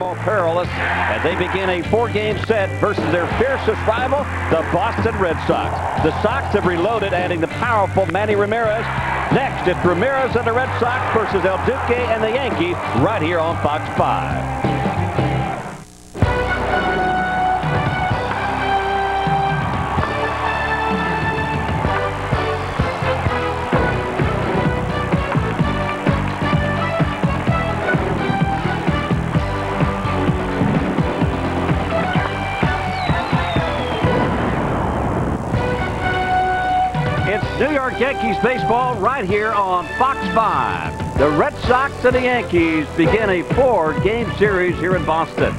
Perilous as they begin a 4-game set versus their fiercest rival, the Boston Red Sox. The Sox have reloaded, adding the powerful Manny Ramirez. Next, it's Ramirez and the Red Sox versus El Duque and the Yankees right here on Fox 5. New York Yankees baseball right here on Fox 5. The Red Sox and the Yankees begin a 4-game series here in Boston.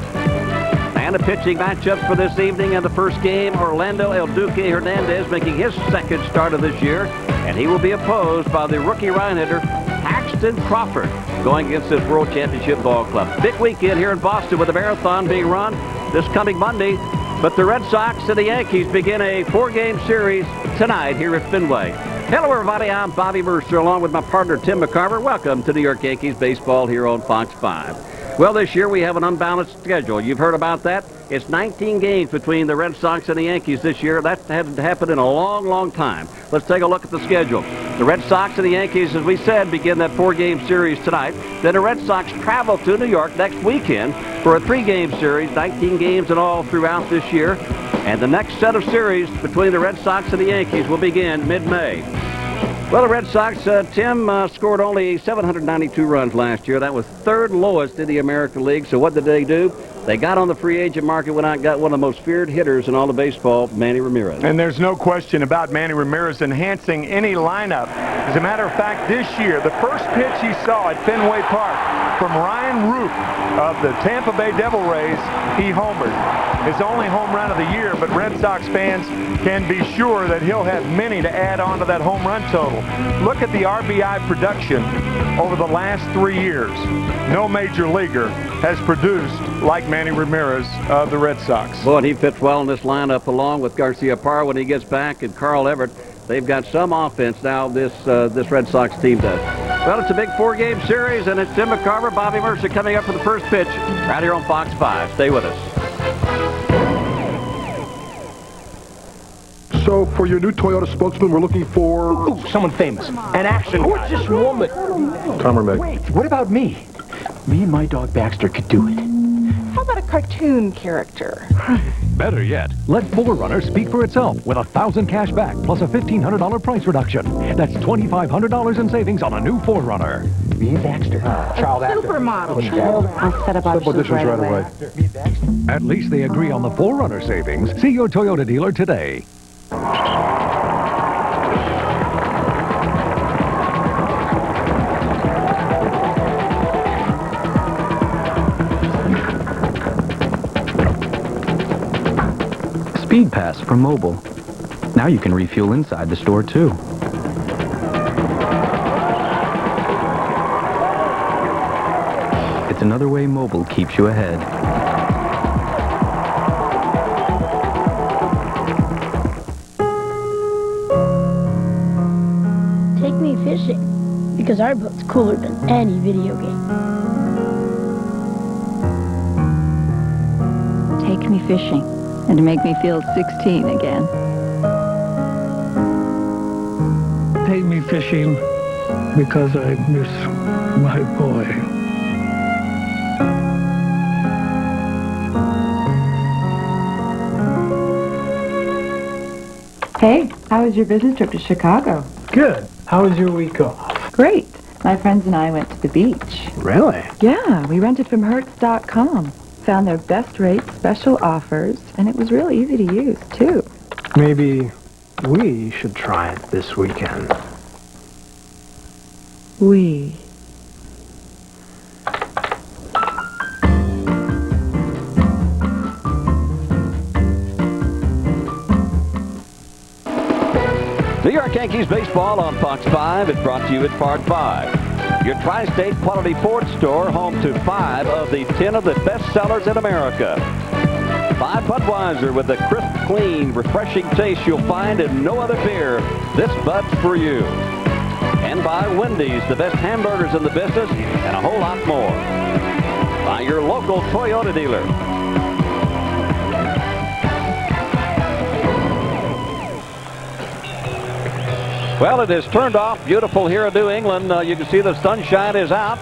And the pitching matchups for this evening in the first game, Orlando El Duque Hernandez making his second start of this year. And he will be opposed by the rookie right hitter, Paxton Crawford, going against this World Championship Ball Club. Big weekend here in Boston with a marathon being run this coming Monday. But the Red Sox and the Yankees begin a 4-game series tonight here at Fenway. Hello, everybody. I'm Bobby Mercer along with my partner, Tim McCarver. Welcome to New York Yankees baseball here on Fox 5. Well, this year we have an unbalanced schedule. You've heard about that. It's 19 games between the Red Sox and the Yankees this year. That hasn't happened in a long, long time. Let's take a look at the schedule. The Red Sox and the Yankees, as we said, begin that 4-game series tonight. Then the Red Sox travel to New York next weekend for a 3-game series, 19 games in all throughout this year. And the next set of series between the Red Sox and the Yankees will begin mid-May. Well, the Red Sox, Tim, scored only 792 runs last year. That was third lowest in the American League. So what did they do? They got on the free agent market, went out and got one of the most feared hitters in all of baseball, Manny Ramirez. And there's no question about Manny Ramirez enhancing any lineup. As a matter of fact, this year, the first pitch he saw at Fenway Park from Ryan Root of the Tampa Bay Devil Rays, he homered. His only home run of the year, but Red Sox fans can be sure that he'll have many to add on to that home run total. Look at the RBI production over the last 3 years. No major leaguer has produced like Manny Ramirez of the Red Sox. Boy, and he fits well in this lineup along with Garcia Parra when he gets back and Carl Everett. They've got some offense now, this Red Sox team does. Well, it's a big 4-game series, and it's Tim McCarver, Bobby Mercer coming up for the first pitch right here on Fox 5. Stay with us. So, for your new Toyota spokesman, we're looking for... Ooh, someone famous. An action guy. Who's this woman? Tom or Meg? Wait, what about me? Me and my dog Baxter could do it. How about a cartoon character? Better yet, let 4Runner speak for itself with $1,000 cash back plus a $1,500 price reduction. That's $2,500 in savings on a new 4Runner. Me and Baxter. Child actor. Supermodel. I'll set up auditions right away. At least they agree on the 4Runner savings. See your Toyota dealer today. Speed Pass for mobile. Now you can refuel inside the store too. It's another way mobile keeps you ahead. Take me fishing, because our boat's cooler than any video game. Take me fishing, and make me feel 16 again. Take me fishing, because I miss my boy. Hey, how was your business trip to Chicago? Good. How was your week off? Great. My friends and I went to the beach. Really? Yeah, we rented from Hertz.com. Found their best rates, special offers, and it was real easy to use, too. Maybe we should try it this weekend. We. New York Yankees baseball on Fox 5 is brought to you at Part 5. Your tri-state quality Ford store, home to 5 of the 10 of the best sellers in America. 5 Budweiser with the crisp, clean, refreshing taste you'll find in no other beer. This Bud's for you. And by Wendy's, the best hamburgers in the business, and a whole lot more. by your local Toyota dealer. Well, it is turned off. Beautiful here in New England. You can see the sunshine is out.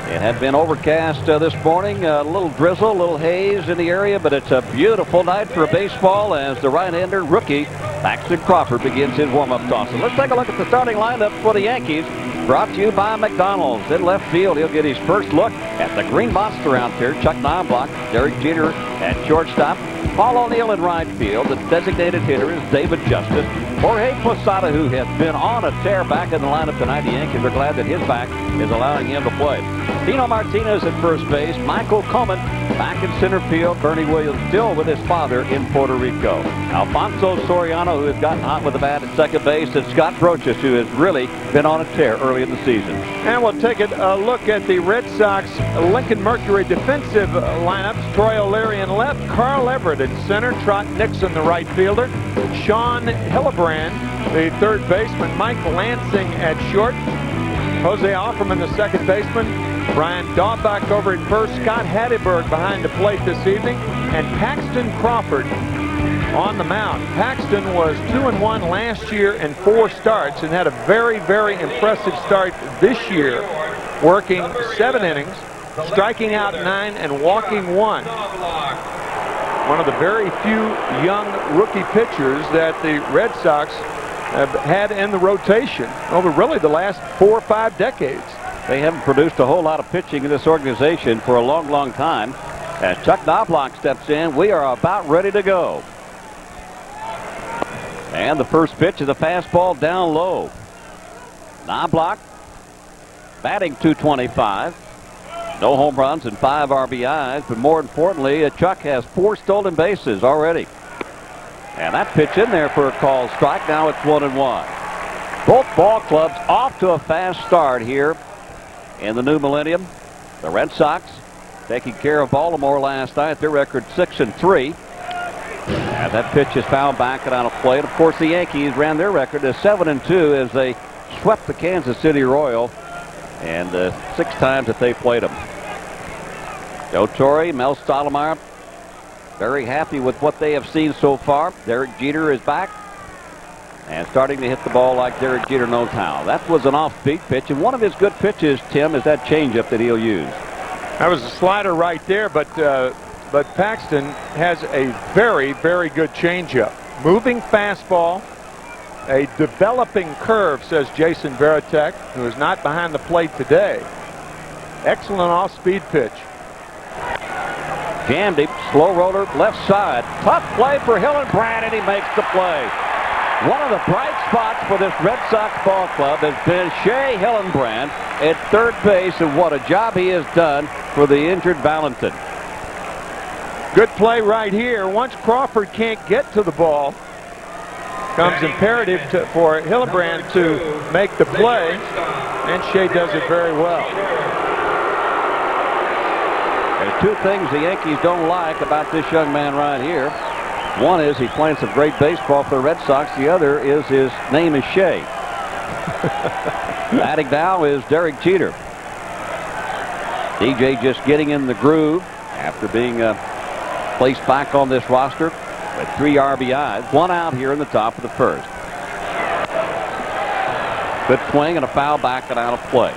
It had been overcast this morning. A little drizzle, a little haze in the area, but it's a beautiful night for baseball as the right-hander rookie Paxton Crawford begins his warm-up toss. And let's take a look at the starting lineup for the Yankees. Brought to you by McDonald's. In left field, he'll get his first look at the Green Monster out there. Chuck Knobloch, Derek Jeter at shortstop. Paul O'Neill in right field. The designated hitter is David Justice. Jorge Posada, who has been on a tear back in the lineup tonight. The Yankees are glad that his back is allowing him to play. Tino Martinez at first base. Michael Coleman back in center field. Bernie Williams still with his father in Puerto Rico. Alfonso Soriano, who has gotten hot with the bat at second base. And Scott Brocious, who has really been on a tear early in the season. And we'll take a look at the Red Sox Lincoln Mercury defensive lineups. Troy O'Leary in left. Carl Everett in center. Trot Nixon, the right fielder. Sean Hillebrand, the third baseman. Mike Lansing at short. Jose Offerman, the second baseman. Brian Daubach over at first. Scott Hatteberg behind the plate this evening. And Paxton Crawford on the mound. Paxton was 2-1 last year in 4 starts and had a very, very impressive start this year, working 7 innings, striking out 9 and walking 1. One of the very few young rookie pitchers that the Red Sox have had in the rotation over really the last 4 or 5 decades. They haven't produced a whole lot of pitching in this organization for a long, long time. As Chuck Knobloch steps in, we are about ready to go. And the first pitch is a fastball down low. Knobloch batting .225. No home runs and 5 RBIs, but more importantly, Chuck has 4 stolen bases already. And that pitch in there for a called strike. Now it's 1-1. Both ball clubs off to a fast start here in the new millennium. The Red Sox taking care of Baltimore last night. Their record 6-3. And that pitch is fouled back and out of play. And of course, the Yankees ran their record to 7-2 as they swept the Kansas City Royals, and 6 times that they played them. Joe Torre, Mel Stottlemyre, very happy with what they have seen so far. Derek Jeter is back and starting to hit the ball like Derek Jeter knows how. That was an off-speed pitch, and one of his good pitches, Tim, is that changeup that he'll use. That was a slider right there, but Paxton has a very, very good changeup. Moving fastball, a developing curve, says Jason Varitek, who is not behind the plate today. Excellent off-speed pitch. Jammed him, slow roller, left side. Tough play for Hillenbrand, and he makes the play. One of the bright spots for this Red Sox ball club has been Shea Hillenbrand at third base, and what a job he has done for the injured Valentin. Good play right here. Once Crawford can't get to the ball, comes imperative for Hillenbrand to make the play, and Shea does it very well. There's 2 things the Yankees don't like about this young man right here. One is he's playing some great baseball for the Red Sox. The other is his name is Shea. Batting now is Derek Jeter. DJ just getting in the groove after being placed back on this roster with 3 RBIs. 1 out here in the top of the first. Good swing and a foul back and out of play.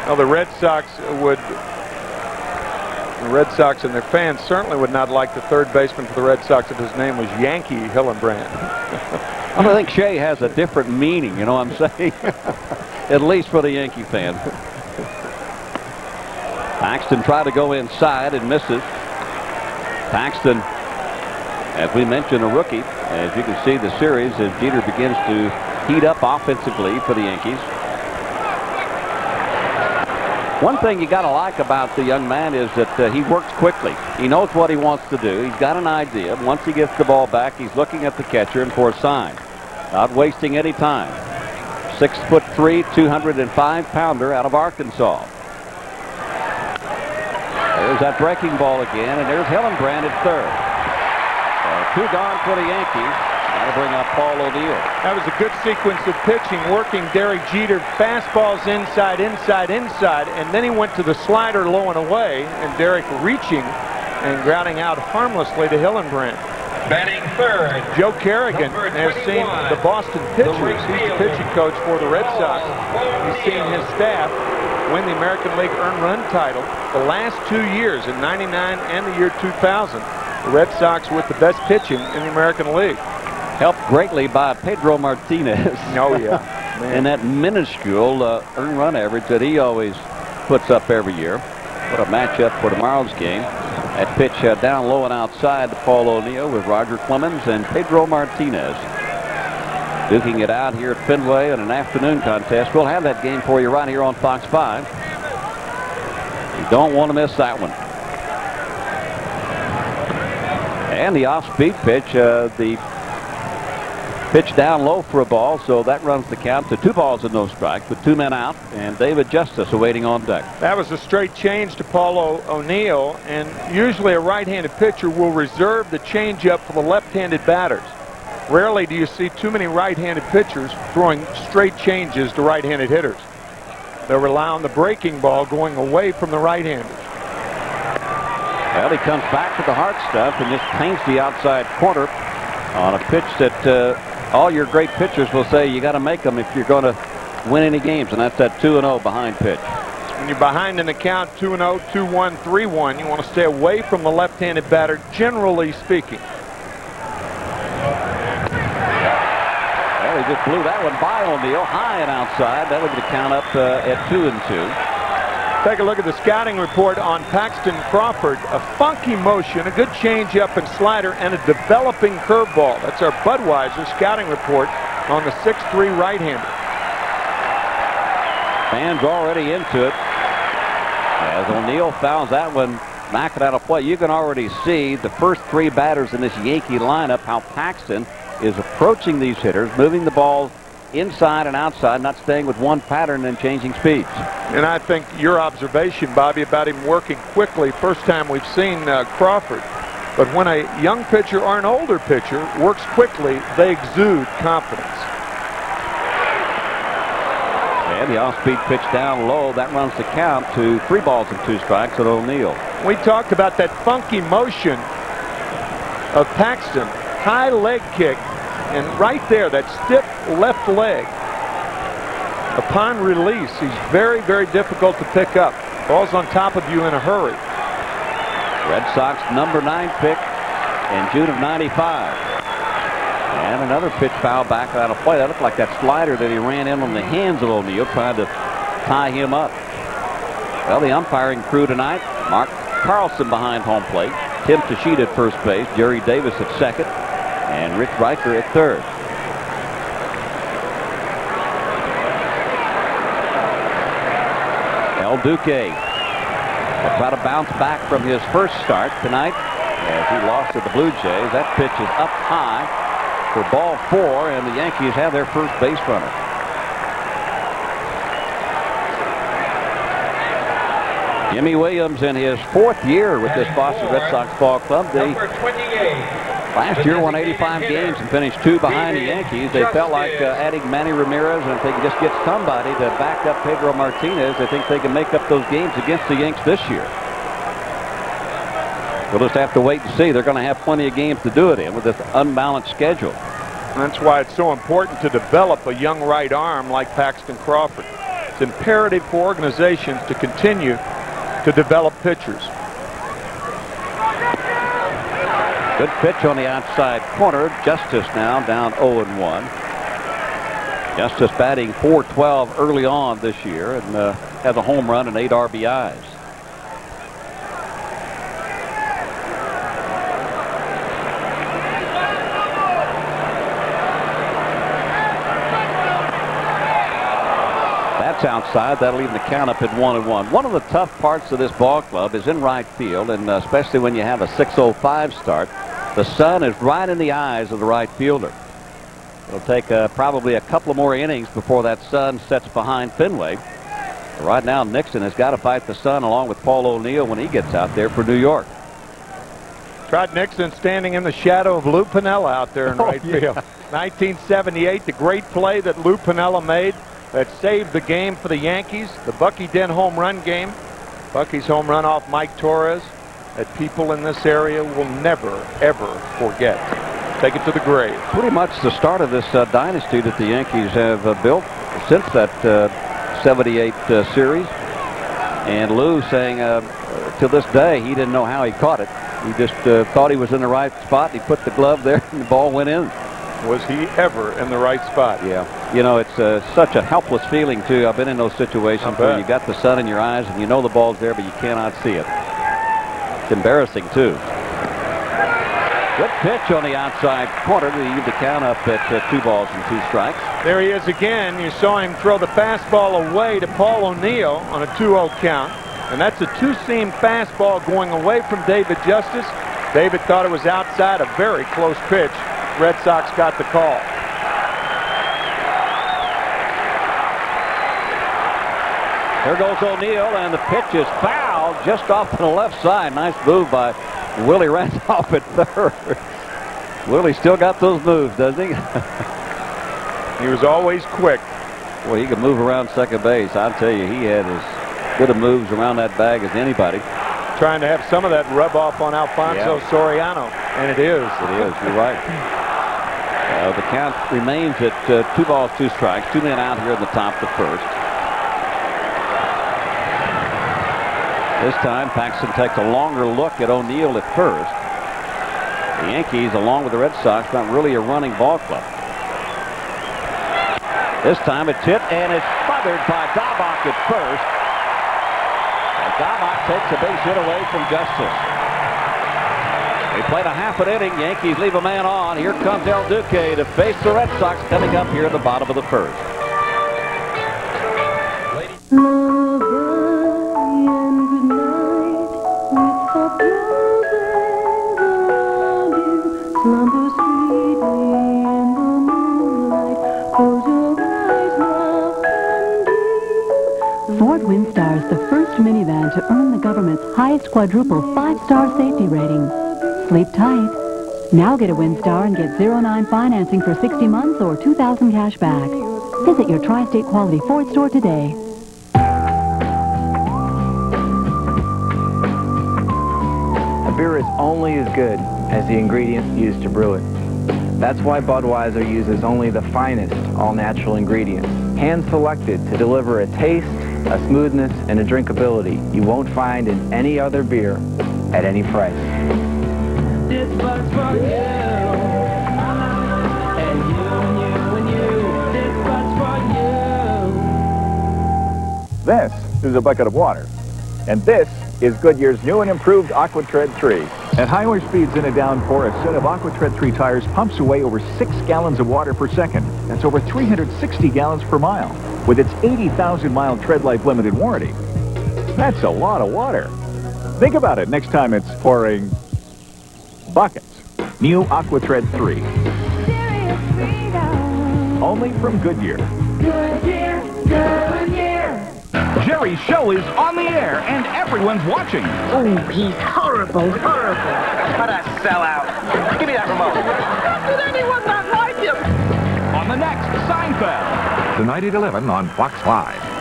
Well, the Red Sox and their fans certainly would not like the third baseman for the Red Sox if his name was Yankee Hillenbrand. I think Shea has a different meaning, you know what I'm saying? At least for the Yankee fan. Paxton tried to go inside and misses. Paxton, as we mentioned, a rookie. As you can see the series as Jeter begins to heat up offensively for the Yankees. One thing you got to like about the young man is that he works quickly. He knows what he wants to do. He's got an idea. Once he gets the ball back, he's looking at the catcher and for a sign. Not wasting any time. 6'3", 205-pounder out of Arkansas. There's that breaking ball again, and there's Hillenbrand at third. 2 gone for the Yankees. That'll bring up Paul O'Neill. That was a good sequence of pitching, working Derek Jeter fastballs inside, inside, inside, and then he went to the slider low and away, and Derek reaching and grounding out harmlessly to Hillenbrand. Batting third, Joe Kerrigan has seen the Boston pitchers. He's the pitching coach for the Red Sox. He's seen his staff win the American League earned run title the last 2 years, in '99 and the year 2000. The Red Sox with the best pitching in the American League. Helped greatly by Pedro Martinez. Oh, yeah. And that minuscule earned run average that he always puts up every year. What a matchup for tomorrow's game. That pitch down low and outside to Paul O'Neill with Roger Clemens and Pedro Martinez duking it out here at Fenway in an afternoon contest. We'll have that game for you right here on Fox 5. You don't want to miss that one. And the off-speed pitch, the pitch down low for a ball, so that runs the count to 2 balls and no strikes with 2 men out, and David Justice awaiting on deck. That was a straight change to Paul O'Neill, and usually a right-handed pitcher will reserve the changeup for the left-handed batters. Rarely do you see too many right-handed pitchers throwing straight changes to right-handed hitters. They'll rely on the breaking ball going away from the right-handers. Well, he comes back to the hard stuff and just paints the outside corner on a pitch that all your great pitchers will say you got to make them if you're going to win any games, and that's that 2-0 behind pitch. When you're behind in the count 2-0, 2-1, 3-1, you want to stay away from the left-handed batter, generally speaking. Well, he just blew that one by O'Neill, high and outside. That'll get the count up at 2-2. Take a look at the scouting report on Paxton Crawford. A funky motion, a good changeup and slider, and a developing curveball. That's our Budweiser scouting report on the 6'3" right-hander. Fans already into it. As O'Neill fouls that one, knock it out of play. You can already see the first 3 batters in this Yankee lineup, how Paxton is approaching these hitters, moving the ball inside and outside, not staying with one pattern and changing speeds. And I think your observation, Bobby, about him working quickly, first time we've seen Crawford. But when a young pitcher or an older pitcher works quickly, they exude confidence. And the off-speed pitch down low, that runs the count to 3 balls and 2 strikes on O'Neill. We talked about that funky motion of Paxton, high leg kick, and right there, that stiff left leg. Upon release, he's very, very difficult to pick up. Ball's on top of you in a hurry. Red Sox #9 pick in June of '95. And another pitch foul back out of play. That looked like that slider that he ran in on the hands of O'Neill, trying to tie him up. Well, the umpiring crew tonight, Mark Carlson behind home plate, Tim Tashita at first base, Jerry Davis at second, and Rich Riker at third. El Duque will try to bounce back from his first start tonight as he lost to the Blue Jays. That pitch is up high for ball 4, and the Yankees have their first base runner. Jimmy Williams in his 4th year with this Boston Red Sox ball club. They last year won 85 games and finished 2 behind the Yankees. They felt like adding Manny Ramirez, and if they can just get somebody to back up Pedro Martinez, they think they can make up those games against the Yanks this year. We'll just have to wait and see. They're going to have plenty of games to do it in with this unbalanced schedule. That's why it's so important to develop a young right arm like Paxton Crawford. It's imperative for organizations to continue to develop pitchers. Good pitch on the outside corner. Justice now down 0-1. Justice batting .412 early on this year and has a home run and 8 RBIs. That's outside. That'll even the count up at 1-1. One of the tough parts of this ball club is in right field, and especially when you have a 6:05 start, the sun is right in the eyes of the right fielder. It'll take probably a couple more innings before that sun sets behind Fenway. But right now, Nixon has got to fight the sun along with Paul O'Neill when he gets out there for New York. Trot Nixon standing in the shadow of Lou Piniella out there in right field. 1978, the great play that Lou Piniella made that saved the game for the Yankees, the Bucky Dent home run game. Bucky's home run off Mike Torres that people in this area will never, ever forget. Take it to the grave. Pretty much the start of this dynasty that the Yankees have built since that 78 series. And Lou saying to this day he didn't know how he caught it. He just thought he was in the right spot. He put the glove there and the ball went in. Was he ever in the right spot? Yeah. You know, it's such a helpless feeling, too. I've been in those situations where you got the sun in your eyes and you know the ball's there, but you cannot see it. It's embarrassing, too. Good pitch on the outside corner to leave the count up at 2 balls and 2 strikes. There he is again. You saw him throw the fastball away to Paul O'Neill on a 2-0 count. And that's a 2-seam fastball going away from David Justice. David thought it was outside, a very close pitch. Red Sox got the call. There goes O'Neill, and the pitch is fouled just off to the left side. Nice move by Willie Randolph at third. Willie still got those moves, doesn't he? He was always quick. Well, he could move around second base. I'll tell you, he had as good of moves around that bag as anybody. Trying to have some of that rub off on Alfonso Soriano, and it is. It is. You're right. The count remains at 2 balls, 2 strikes. 2 men out here in the top of the first. This time, Paxton takes a longer look at O'Neill at first. The Yankees, along with the Red Sox, not really a running ball club. This time it's hit, and it's smothered by Daubach at first. And Daubach takes a base hit away from Justice. They played a half an inning. Yankees leave a man on. Here comes El Duque to face the Red Sox coming up here at the bottom of the first. Ford Windstar is the first minivan to earn the government's highest quadruple 5-star safety rating. Sleep tight. Now get a Windstar and get 0-9 financing for 60 months or $2,000 cash back. Visit your Tri-State Quality Ford store today. A beer is only as good as the ingredients used to brew it. That's why Budweiser uses only the finest all-natural ingredients, hand-selected to deliver a taste, a smoothness, and a drinkability you won't find in any other beer at any price. This one's for you, and you, and you, and you. This one's for you. This is a bucket of water, and this is Goodyear's new and improved AquaTread 3. At higher speeds in a downpour, a set of AquaTread 3 tires pumps away over 6 gallons of water per second. That's over 360 gallons per mile, with its 80,000-mile tread life limited warranty. That's a lot of water. Think about it next time it's pouring buckets. New AquaTread 3. Only from Goodyear. Goodyear, Goodyear. Jerry's show is on the air, and everyone's watching. Oh, he's horrible, horrible. What a sellout. Give me that remote. How could anyone not like him? On the next Seinfeld. Tonight at 11 on Fox 5.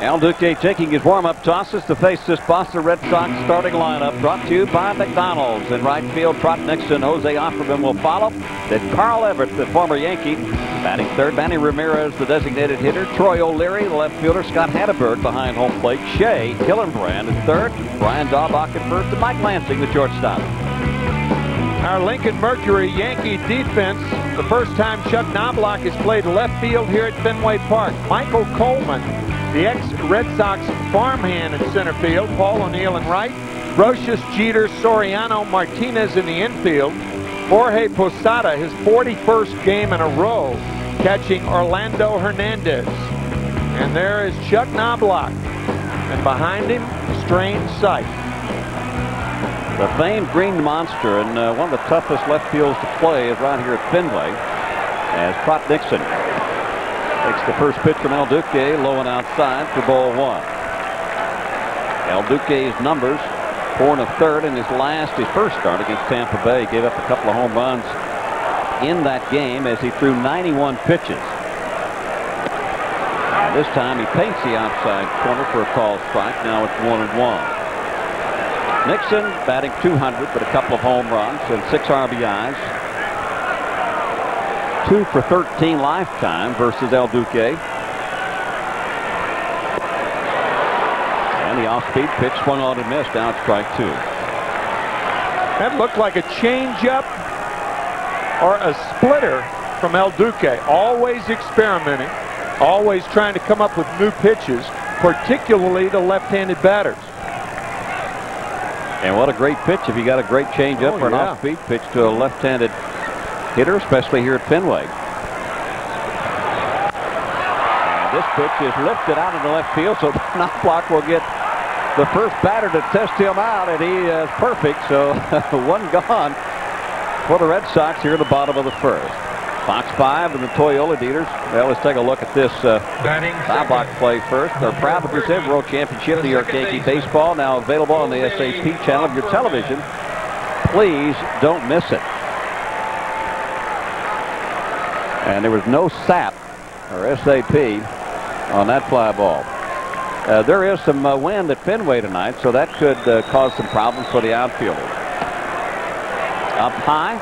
El Duque taking his warm-up tosses to face this Boston Red Sox starting lineup, brought to you by McDonald's. In right field, Trot Nixon, Jose Offerman will follow. Then Carl Everett, the former Yankee, batting third. Manny Ramirez, the designated hitter. Troy O'Leary, the left fielder. Scott Hatteberg behind home plate. Shea Hillenbrand at third. Brian Daubach at first. And Mike Lansing, the shortstop. Our Lincoln Mercury Yankee defense, the first time Chuck Knobloch has played left field here at Fenway Park. Michael Coleman, the ex-Red Sox farmhand in center field. Paul O'Neill in right. Brocious, Jeter, Soriano, Martinez in the infield. Jorge Posada, his 41st game in a row, catching Orlando Hernandez. And there is Chuck Knobloch. And behind him, strained sight. The famed Green Monster, and one of the toughest left fields to play is right here at Fenway, as Trot Nixon takes the first pitch from El Duque, low and outside for ball 1. El Duque's numbers 4 1/3 in his first start against Tampa Bay. Gave up a couple of home runs in that game as he threw 91 pitches. And this time he paints the outside corner for a called strike. Now it's 1-1. Nixon batting .200, but a couple of home runs and 6 RBIs. 2 for 13 lifetime versus El Duque. And the off-speed pitch swung on and missed. Now it's strike 2. That looked like a changeup or a splitter from El Duque. Always experimenting, always trying to come up with new pitches, particularly to left-handed batters. And what a great pitch if you got a great changeup or an off-speed pitch to a left-handed hitter, especially here at Fenway. And this pitch is lifted out into left field, so Knobloch will get the first batter to test him out, and he is perfect. So one gone for the Red Sox here in the bottom of the first. Fox 5 and the Toyota dealers. Well, let's take a look at this Knobloch play first. They're proud to present World Championship New York Yankee Baseball, now available on the SAP channel of your television. Please don't miss it. And there was no SAP or SAP on that fly ball. There is some wind at Fenway tonight, so that could cause some problems for the outfielders. Up high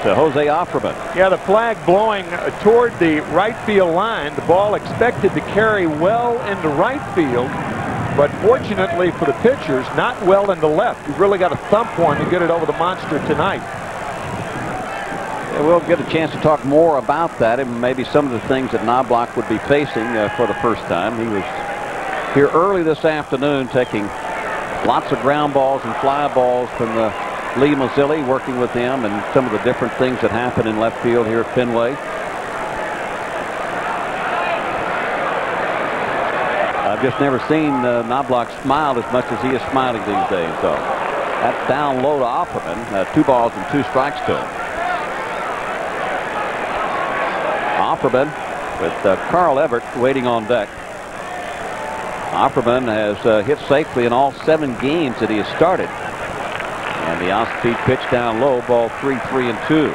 to Jose Offerman. Yeah, the flag blowing toward the right field line. The ball expected to carry well into right field, but fortunately for the pitchers, not well into left. You've really got to thump one to get it over the monster tonight. Yeah, we'll get a chance to talk more about that and maybe some of the things that Knobloch would be facing for the first time. He was here early this afternoon taking lots of ground balls and fly balls from the Lee Mazzilli, working with him and some of the different things that happen in left field here at Fenway. I've just never seen Knobloch smile as much as he is smiling these days. So that's down low to Offerman. 2 balls and 2 strikes to him. Offerman with Carl Everett waiting on deck. Offerman has hit safely in all 7 games that he has started. And the off-speed pitch down low, ball 3, 3, and 2.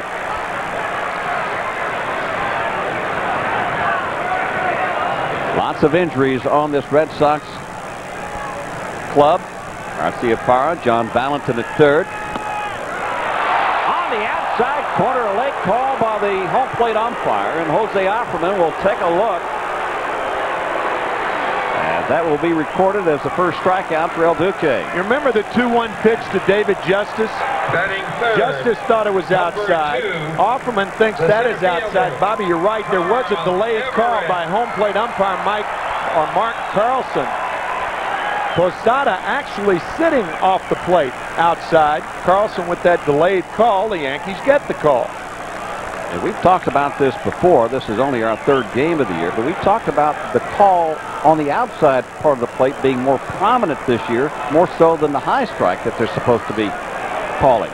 Lots of injuries on this Red Sox club. Garcia Parra, John Valentin at third. On the outside corner, a late call by the home plate umpire, and Jose Offerman will take a look. That will be recorded as the first strikeout for El Duque. You remember the 2-1 pitch to David Justice? Justice thought it was outside. Offerman thinks that is outside. Bobby, you're right. There was a delayed call by home plate umpire Mark Carlson. Posada actually sitting off the plate outside. Carlson with that delayed call. The Yankees get the call. And we've talked about this before. This is only our 3rd game of the year, but we've talked about the call on the outside part of the plate being more prominent this year, more so than the high strike that they're supposed to be calling.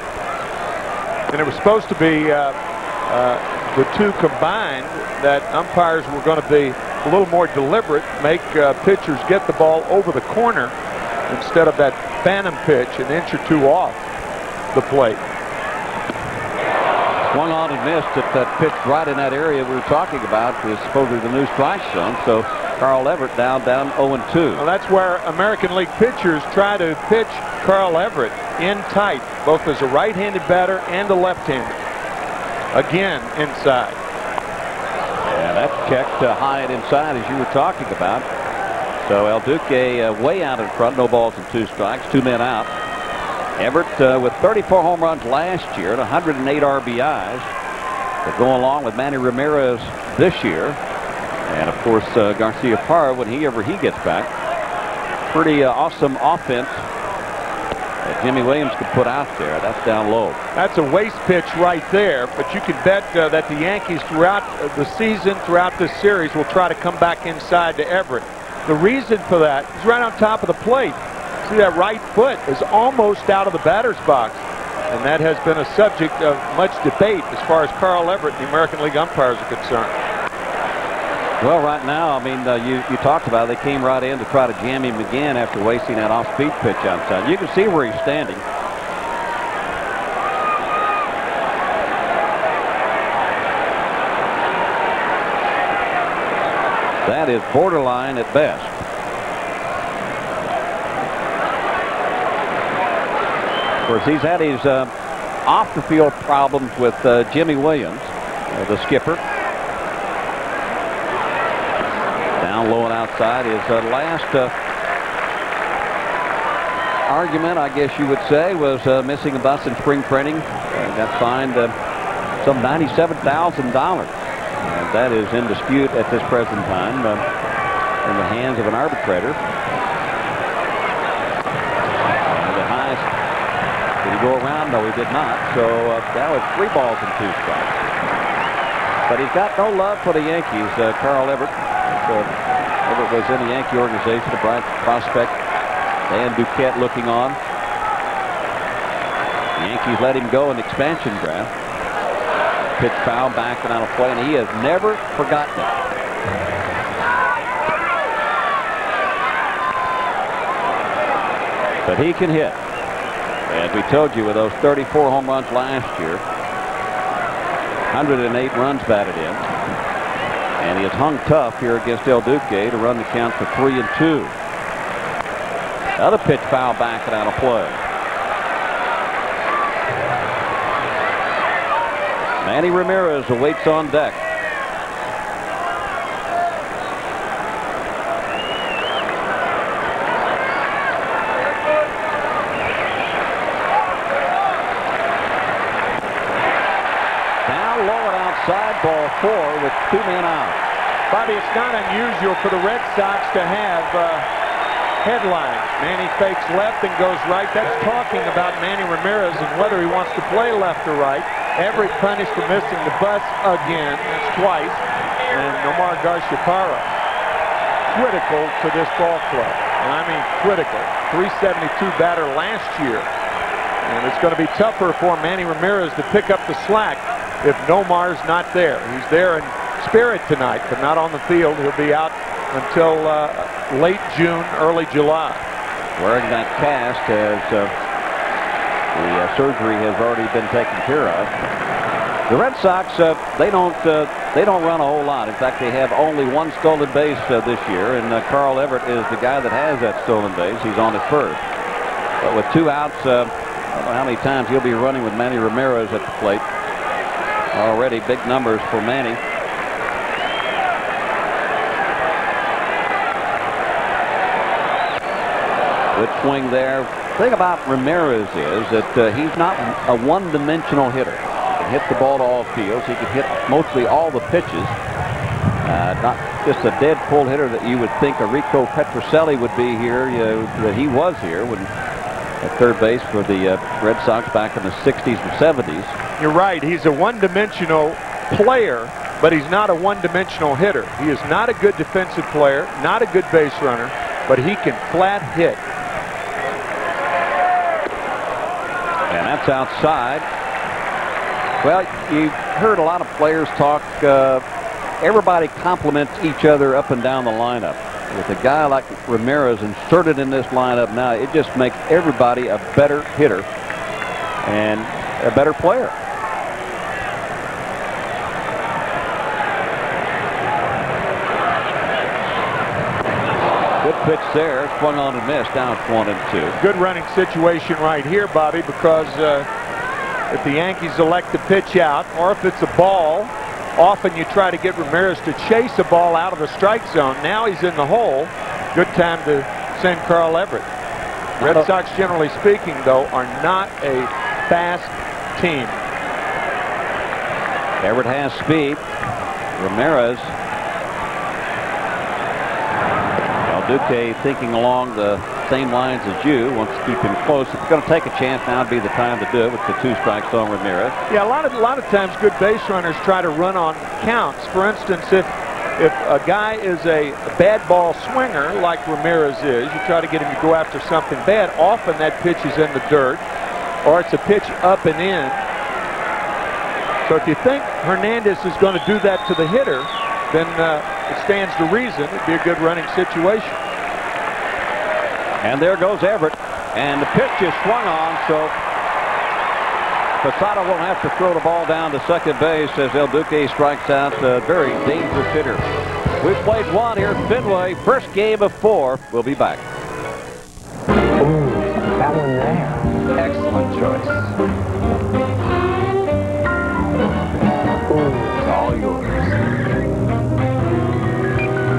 And it was supposed to be the two combined, that umpires were going to be a little more deliberate, make pitchers get the ball over the corner instead of that phantom pitch an inch or 2 off the plate. Swung on and missed at that pitch right in that area we were talking about is supposedly the new strike zone. So Carl Everett down 0-2. Well, that's where American League pitchers try to pitch Carl Everett in tight, both as a right-handed batter and a left-handed. Again, inside. Yeah, that's checked high and inside as you were talking about. So El Duque way out in front, no balls and 2 strikes, 2 men out. Everett with 34 home runs last year and 108 RBIs to go along with Manny Ramirez this year. And, of course, Garcia Parra, whenever he gets back. Pretty awesome offense that Jimmy Williams could put out there. That's down low. That's a waste pitch right there, but you can bet that the Yankees throughout the season, throughout this series, will try to come back inside to Everett. The reason for that is right on top of the plate. See, that right foot is almost out of the batter's box, and that has been a subject of much debate as far as Carl Everett and the American League umpires are concerned. Well, right now, I mean, you talked about it. They came right in to try to jam him again after wasting that off-speed pitch outside. You can see where he's standing. That is borderline at best. Of course, he's had his off-the-field problems with Jimmy Williams, the skipper. Down low and outside. His last argument, I guess you would say, was missing a bus in spring training. Got fined some $97,000. That is in dispute at this present time in the hands of an arbitrator. The highest. Did he go around? No, he did not. So that was 3 balls and 2 strikes. But he's got no love for the Yankees. Carl Everett. Everett was in the Yankee organization, a bright prospect. Dan Duquette looking on. The Yankees let him go in the expansion draft. Pitch foul back and out of play, and he has never forgotten it. But he can hit. As we told you, with those 34 home runs last year, 108 runs batted in. And he has hung tough here against El Duque to run the count to 3-2. Another pitch foul back and out of play. Manny Ramirez awaits on deck. Down low and outside, ball 4 with 2 men out. Bobby, it's not unusual for the Red Sox to have headlines. Manny fakes left and goes right. That's talking about Manny Ramirez and whether he wants to play left or right. Everett punished for missing the bus again. That's twice. And Nomar Garciaparra, critical to this ball club. And I mean critical. 372 batter last year. And it's going to be tougher for Manny Ramirez to pick up the slack if Nomar's not there. He's there in spirit tonight, but not on the field. He'll be out until late June, early July. Wearing that cast as the surgery has already been taken care of. The Red Sox, they don't run a whole lot. In fact, they have only 1 stolen base this year, and Carl Everett is the guy that has that stolen base. He's on it first. But with 2 outs, I don't know how many times he'll be running with Manny Ramirez at the plate. Already big numbers for Manny. Good swing there. The thing about Ramirez is that he's not a one-dimensional hitter. He can hit the ball to all fields. He can hit mostly all the pitches. Not just a dead pull hitter that you would think a Rico Petrocelli would be here, that he was here when at third base for the Red Sox back in the 60s and 70s. You're right. He's a one-dimensional player, but he's not a one-dimensional hitter. He is not a good defensive player, not a good base runner, but he can flat hit. And that's outside. Well, you heard a lot of players talk. Everybody compliments each other up and down the lineup. With a guy like Ramirez inserted in this lineup now, it just makes everybody a better hitter and a better player. Good pitch there, swung on and missed, down 1-2. Good running situation right here, Bobby, because if the Yankees elect to pitch out, or if it's a ball, often you try to get Ramirez to chase a ball out of the strike zone. Now he's in the hole. Good time to send Carl Everett. Red Sox, generally speaking, though, are not a fast team. Everett has speed. Ramirez. Duque thinking along the same lines as you, wants to keep him close. If you're going to take a chance, now would be the time to do it with the 2 strikes on Ramirez. Yeah, a lot of times good base runners try to run on counts. For instance, if a guy is a bad ball swinger like Ramirez is, you try to get him to go after something bad. Often that pitch is in the dirt, or it's a pitch up and in. So if you think Hernandez is going to do that to the hitter, then it stands to reason it'd be a good running situation. And there goes Everett. And the pitch is swung on, so Posada will have to throw the ball down to second base as El Duque strikes out. A very dangerous hitter. We've played one here at Fenway. First game of 4. We'll be back. Ooh, that one there. Excellent choice. Ooh, it's all yours.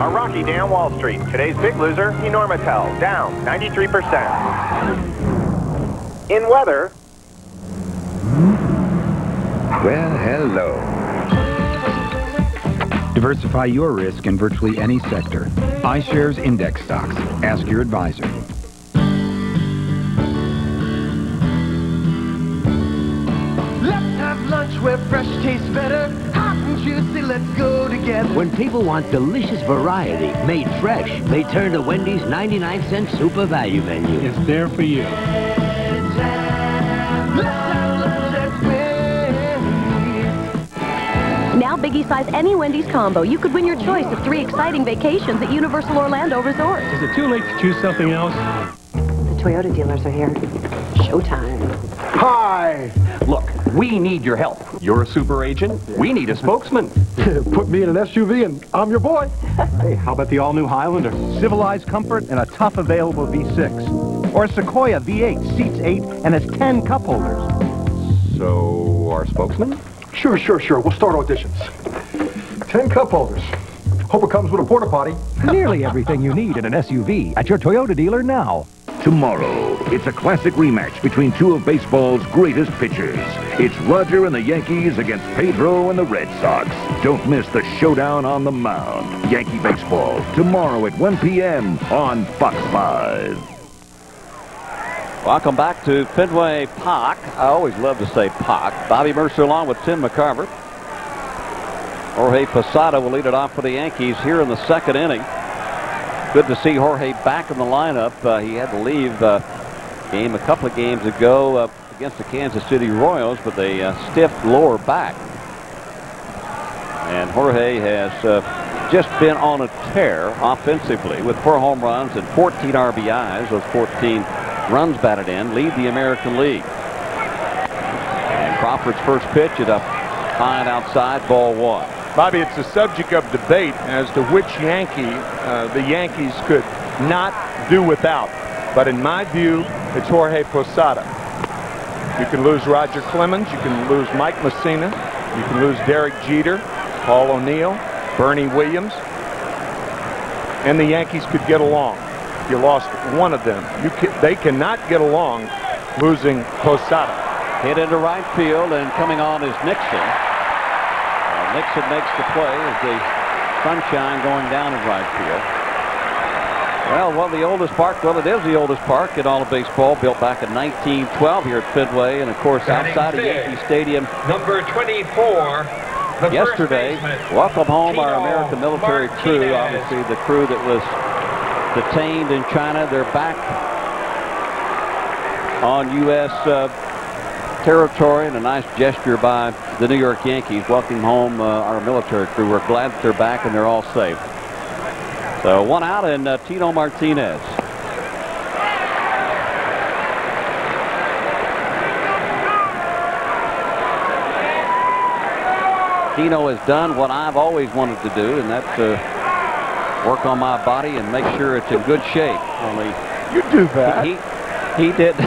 A rocky day on Wall Street. Today's big loser, Enormitel, down 93%. In weather. Well, hello. Diversify your risk in virtually any sector. iShares Index Stocks. Ask your advisor. Let's have lunch where fresh tastes better. Hot and juicy, let's go together. When people want delicious variety made fresh, they turn to Wendy's 99-cent Super Value Menu. It's there for you. Now Biggie size any Wendy's combo. You could win your choice of 3 exciting vacations at Universal Orlando Resort. Is it too late to choose something else? The Toyota dealers are here. Showtime. Hi! Look, we need your help. You're a super agent. We need a spokesman. Put me in an SUV and I'm your boy. Hey, how about the all-new Highlander? Civilized comfort and a tough available V6. Or a Sequoia V8, seats 8 and has 10 cup holders. So, our spokesman? Sure. We'll start auditions. 10 cup holders. Hope it comes with a porta potty. Nearly everything you need in an SUV at your Toyota dealer now. Tomorrow, it's a classic rematch between two of baseball's greatest pitchers. It's Roger and the Yankees against Pedro and the Red Sox. Don't miss the showdown on the mound. Yankee baseball, tomorrow at 1 p.m. on Fox 5. Welcome back to Fenway Park. I always love to say Park. Bobby Mercer along with Tim McCarver. Jorge Posada will lead it off for the Yankees here in the second inning. Good to see Jorge back in the lineup. He had to leave game a couple of games ago against the Kansas City Royals with a stiff lower back. And Jorge has just been on a tear offensively with 4 home runs and 14 RBIs. Those 14 runs batted in lead the American League. And Crawford's first pitch at a fine outside, ball 1. Bobby, it's a subject of debate as to which Yankee the Yankees could not do without. But in my view, it's Jorge Posada. You can lose Roger Clemens. You can lose Mike Mussina. You can lose Derek Jeter, Paul O'Neill, Bernie Williams. And the Yankees could get along. You lost one of them. They cannot get along losing Posada. Hit into right field, and coming on is Nixon. Nixon makes the play as the sunshine going down in right field. Well, the oldest park? Well, it is the oldest park in all of baseball, built back in 1912 here at Fenway, and of course outside of Yankee Stadium. Number 24. Yesterday, welcome home our American military crew. Obviously, the crew that was detained in China. They're back on U.S. territory, and a nice gesture by the New York Yankees welcoming home our military crew. We're glad that they're back and they're all safe. So 1 out, and Tino Martinez. Tino has done what I've always wanted to do, and that's work on my body and make sure it's in good shape. Only you do that. He did.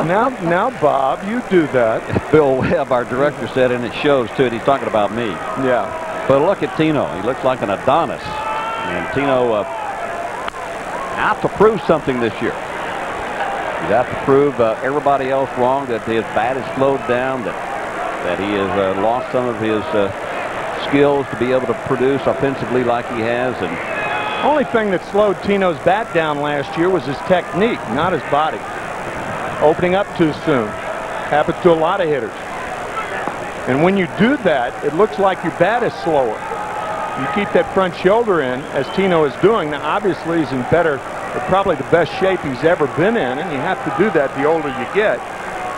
now, Bob, you do that. Bill Webb, our director, said, and it shows too. And he's talking about me. Yeah. But look at Tino. He looks like an Adonis. And Tino out to prove something this year. He's out to prove everybody else wrong, that his bat is slowed down, that he has lost some of his skills to be able to produce offensively like he has. And only thing that slowed Tino's bat down last year was his technique, not his body. Opening up too soon. Happens to a lot of hitters. And when you do that, it looks like your bat is slower. You keep that front shoulder in, as Tino is doing. Now, obviously, he's in probably the best shape he's ever been in, and you have to do that the older you get.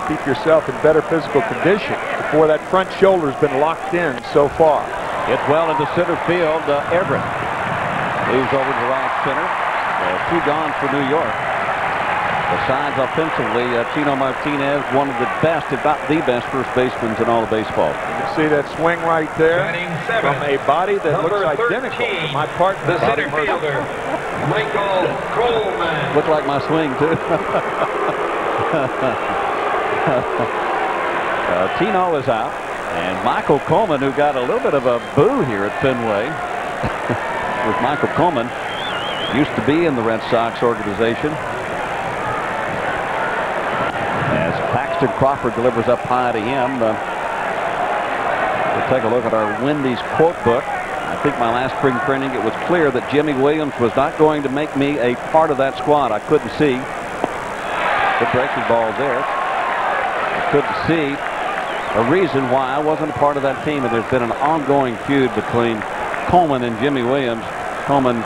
Keep yourself in better physical condition before that front shoulder's been locked in so far. It's well into center field, Everett. Moves over to right center. 2 gone for New York. Besides offensively, Tino Martinez, one of the best, if not the best, first basemen in all of baseball. You can see that swing right there from a body that looks identical to my partner, the center fielder, Michael Coleman. Looked like my swing, too. Tino is out. And Michael Coleman, who got a little bit of a boo here at Fenway, with Michael Coleman, used to be in the Red Sox organization. As Paxton Crawford delivers up high to him, we'll take a look at our Wendy's quote book. I think my last spring training, it was clear that Jimmy Williams was not going to make me a part of that squad. I couldn't see. The breaking ball there. I couldn't see a reason why I wasn't a part of that team, and there's been an ongoing feud between Coleman and Jimmy Williams. Coleman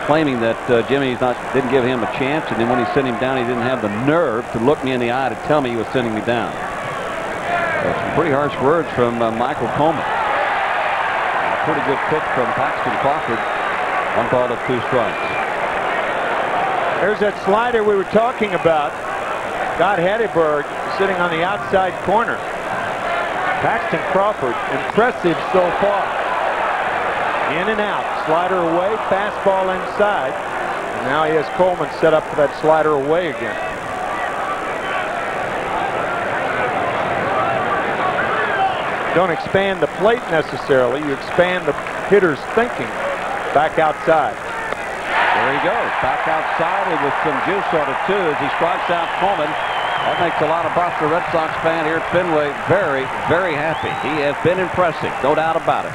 claiming that Jimmy didn't give him a chance, and then when he sent him down, he didn't have the nerve to look me in the eye to tell me he was sending me down. Some pretty harsh words from Michael Coleman. A pretty good pitch from Paxton Crawford. 1 ball to 2 strikes. There's that slider we were talking about. Scott Hatteberg sitting on the outside corner. Paxton Crawford, impressive so far. In and out, slider away, fastball inside. And now he has Coleman set up for that slider away again. Don't expand the plate necessarily. You expand the hitter's thinking back outside. There he goes, back outside and with some juice on it too as he strikes out Coleman. That makes a lot of Boston Red Sox fan here at Fenway very, very happy. He has been impressive, no doubt about it.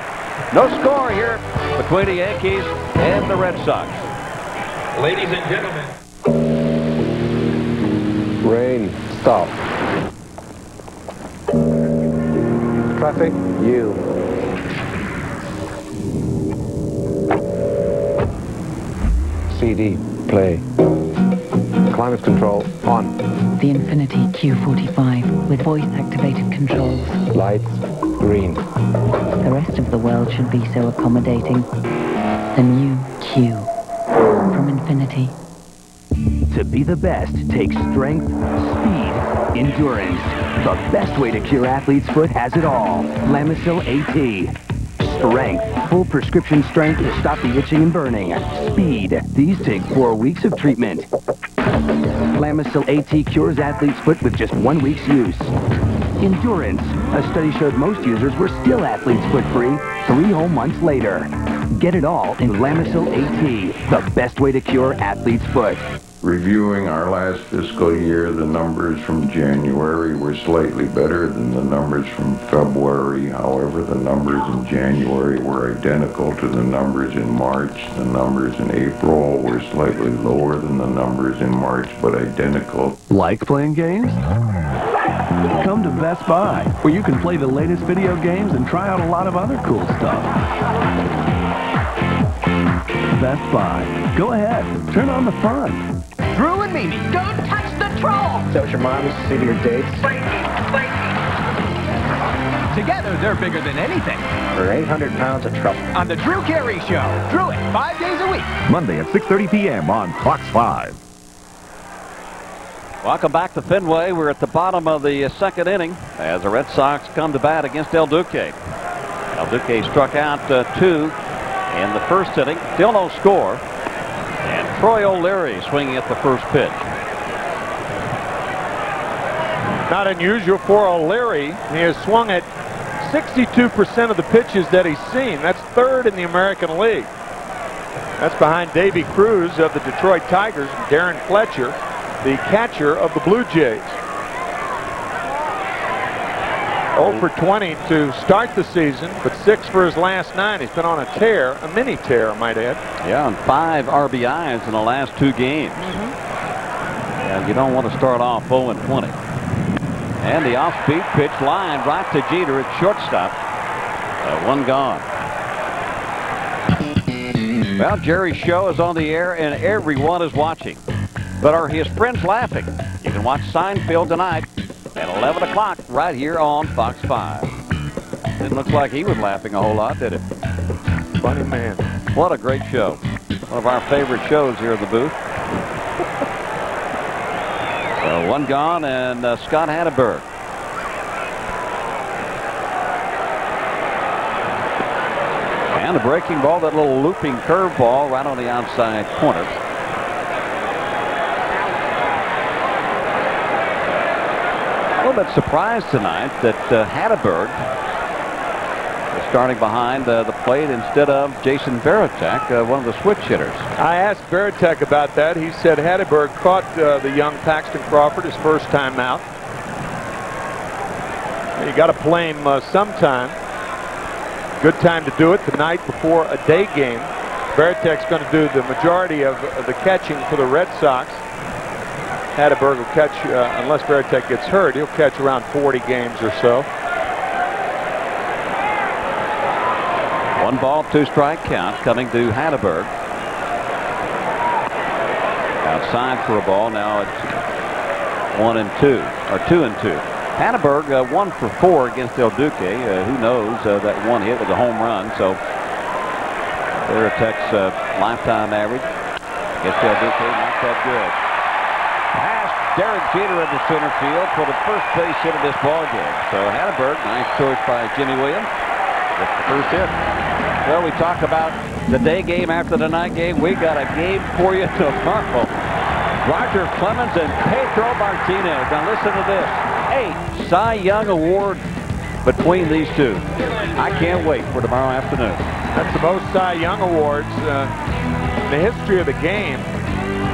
No score here between the Yankees and the Red Sox. Ladies and gentlemen. Rain, stop. Traffic, you. CD, play. Climate control, on. The Infinity Q45 with voice-activated controls. Lights, green. The rest of the world should be so accommodating. The new Q from Infinity. To be the best takes strength, speed, endurance. The best way to cure athlete's foot has it all. Lamisil AT. Strength, full prescription strength to stop the itching and burning. Speed, these take 4 weeks of treatment. Lamisil AT cures athlete's foot with just 1 week's use. Endurance, a study showed most users were still athlete's foot free 3 whole months later. Get it all in Lamisil AT, the best way to cure athlete's foot. Reviewing our last fiscal year, the numbers from January were slightly better than the numbers from February. However, the numbers in January were identical to the numbers in March. The numbers in April were slightly lower than the numbers in March, but identical. Like playing games? Come to Best Buy, where you can play the latest video games and try out a lot of other cool stuff. Best Buy. Go ahead, turn on the fun. Drew and Mimi, don't touch the troll! Is that what your mom used to say to your dates? Together, they're bigger than anything. For 800 pounds of trouble. On the Drew Carey Show. Drew it 5 days a week. Monday at 6:30 p.m. on Fox 5. Welcome back to Fenway. We're at the bottom of the second inning as the Red Sox come to bat against El Duque. El Duque struck out 2 in the first inning. Still no score. And Troy O'Leary swinging at the first pitch. Not unusual for O'Leary. He has swung at 62% of the pitches that he's seen. That's 3rd in the American League. That's behind Davy Cruz of the Detroit Tigers and Darren Fletcher, the catcher of the Blue Jays. 0 for 20 to start the season, but 6 for his last 9. He's been on a tear, a mini tear, I might add. Yeah, and 5 RBIs in the last 2 games. And you don't want to start off 0 and 20. And the off-speed pitch lined right to Jeter at shortstop. 1 gone. Well, Jerry's show is on the air and everyone is watching. But are his friends laughing? You can watch Seinfeld tonight at 11 o'clock right here on Fox 5. Didn't look like he was laughing a whole lot, did it? Funny man. What a great show. One of our favorite shows here in the booth. So one gone, and Scott Hatteberg. And a breaking ball, that little looping curve ball right on the outside corner. A little bit surprised tonight that Hatteberg is starting behind the plate instead of Jason Varitek, one of the switch hitters. I asked Varitek about that. He said Hatteberg caught the young Paxton Crawford his first time out. You got to play him sometime. Good time to do it the night before a day game. Varitek's going to do the majority of the catching for the Red Sox. Hatteberg will catch, unless Varitek gets hurt, he'll catch around 40 games or so. 1 ball, 2 strike count coming to Hatteberg. Outside for a ball. Now it's 1-2, or 2-2. Hatteberg 1 for 4 against El Duque. Who knows? That one hit was a home run. So Varitek's lifetime average against El Duque, not that good. Pass Derek Jeter into center field for the first base hit of this ball game. So Hatteberg, nice choice by Jimmy Williams. That's the first hit. Well, we talk about the day game after the night game. We got a game for you tomorrow. Roger Clemens and Pedro Martinez. Now listen to this. 8 Cy Young Award between these two. I can't wait for tomorrow afternoon. That's the most Cy Young Awards in the history of the game.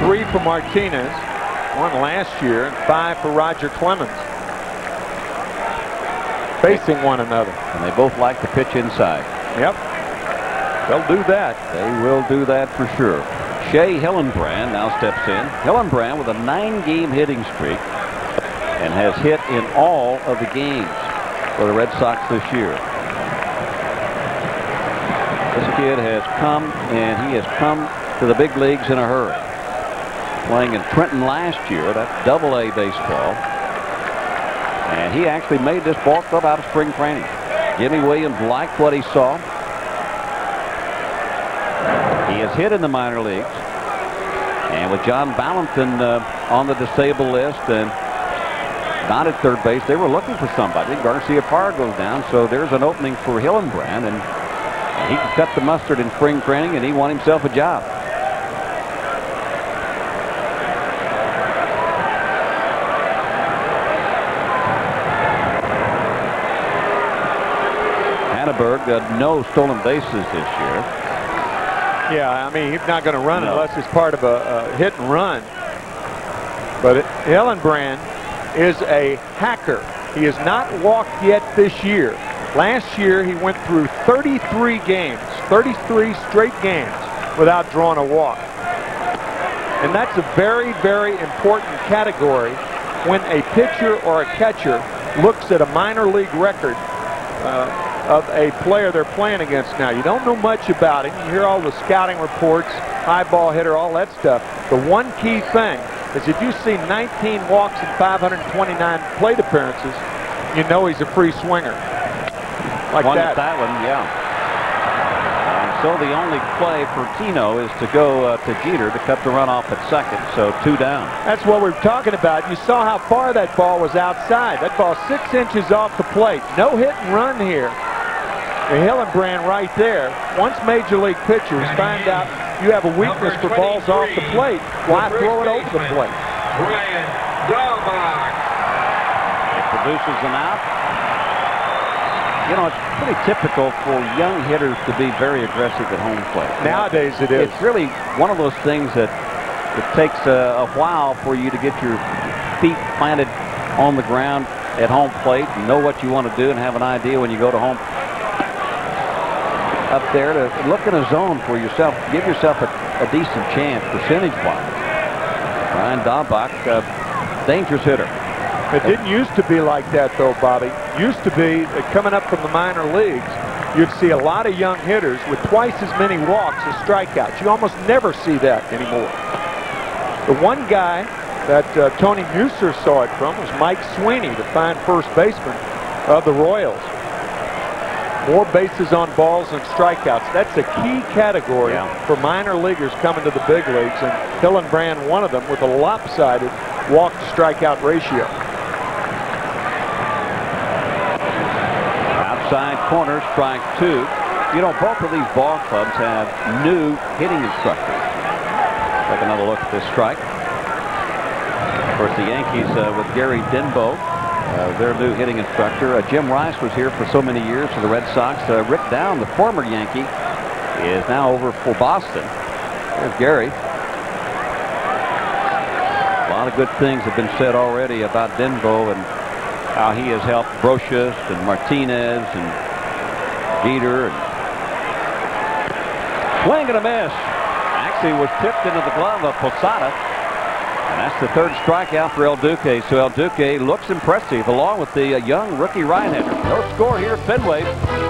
3 for Martinez, 1 last year, and 5 for Roger Clemens. Facing one another. And they both like to pitch inside. Yep. They'll do that. They will do that for sure. Shea Hillenbrand now steps in. Hillenbrand with a 9-game hitting streak and has hit in all of the games for the Red Sox this year. This kid has come, and he has come to the big leagues in a hurry. Playing in Trenton last year, that's Double-A baseball. And he actually made this ball club out of spring training. Jimmy Williams liked what he saw. He has hit in the minor leagues. And with John Valentin on the disabled list and not at third base, they were looking for somebody. Garcia Parr goes down, so there's an opening for Hillenbrand, and he can cut the mustard in spring training, and he won himself a job. Hatteberg, no stolen bases this year. Yeah, I mean, he's not going to run unless it's part of a hit and run. But Hillenbrand is a hacker. He has not walked yet this year. Last year, he went through 33 games, 33 straight games without drawing a walk. And that's a very, very important category when a pitcher or a catcher looks at a minor league record of a player they're playing against now. You don't know much about him. You hear all the scouting reports, high ball hitter, all that stuff. The one key thing is if you see 19 walks and 529 plate appearances, you know he's a free swinger. Like that. That one, yeah. So the only play for Tino is to go to Jeter to cut the runoff at second, so 2 down. That's what we're talking about. You saw how far that ball was outside. That ball 6 inches off the plate. No hit and run here. The Hillenbrand right there. Once major league pitchers find out you have a weakness for balls off the plate, why throw it over the plate? It produces an out. You know, it's pretty typical for young hitters to be very aggressive at home plate. Nowadays it is. It's really one of those things that it takes a while for you to get your feet planted on the ground at home plate and know what you want to do and have an idea when you go to home up there to look in a zone for yourself. Give yourself a decent chance percentage-wise. Ryan Dahlbach, dangerous hitter. It didn't used to be like that, though, Bobby. Used to be coming up from the minor leagues, you'd see a lot of young hitters with twice as many walks as strikeouts. You almost never see that anymore. The one guy that Tony Muser saw it from was Mike Sweeney, the fine first baseman of the Royals. more bases on balls than strikeouts. That's a key category for minor leaguers coming to the big leagues, and Hillenbrand one of them with a lopsided walk-to-strikeout ratio. Outside corner, strike 2. You know, both of these ball clubs have new hitting instructors. Take another look at this strike. Of course, the Yankees with Gary Denbo, their new hitting instructor. Jim Rice was here for so many years for the Red Sox. Rick Down, the former Yankee, is now over for Boston. There's Gary. A lot of good things have been said already about Denbo and how he has helped Brocious and Martinez and Jeter. Swing and a miss. Actually was tipped into the glove of Posada. And that's the third strikeout for El Duque. So El Duque looks impressive along with the young rookie right-hander. No score here at Fenway.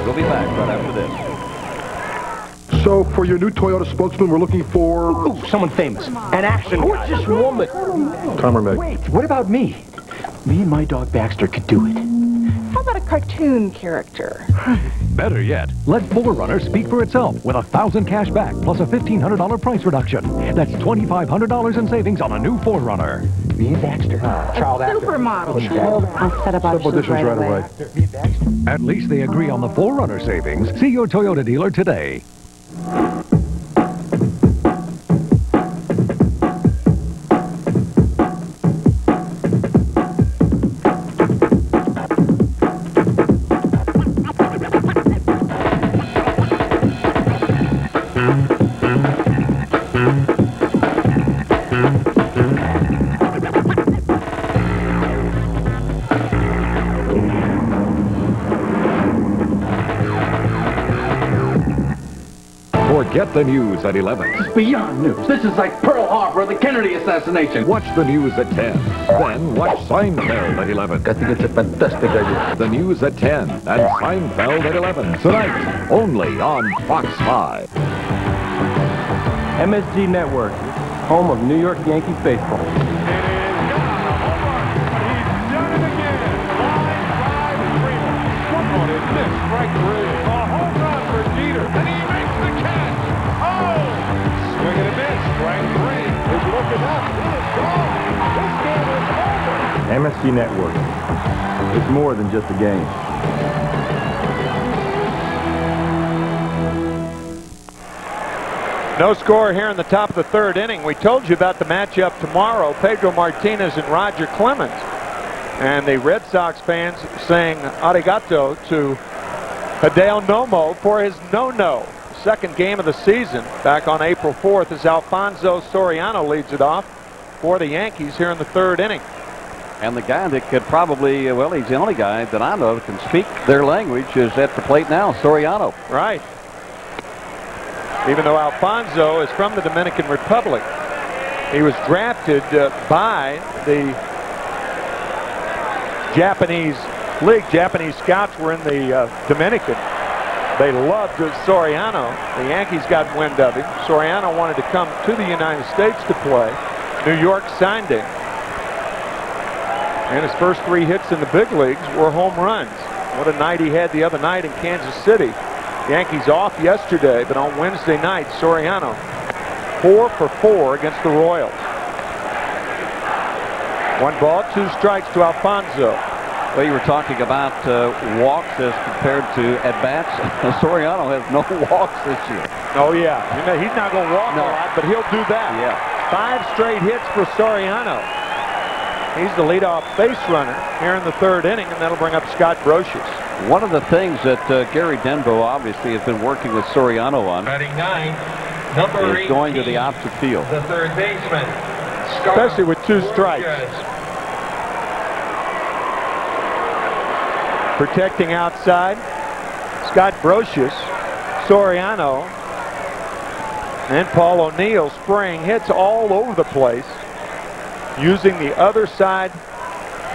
We'll be back right after this. So for your new Toyota spokesman, we're looking for... Ooh, someone famous. An action guy. Who's this woman? Tom or Meg? Wait, what about me? Me and my dog Baxter could do it. How about a cartoon character? Better yet, let 4Runner speak for itself with 1,000 cash back plus a $1,500 price reduction. That's $2,500 in savings on a new 4Runner. Me and Baxter. Child actor. Supermodel. I'll set up auditions right away. At least they agree on the 4Runner savings. See your Toyota dealer today. Forget the news at 11. This is beyond news. This is like Pearl Harbor or the Kennedy assassination. Watch the news at 10. Then watch Seinfeld at 11. I think it's a fantastic idea. The news at 10 and Seinfeld at 11. Tonight, only on Fox 5. MSG Network, home of New York Yankees baseball. Strike 3. A home run for Jeter, and he makes the catch. Oh! Swing and a miss. Strike 3. He's looking up. It is gone. This game is over. MSG Network. It's more than just a game. No score here in the top of the third inning. We told you about the matchup tomorrow. Pedro Martinez and Roger Clemens. And the Red Sox fans saying arigato to Hideo Nomo for his no-no. Second game of the season back on April 4th as Alfonso Soriano leads it off for the Yankees here in the third inning. And the guy that could probably, well, he's the only guy that I know that can speak their language is at the plate now, Soriano. Right. Even though Alfonso is from the Dominican Republic, he was drafted by the Japanese League. Japanese scouts were in the Dominican. They loved Soriano. The Yankees got wind of him. Soriano wanted to come to the United States to play. New York signed him. And his first 3 hits in the big leagues were home runs. What a night he had the other night in Kansas City. Yankees off yesterday, but on Wednesday night, Soriano 4 for 4 against the Royals. 1 ball, 2 strikes to Alfonso. Well, you were talking about walks as compared to at-bats. Soriano has no walks this year. Oh, yeah. He's not going to walk a lot, but he'll do that. Yeah. 5 straight hits for Soriano. He's the leadoff base runner here in the third inning, and that'll bring up Scott Brocious. One of the things that Gary Denbo obviously has been working with Soriano on Batting 9, number 18, is going to the opposite field. the third baseman. Especially with 2 strikes. Protecting outside, Scott Brocious, Soriano, and Paul O'Neill spraying hits all over the place, using the other side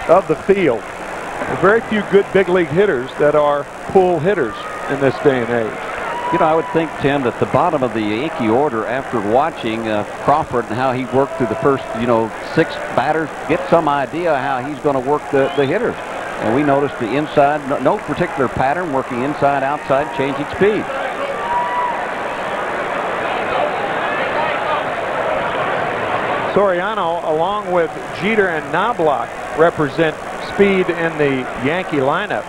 of the field. There are very few good big league hitters that are pull hitters in this day and age. You know, I would think, Tim, that the bottom of the Yankee order, after watching Crawford and how he worked through the first, 6 batters, get some idea how he's going to work the hitters. And we noticed the inside, no particular pattern, working inside, outside, changing speed. Soriano, along with Jeter and Knobloch, represent speed in the Yankee lineup.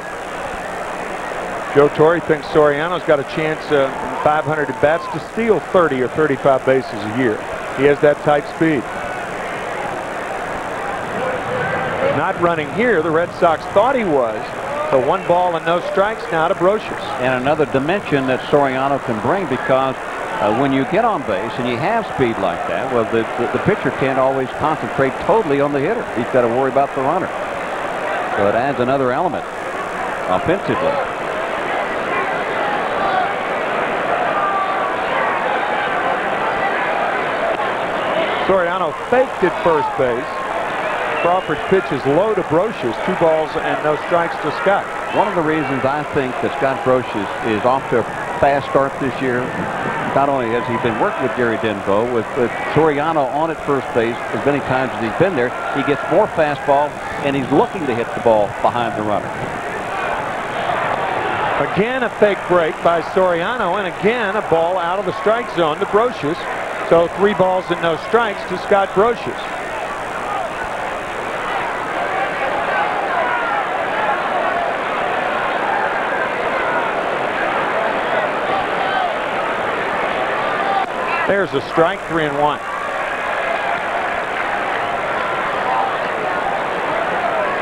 Joe Torre thinks Soriano's got a chance in 500 at-bats to steal 30 or 35 bases a year. He has that type speed. Not running here. The Red Sox thought he was. So 1 ball and no strikes now to Brocious. And another dimension that Soriano can bring, because when you get on base and you have speed like that, well, the pitcher can't always concentrate totally on the hitter. He's got to worry about the runner. So it adds another element offensively. Soriano faked at first base. Crawford's pitch is low to Brocious. 2 balls and no strikes to Scott. One of the reasons I think that Scott Brocious is off to a fast start this year, not only has he been working with Gary Denbo, with Soriano on at first base as many times as he's been there, he gets more fastball, and he's looking to hit the ball behind the runner. Again, a fake break by Soriano, and again, a ball out of the strike zone to Brocious. So 3 balls and no strikes to Scott Brocious. There's a strike, 3-1.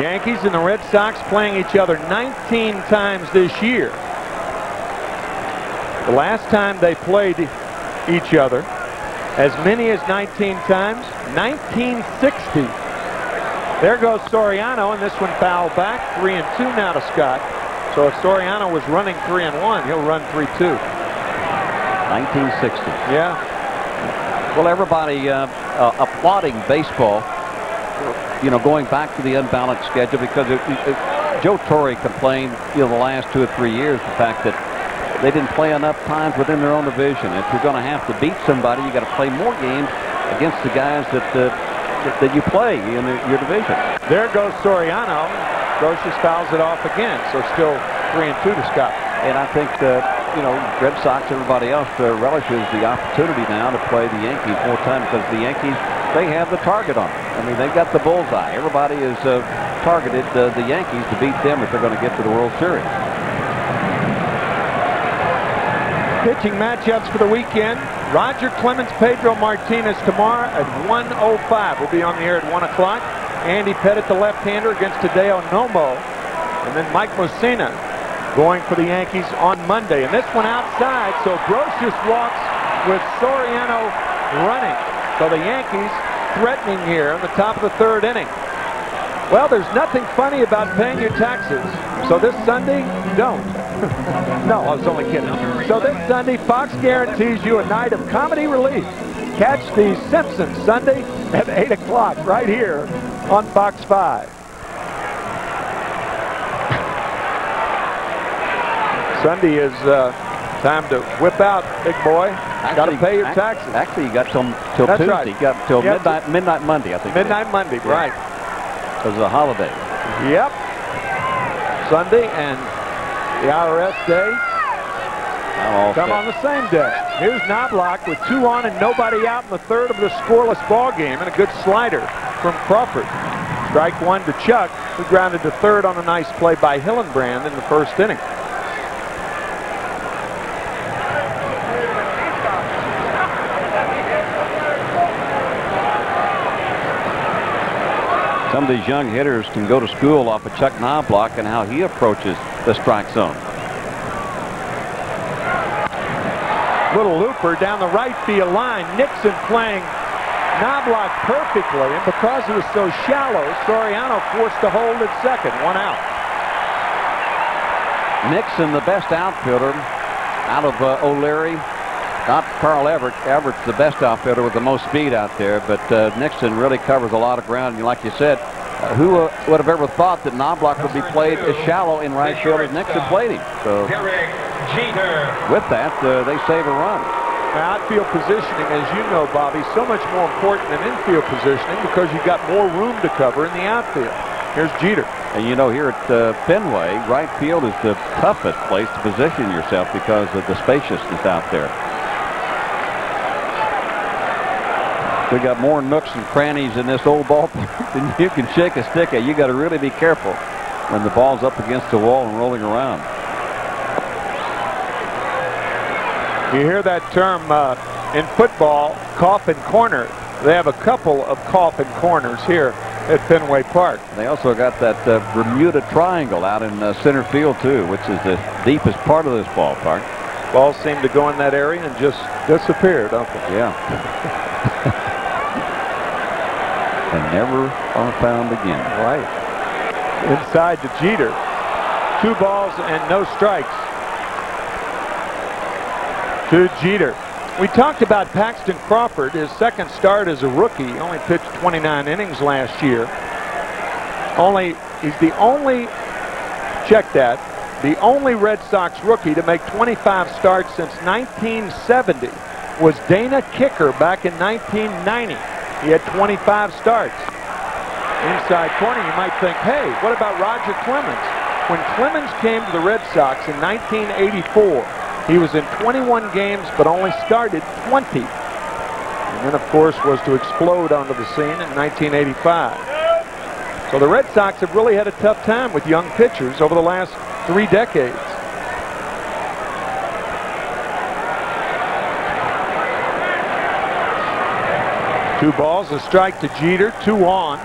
Yankees and the Red Sox playing each other 19 times this year. The last time they played each other, as many as 19 times, 1960. There goes Soriano, and this one fouled back. 3-2 now to Scott. So if Soriano was running 3-1, he'll run 3-2. 1960. Yeah. Well, everybody applauding baseball, you know, going back to the unbalanced schedule, because Joe Torre complained, you know, the last 2 or 3 years, the fact that they didn't play enough times within their own division. If you're going to have to beat somebody, you got to play more games against the guys that you play in your division. There goes Soriano. Brocious fouls it off again, so still 3-2 to Scott. And I think you know, Red Sox, everybody else relishes the opportunity now to play the Yankees more time, because the Yankees, they have the target on them. I mean, they've got the bullseye. Everybody is targeted the Yankees to beat them if they're going to get to the World Series. Pitching matchups for the weekend. Roger Clemens, Pedro Martinez tomorrow at 1:05. We'll be on the air at 1 o'clock. Andy Pettit, the left-hander, against Tadeo Nomo. And then Mike Mussina going for the Yankees on Monday. And this one outside, so Brocious walks with Soriano running. So the Yankees threatening here in the top of the 3rd inning. Well, there's nothing funny about paying your taxes. So this Sunday, don't. No, I was only kidding. So this Sunday, Fox guarantees you a night of comedy relief. Catch The Simpsons Sunday at 8 o'clock right here on Fox 5. Sunday is time to whip out, big boy. Got to pay your taxes. Actually, you got till That's Tuesday. right. You got till midnight Monday, I think. Midnight Monday, right. Because of the holiday. Yep. Sunday and the IRS day come on the same day. Here's Knobloch with 2 on and nobody out in the 3rd of the scoreless ball game, and a good slider from Crawford. Strike 1 to Chuck, who grounded to 3rd on a nice play by Hillenbrand in the 1st inning. Some of these young hitters can go to school off of Chuck Knobloch and how he approaches the strike zone. Little looper down the right field line. Nixon playing Knobloch perfectly, and because it was so shallow, Soriano forced to hold at 2nd. 1 out. Nixon, the best outfielder out of O'Leary. Not Carl Everett. Everett's the best outfielder with the most speed out there, but Nixon really covers a lot of ground. And like you said, who would have ever thought that Knobloch would be played as shallow in right field as Nixon played him? So with that, they save a run. Now, outfield positioning, as you know, Bobby, so much more important than infield positioning, because you've got more room to cover in the outfield. Here's Jeter. And you know, here at Fenway, right field is the toughest place to position yourself because of the spaciousness out there. We got more nooks and crannies in this old ballpark than you can shake a stick at. You got to really be careful when the ball's up against the wall and rolling around. You hear that term in football, coffin corner. They have a couple of coffin corners here at Fenway Park. They also got that Bermuda Triangle out in center field, too, which is the deepest part of this ballpark. Balls seem to go in that area and just disappear, don't they? Yeah. And never are found again. Right. Inside to Jeter. 2 balls and no strikes to Jeter. We talked about Paxton Crawford, his second start as a rookie. He only pitched 29 innings last year. He's the only, check that, the only Red Sox rookie to make 25 starts since 1970 was Dana Kicker back in 1990. He had 25 starts. Inside corner, you might think, hey, what about Roger Clemens? When Clemens came to the Red Sox in 1984, he was in 21 games but only started 20. And then, of course, was to explode onto the scene in 1985. So the Red Sox have really had a tough time with young pitchers over the last 3 decades. Two balls, a strike to Jeter, 2 on.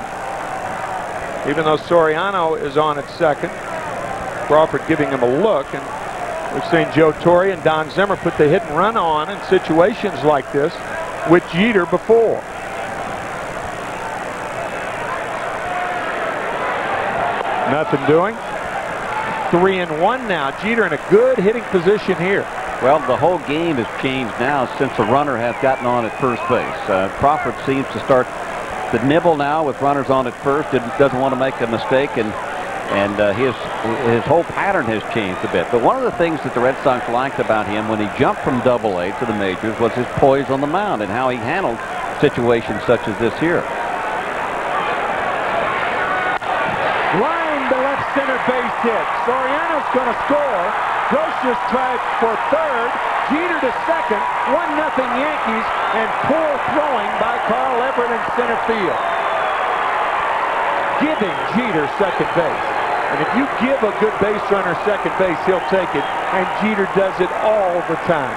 Even though Soriano is on at second, Crawford giving him a look, and we've seen Joe Torre and Don Zimmer put the hit and run on in situations like this with Jeter before. Nothing doing. 3-1 now. Jeter in a good hitting position here. Well, the whole game has changed now since the runner has gotten on at first base. Crawford seems to start to nibble now with runners on at first. Doesn't want to make a mistake, and his whole pattern has changed a bit. But one of the things that the Red Sox liked about him when he jumped from Double-A to the majors was his poise on the mound and how he handled situations such as this here. Line to left center base hit. Soriano's going to score. Brocious tried for third. Jeter to second. 1-0 Yankees, and poor throwing by Carl Everett in center field. Giving Jeter second base. And if you give a good base runner second base, he'll take it. And Jeter does it all the time.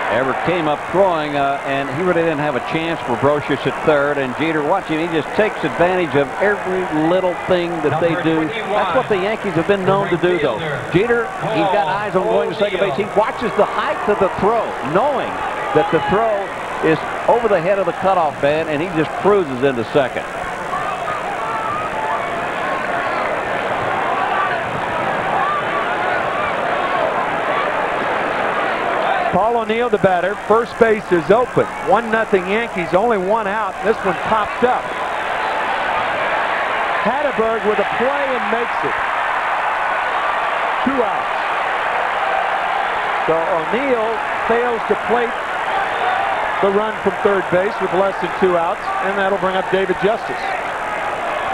Everett came up throwing, and he really didn't have a chance for Brocious at third. And Jeter, watching, he just takes advantage of every little thing that they do. That's what the Yankees have been known to do, though. Jeter, he's got eyes on going to second base. He watches the height of the throw, knowing that the throw is over the head of the cutoff man, and he just cruises into second. Paul O'Neill, the batter. First base is open. 1-0 Yankees, only 1 out. This one popped up. Hatteberg with a play and makes it. 2 outs. So O'Neill fails to plate the run from third base with less than 2 outs, and that'll bring up David Justice.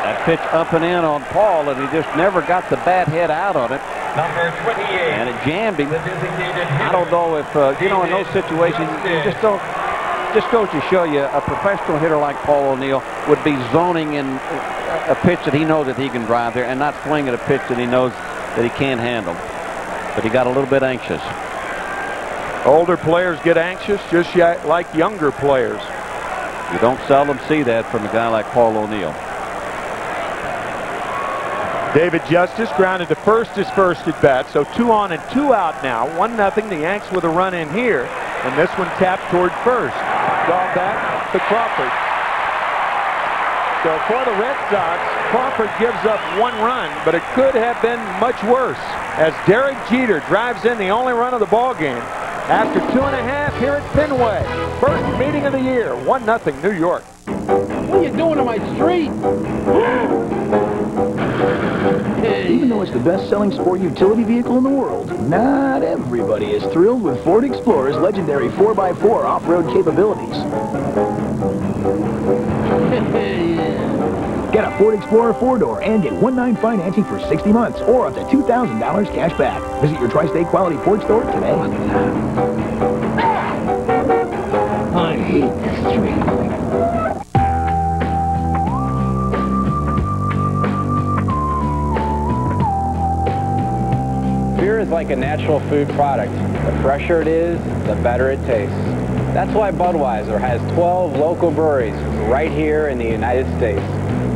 That pitch up and in on Paul, and he just never got the bat head out on it. Number 28. And it jammed him. I don't know if, you know, in those situations, you just goes to show you a professional hitter like Paul O'Neill would be zoning in a pitch that he knows that he can drive there and not swing at a pitch that he knows that he can't handle. But he got a little bit anxious. Older players get anxious just like younger players. You don't seldom see that from a guy like Paul O'Neill. David Justice grounded to first, his first at bat, so 2 on and 2 out now. 1-0 the Yanks with a run in here, and this one tapped toward first. Ball back to Crawford. So for the Red Sox, Crawford gives up 1 run, but it could have been much worse as Derek Jeter drives in the only run of the ball game. After 2.5 here at Fenway, first meeting of the year, 1-0 New York. What are you doing to my street? Even though it's the best-selling sport utility vehicle in the world, not everybody is thrilled with Ford Explorer's legendary 4x4 off-road capabilities. Get a Ford Explorer 4-door and get 1.9 financing for 60 months or up to $2,000 cash back. Visit your Tri-State Quality Ford store today. I hate this street. Beer is like a natural food product. The fresher it is, the better it tastes. That's why Budweiser has 12 local breweries right here in the United States.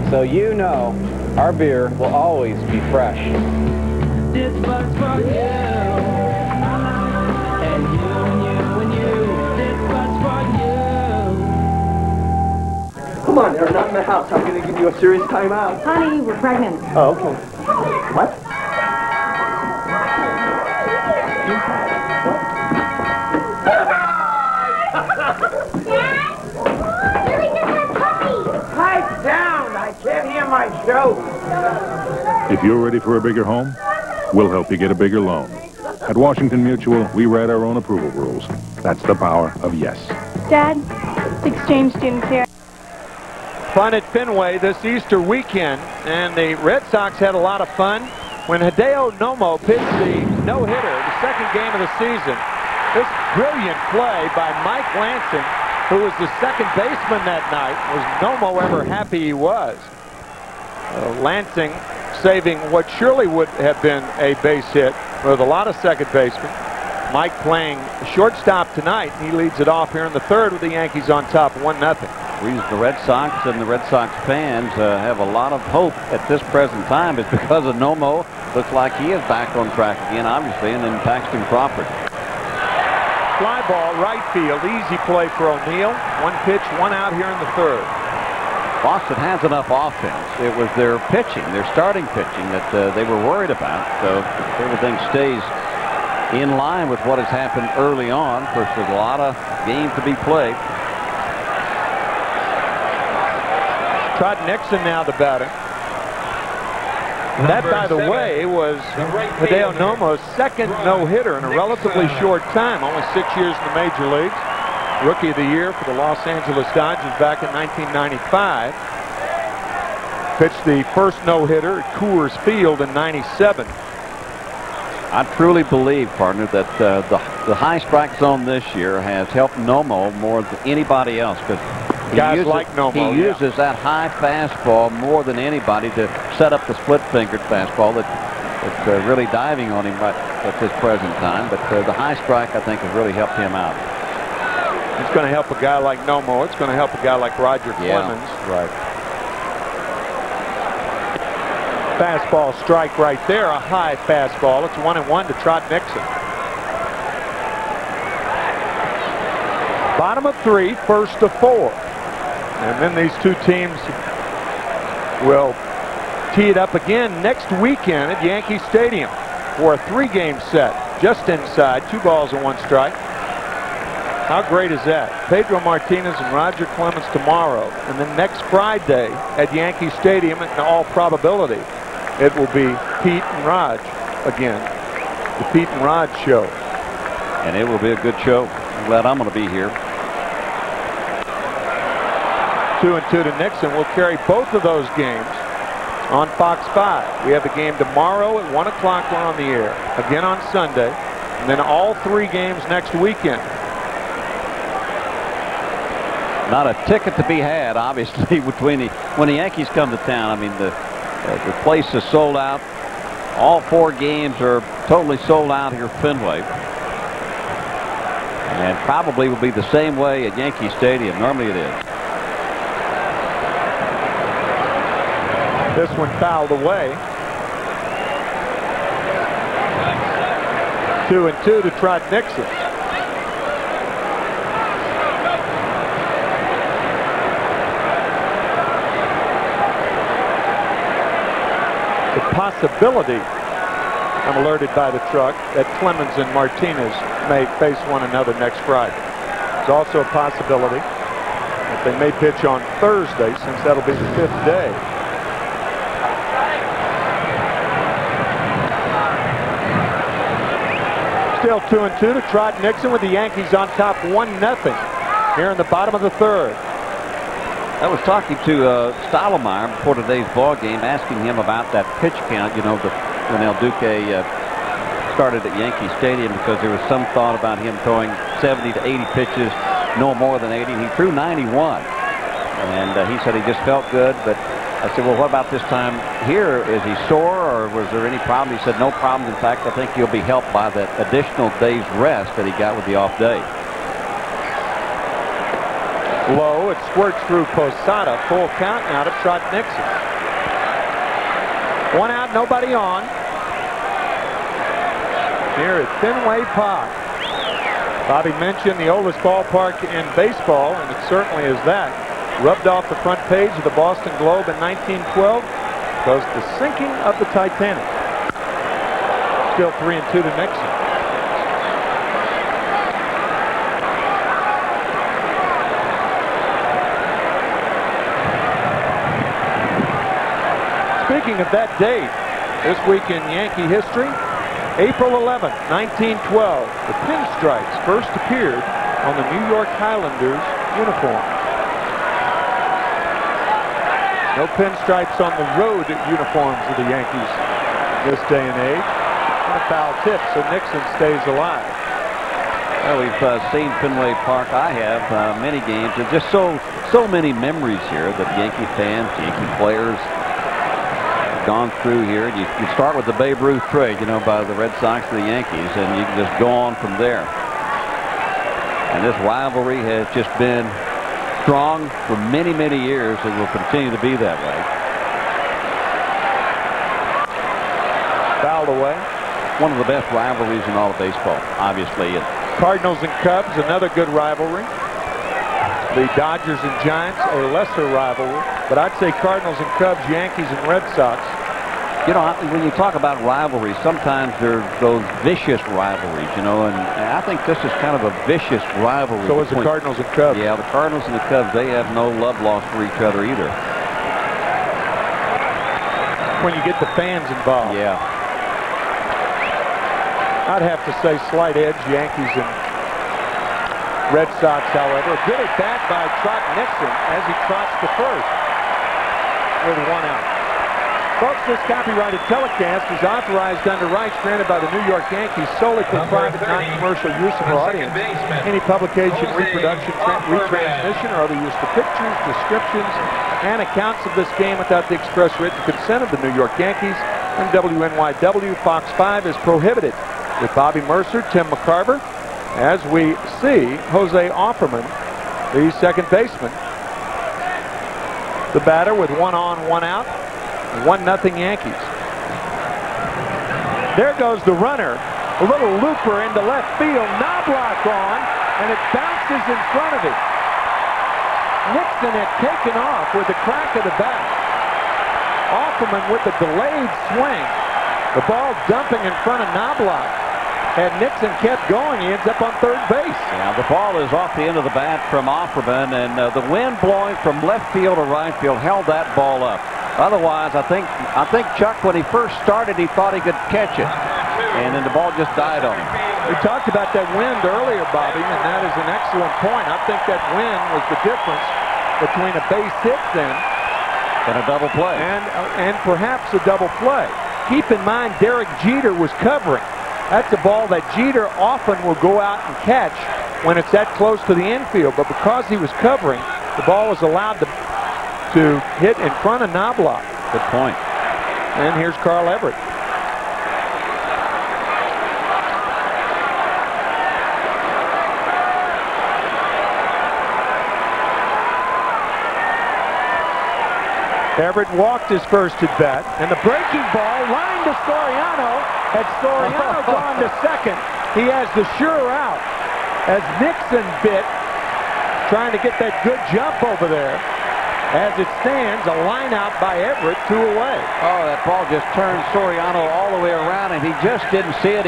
So you know, our beer will always be fresh. This one's for you. And you and you and you. This one's for you. Come on, they're not in the house. I'm going to give you a serious timeout. Honey, we're pregnant. Oh, okay. What? Pipe down! I can't hear my show. If you're ready for a bigger home, we'll help you get a bigger loan. At Washington Mutual, we write our own approval rules. That's the power of yes. Dad, the exchange student here. Fun at Fenway this Easter weekend, and the Red Sox had a lot of fun when Hideo Nomo pitched the no-hitter, the second game of the season. This brilliant play by Mike Lansing, who was the second baseman that night. Was Nomo ever happy he was? Lansing saving what surely would have been a base hit with a lot of second basemen. Mike playing shortstop tonight. He leads it off here in the third with the Yankees on top 1-0. The Red Sox and the Red Sox fans have a lot of hope at this present time. It's because of Nomo. Looks like he is back on track again, obviously, and then Paxton Crawford. Fly ball right field. Easy play for O'Neill. One pitch, one out here in the third. Boston has enough offense. It was their pitching, their starting pitching, that they were worried about. So everything stays in line with what has happened early on. Of course, there's a lot of game to be played. Todd Nixon now the batter. That, by the way, was Hideo Nomo's second no-hitter in a relatively short time, only 6 years in the major leagues. Rookie of the year for the Los Angeles Dodgers back in 1995. Pitched the first no-hitter at Coors Field in '97. I truly believe, partner, that the high strike zone this year has helped Nomo more than anybody else, because he uses that high fastball more than anybody to set up the split-fingered fastball that's really diving on him at this present time. But the high strike, I think, has really helped him out. It's going to help a guy like Nomo. It's going to help a guy like Roger Clemens. Right. Fastball strike right there, a high fastball. It's 1-1 to Trot Nixon. Bottom of 3, first to 4. And then these two teams will tee it up again next weekend at Yankee Stadium for a 3-game set, just inside, 2 balls and 1 strike. How great is that? Pedro Martinez and Roger Clemens tomorrow, and then next Friday at Yankee Stadium, in all probability, it will be Pete and Raj again. The Pete and Raj show. And it will be a good show. I'm glad I'm going to be here. 2-2 to Nixon. We'll carry both of those games on Fox 5. We have the game tomorrow at 1 o'clock. We're on the air. Again on Sunday. And then all 3 games next weekend. Not a ticket to be had, obviously, when the Yankees come to town. I mean, the place is sold out. All 4 games are totally sold out here at Fenway. And probably will be the same way at Yankee Stadium. Normally it is. This one fouled away. 2-2 to Trot Nixon. The possibility, I'm alerted by the truck, that Clemens and Martinez may face one another next Friday. There's also a possibility that they may pitch on Thursday, since that'll be the 5th day. Still 2-2 to Trot Nixon with the Yankees on top 1-0 here in the bottom of the third. I was talking to Stottlemyre before today's ball game, asking him about that pitch count. You know, when El Duque started at Yankee Stadium, because there was some thought about him throwing 70 to 80 pitches, no more than 80. He threw 91, and he said he just felt good. But I said, well, what about this time here? Is he sore, or was there any problem? He said, no problem. In fact, I think he'll be helped by that additional day's rest that he got with the off day. Low, it squirts through Posada. Full count now to Trot Nixon. 1 out, nobody on. Here at Fenway Park. Bobby mentioned the oldest ballpark in baseball, and it certainly is that. Rubbed off the front page of the Boston Globe in 1912 because the sinking of the Titanic. Still 3-2 to Nixon. Speaking of that date, this week in Yankee history, April 11, 1912, the pinstripes first appeared on the New York Highlanders uniform. No pinstripes on the road uniforms of the Yankees this day and age. And a foul tip, so Nixon stays alive. Well, we've seen Fenway Park. I have many games. There's just so many memories here that Yankee fans, Yankee players have gone through here. You start with the Babe Ruth trade, you know, by the Red Sox to the Yankees, and you can just go on from there. And this rivalry has just been strong for many, many years, and will continue to be that way. Fouled away. One of the best rivalries in all of baseball, obviously. Cardinals and Cubs, another good rivalry. The Dodgers and Giants, a lesser rivalry. But I'd say Cardinals and Cubs, Yankees and Red Sox. You know, when you talk about rivalries, sometimes there's those vicious rivalries, you know, and I think this is kind of a vicious rivalry. So is the Cardinals and Cubs. Yeah, the Cardinals and the Cubs, they have no love lost for each other either. When you get the fans involved. Yeah. I'd have to say slight edge, Yankees and Red Sox, however. Good at bat by Trot Nixon as he trots to first with 1 out. Folks, this copyrighted telecast is authorized under rights granted by the New York Yankees solely for private, non-commercial use of our audience. Any publication, reproduction, retransmission, or other use of pictures, descriptions, and accounts of this game without the express written consent of the New York Yankees and WNYW Fox 5 is prohibited. With Bobby Mercer, Tim McCarver, as we see Jose Offerman, the second baseman, the batter with 1 on, 1 out. 1-0 Yankees. There goes the runner. A little looper into left field. Knobloch on, and it bounces in front of him. Nixon had taken off with the crack of the bat. Offerman with the delayed swing. The ball dumping in front of Knobloch. Had Nixon kept going, he ends up on third base. Yeah, the ball is off the end of the bat from Offerman, and the wind blowing from left field to right field held that ball up. Otherwise, I think Chuck, when he first started, he thought he could catch it, and then the ball just died on him. We talked about that wind earlier, Bobby, and that is an excellent point. I think that wind was the difference between a base hit then and a double play, and perhaps a double play. Keep in mind, Derek Jeter was covering. That's a ball that Jeter often will go out and catch when it's that close to the infield, but because he was covering, the ball was allowed to hit in front of Knobloch. Good point. And here's Carl Everett. Everett walked his first at bat, and the breaking ball lined to Soriano. Had Soriano gone to second, he has the sure out as Nixon bit, trying to get that good jump over there. As it stands, a line out by Everett, 2 away. Oh, that ball just turned Soriano all the way around, and he just didn't see it.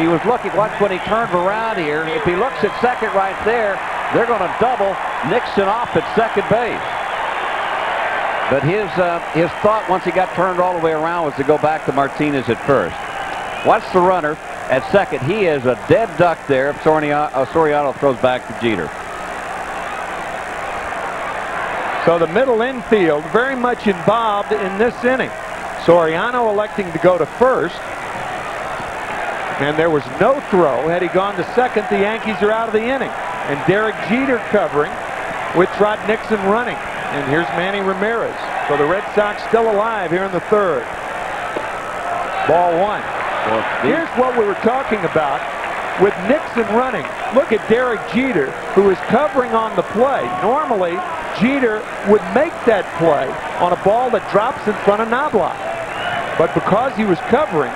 He was looking. Watch when he turned around here. If he looks at second right there, they're going to double Nixon off at second base. But his thought once he got turned all the way around was to go back to Martinez at first. Watch the runner at second. He is a dead duck there if Soriano throws back to Jeter. So the middle infield very much involved in this inning. Soriano electing to go to first. And there was no throw. Had he gone to second, the Yankees are out of the inning. And Derek Jeter covering with Trot Nixon running. And here's Manny Ramirez. So the Red Sox still alive here in the third. Ball one. Here's what we were talking about with Nixon running. Look at Derek Jeter, who is covering on the play. Normally, Jeter would make that play on a ball that drops in front of Knobloch. But because he was covering,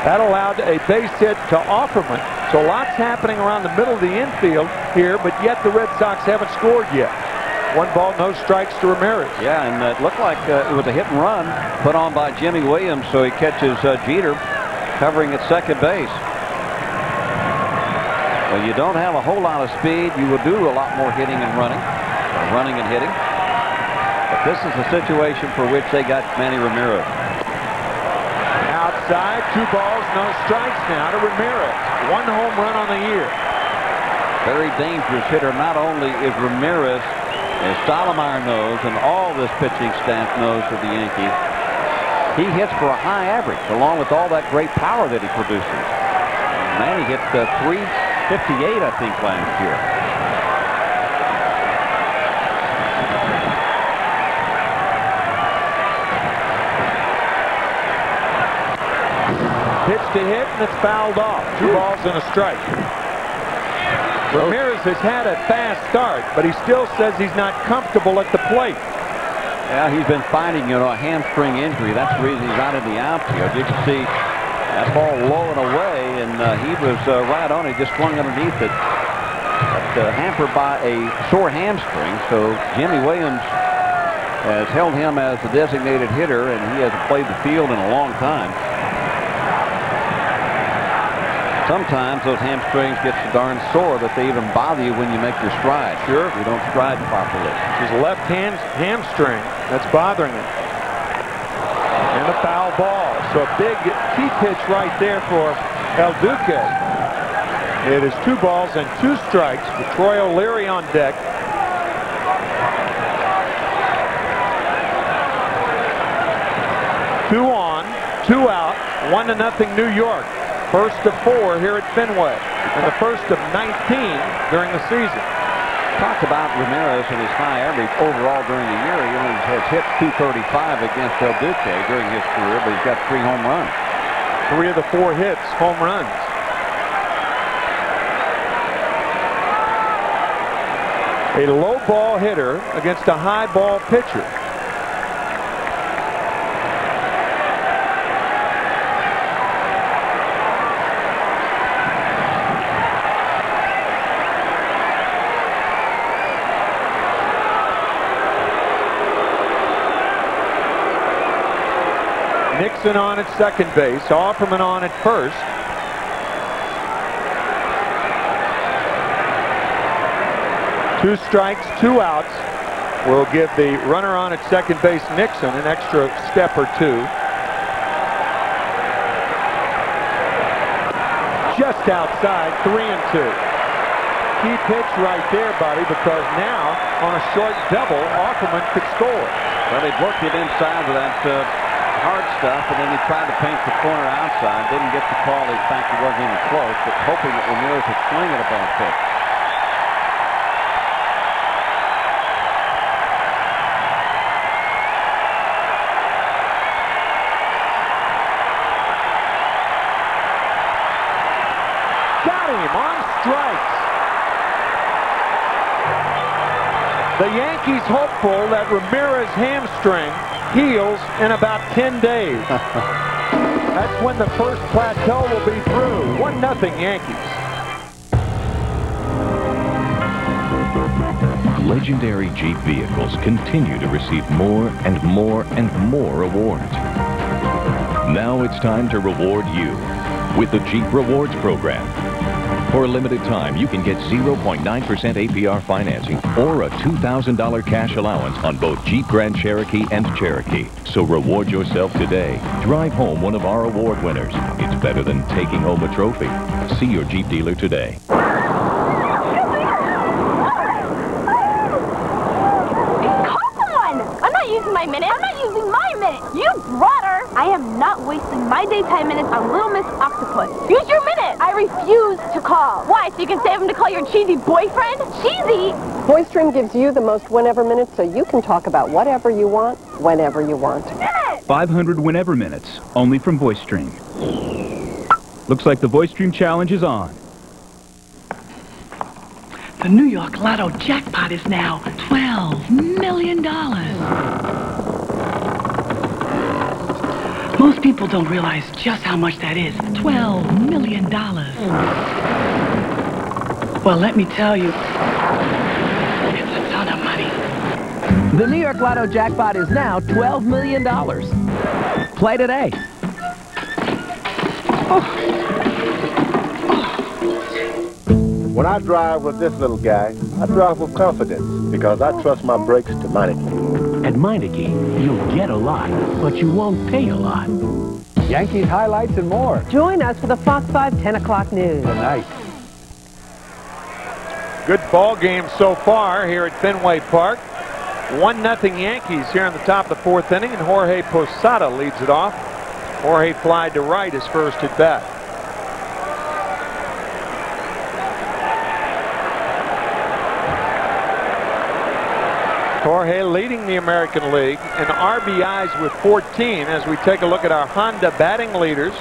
that allowed a base hit to Offerman. So lots happening around the middle of the infield here, but yet the Red Sox haven't scored yet. 1 ball, no strikes to Ramirez. Yeah, and it looked like it was a hit and run put on by Jimmy Williams, so he catches Jeter covering at second base. When you don't have a whole lot of speed, you will do a lot more hitting and running, and hitting. But this is a situation for which they got Manny Ramirez. Outside, 2 balls, no strikes now to Ramirez. 1 home run on the year. Very dangerous hitter. Not only is Ramirez, as Stottlemyre knows, and all this pitching staff knows of the Yankees, he hits for a high average, along with all that great power that he produces. Manny hit 358, I think, last year. Pitch to hit, and it's fouled off. 2 balls and a strike. Ramirez has had a fast start, but he still says he's not comfortable at the plate. Yeah, he's been fighting, a hamstring injury. That's the reason he's out in the outfield. You can see that ball low and away, and he was right on it, just swung underneath it. But hampered by a sore hamstring, so Jimmy Williams has held him as the designated hitter, and he hasn't played the field in a long time. Sometimes those hamstrings get so darn sore that they even bother you when you make your stride. Sure. You don't stride properly. His left hamstring that's bothering him. And a foul ball. So a big key pitch right there for El Duque. It is 2 balls and 2 strikes with Troy O'Leary on deck. Two on, 2 out, 1-0 New York. First of 4 here at Fenway, and the first of 19 during the season. Talked about Ramirez and his high average overall during the year. He only has hit .235 against El Duque during his career, but he's got 3 home runs. 3 of the 4 hits, home runs. A low ball hitter against a high ball pitcher. Nixon on at second base, Offerman on at first. Two strikes, 2 outs will give the runner on at second base, Nixon, an extra step or 2. Just outside, 3-2. Key pitch right there, Bobby, because now on a short double, Offerman could score. Well, they worked it inside with that hard stuff, and then he tried to paint the corner outside. Didn't get the call. In fact, he wasn't even close, but hoping that Ramirez would swing at a ball pitch. Got him on strikes. The Yankees hopeful that Ramirez hamstring heals in about 10 days. That's when the first plateau will be through. 1-0 Yankees. Legendary Jeep vehicles continue to receive more and more and more awards. Now it's time to reward you with the Jeep Rewards program. For a limited time, you can get 0.9% APR financing or a $2,000 cash allowance on both Jeep Grand Cherokee and Cherokee. So reward yourself today. Drive home one of our award winners. It's better than taking home a trophy. See your Jeep dealer today. I am not wasting my daytime minutes on Little Miss Octopus. Use your minute. I refuse to call. Why, so you can save them to call your cheesy boyfriend? Cheesy? VoiceStream gives you the most whenever minutes, so you can talk about whatever you want, whenever you want. 500 whenever minutes, only from VoiceStream. Looks like the VoiceStream challenge is on. The New York Lotto jackpot is now $12 million. Most people don't realize just how much that is. $12 million. Well, let me tell you, it's a ton of money. The New York Lotto jackpot is now $12 million. Play today. When I drive with this little guy, I drive with confidence because I trust my brakes to Meineke. At Meineke, you'll get a lot, but you won't pay a lot. Yankees highlights and more. Join us for the Fox 5 10 o'clock news. Tonight. Good ball game so far here at Fenway Park. 1-0 Yankees here in the top of the fourth inning, and Jorge Posada leads it off. Jorge flied to right his first at bat. Jorge leading the American League in RBIs with 14 as we take a look at our Honda batting leaders.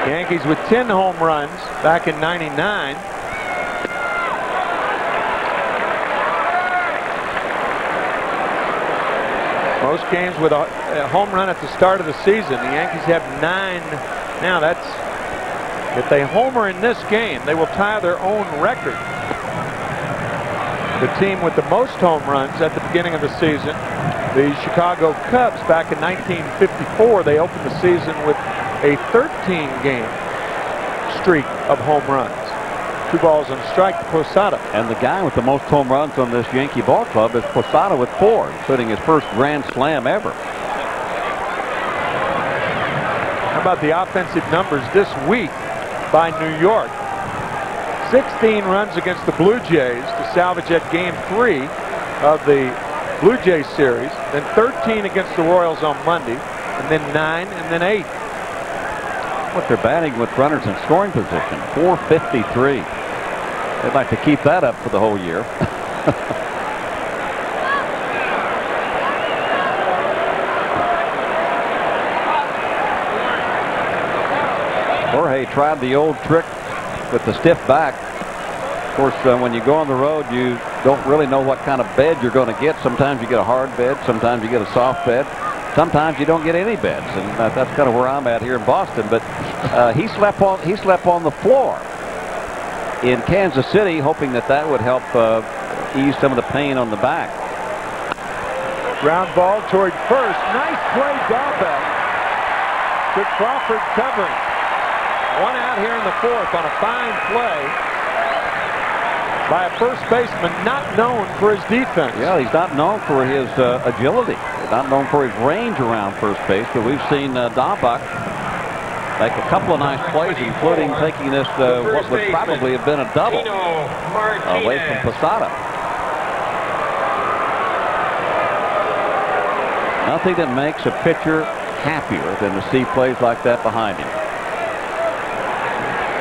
Yankees with 10 home runs back in '99. Most games with a home run at the start of the season. The Yankees have 9 now. If they homer in this game, they will tie their own record. The team with the most home runs at the beginning of the season, the Chicago Cubs, back in 1954, they opened the season with a 13-game streak of home runs. 2 balls and a strike to Posada. And the guy with the most home runs on this Yankee ball club is Posada with 4, including his first grand slam ever. How about the offensive numbers this week by New York? 16 runs against the Blue Jays to salvage at Game 3 of the Blue Jays series, then 13 against the Royals on Monday, and then 9 and then 8. What they're batting with runners in scoring position, 453. They'd like to keep that up for the whole year. Jorge tried the old trick with the stiff back. Of course, when you go on the road, you don't really know what kind of bed you're going to get. Sometimes you get a hard bed. Sometimes you get a soft bed. Sometimes you don't get any beds, and that's kind of where I'm at here in Boston. But he slept on the floor in Kansas City, hoping that would help ease some of the pain on the back. Ground ball toward first. Nice play, Dahlbeck. To Crawford covering. 1 out here in the fourth on a fine play by a first baseman not known for his defense. Yeah, he's not known for his agility. He's not known for his range around first base, but we've seen Dahlbeck make a couple of nice plays, including taking this what would probably have been a double away from Posada. Nothing that makes a pitcher happier than to see plays like that behind him.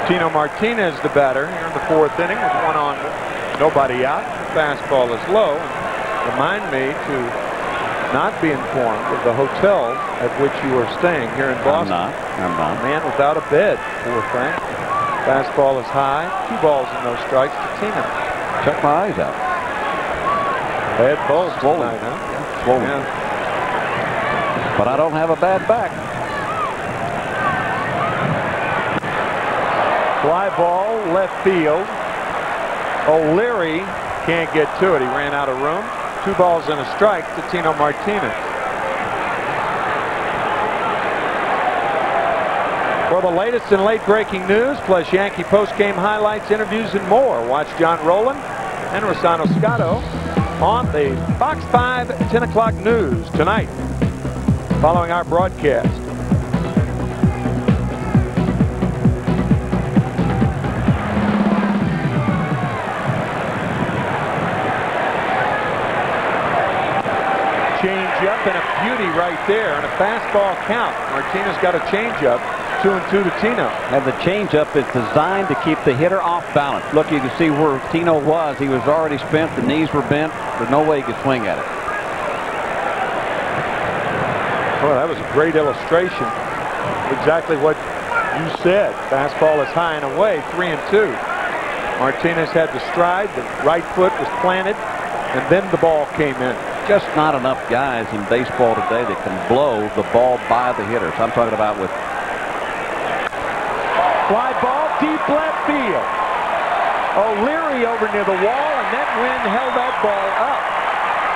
Tino Martinez, the batter, here in the fourth inning with 1 on, nobody out. The fastball is low. And remind me to not be informed of the hotel at which you are staying here in Boston. I'm not. Man without a bed, poor thing. Fastball is high. 2 balls and no strikes to Tino. Check my eyes out. Bad balls Swollen. tonight, huh? Yeah, swollen. Yeah. But I don't have a bad back. Fly ball, left field. O'Leary can't get to it. He ran out of room. 2 balls and a strike to Tino Martinez. For the latest and late-breaking news, plus Yankee post-game highlights, interviews, and more, watch John Rowland and Rossano Scotto on the Fox 5 10 o'clock news tonight, following our broadcast. changeup and a beauty right there, and a fastball count. Martinez got a changeup, 2-2 to Tino. And the changeup is designed to keep the hitter off balance. Look, you can see where Tino was. He was already spent. The knees were bent. There's no way he could swing at it. Well, that was a great illustration. Exactly what you said. Fastball is high and away, 3-2. Martinez had the stride. The right foot was planted, and then the ball came in. Just not enough guys in baseball today that can blow the ball by the hitters. I'm talking about with fly ball, deep left field. O'Leary over near the wall, and that wind held that ball up.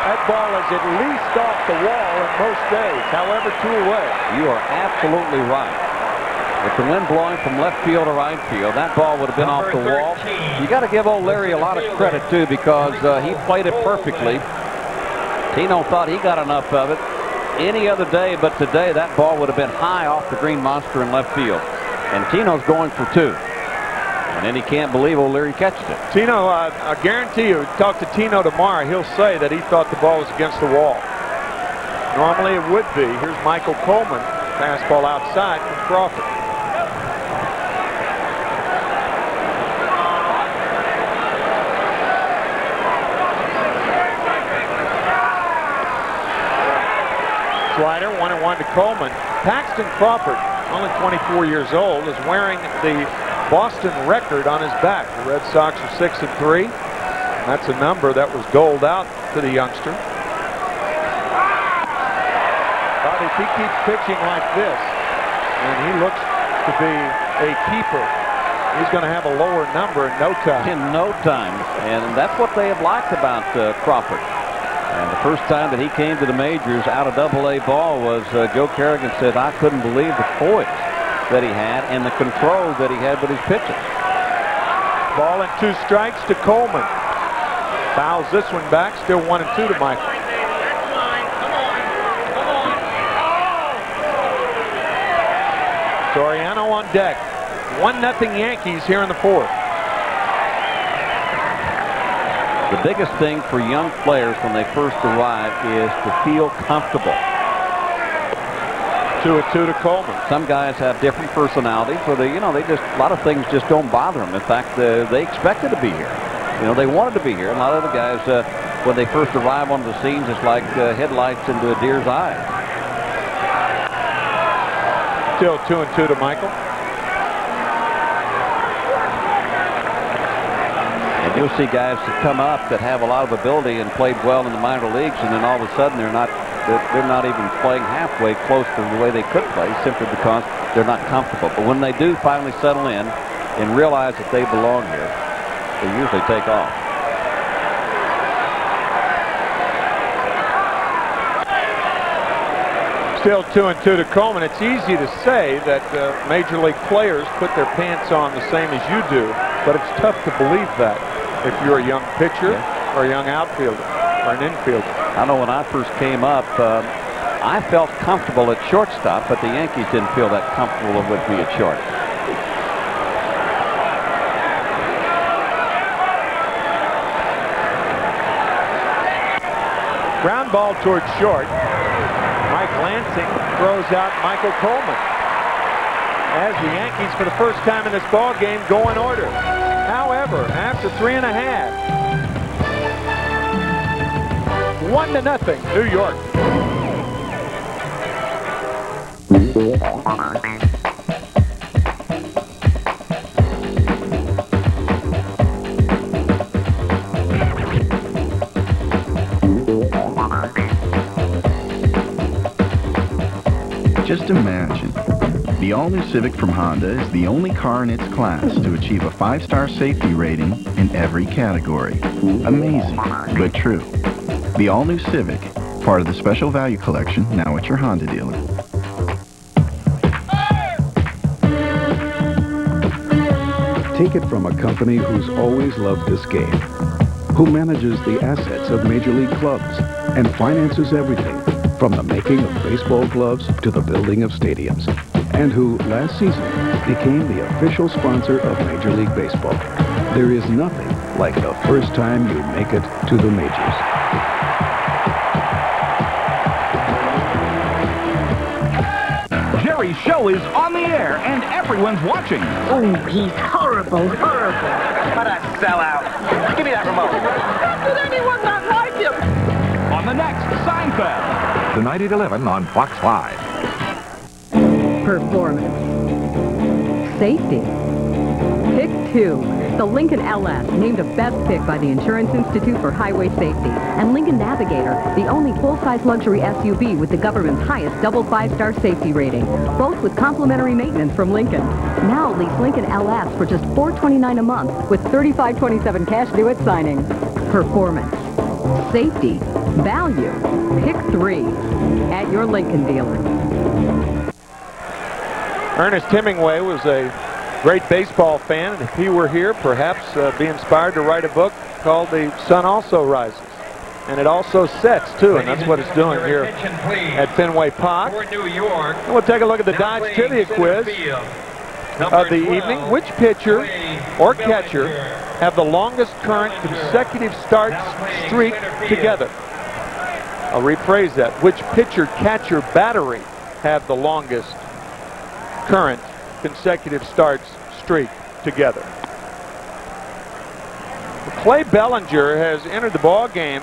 That ball is at least off the wall in most days, however, 2 away. You are absolutely right. With the wind blowing from left field to right field, that ball would have been off the wall. You got to give O'Leary a lot of credit, too, because he played it perfectly. Tino thought he got enough of it any other day, but today that ball would have been high off the green monster in left field. And Tino's going for 2. And then he can't believe O'Leary catches it. Tino, I guarantee you, talk to Tino tomorrow, he'll say that he thought the ball was against the wall. Normally it would be. Here's Michael Coleman. Fastball outside from Crawford. Slider, 1-1 to Coleman. Paxton Crawford, only 24 years old, is wearing the Boston record on his back. The Red Sox are 6-3. That's a number that was doled out to the youngster. But if he keeps pitching like this, and he looks to be a keeper, he's going to have a lower number in no time. In no time. And that's what they have liked about Crawford. And the first time that he came to the majors out of AA ball was Joe Kerrigan said, I couldn't believe the poise that he had and the control that he had with his pitches. Ball and 2 strikes to Coleman. Fouls this one back. Still 1-2 to Michael. Soriano on deck. 1-0 Yankees here in the 4th. The biggest thing for young players when they first arrive is to feel comfortable. 2-2 to Coleman. Some guys have different personalities, so they just a lot of things just don't bother them. In fact, they expected to be here. They wanted to be here. And a lot of the guys, when they first arrive on the scenes, it's like headlights into a deer's eye. Still 2-2 to Michael. You'll see guys that come up that have a lot of ability and played well in the minor leagues, and then all of a sudden they're not even playing halfway close to the way they could play simply because they're not comfortable. But when they do finally settle in and realize that they belong here, they usually take off. Still 2-2 to Coleman. It's easy to say that major league players put their pants on the same as you do, but it's tough to believe that if you're a young pitcher or a young outfielder or an infielder. I know when I first came up, I felt comfortable at shortstop, but the Yankees didn't feel that comfortable with me at short. Ground ball towards short. Mike Lansing throws out Michael Coleman. As the Yankees, for the first time in this ball game, go in order. However, after 3.5, 1-0, New York. Just imagine. The all-new Civic from Honda is the only car in its class to achieve a 5-star safety rating in every category. Amazing, but true. The all-new Civic, part of the Special Value Collection, now at your Honda dealer. Take it from a company who's always loved this game, who manages the assets of Major League clubs and finances everything from the making of baseball gloves to the building of stadiums, and who, last season, became the official sponsor of Major League Baseball. There is nothing like the first time you make it to the majors. O'Leary's show is on the air, and everyone's watching. Oh, he's horrible, horrible. What a sellout. Give me that remote. How could anyone not like him? On the next Seinfeld. Tonight at 11 on Fox 5. Performance. Safety. Pick 2. The Lincoln LS, named a best pick by the Insurance Institute for Highway Safety. And Lincoln Navigator, the only full-size luxury SUV with the government's highest double 5-star safety rating. Both with complimentary maintenance from Lincoln. Now lease Lincoln LS for just $429 a month with $35.27 cash due at signing. Performance. Safety. Value. Pick 3. At your Lincoln dealer. Ernest Hemingway was a great baseball fan, and if he were here, perhaps be inspired to write a book called The Sun Also Rises. And it also sets, too, and that's what it's doing here at Fenway Park. And we'll take a look at the Dodge Trivia quiz of the evening. Which pitcher or catcher have the longest current consecutive start streak together? I'll rephrase that. Which pitcher-catcher battery have the longest current consecutive starts streak together? Clay Bellinger has entered the ball game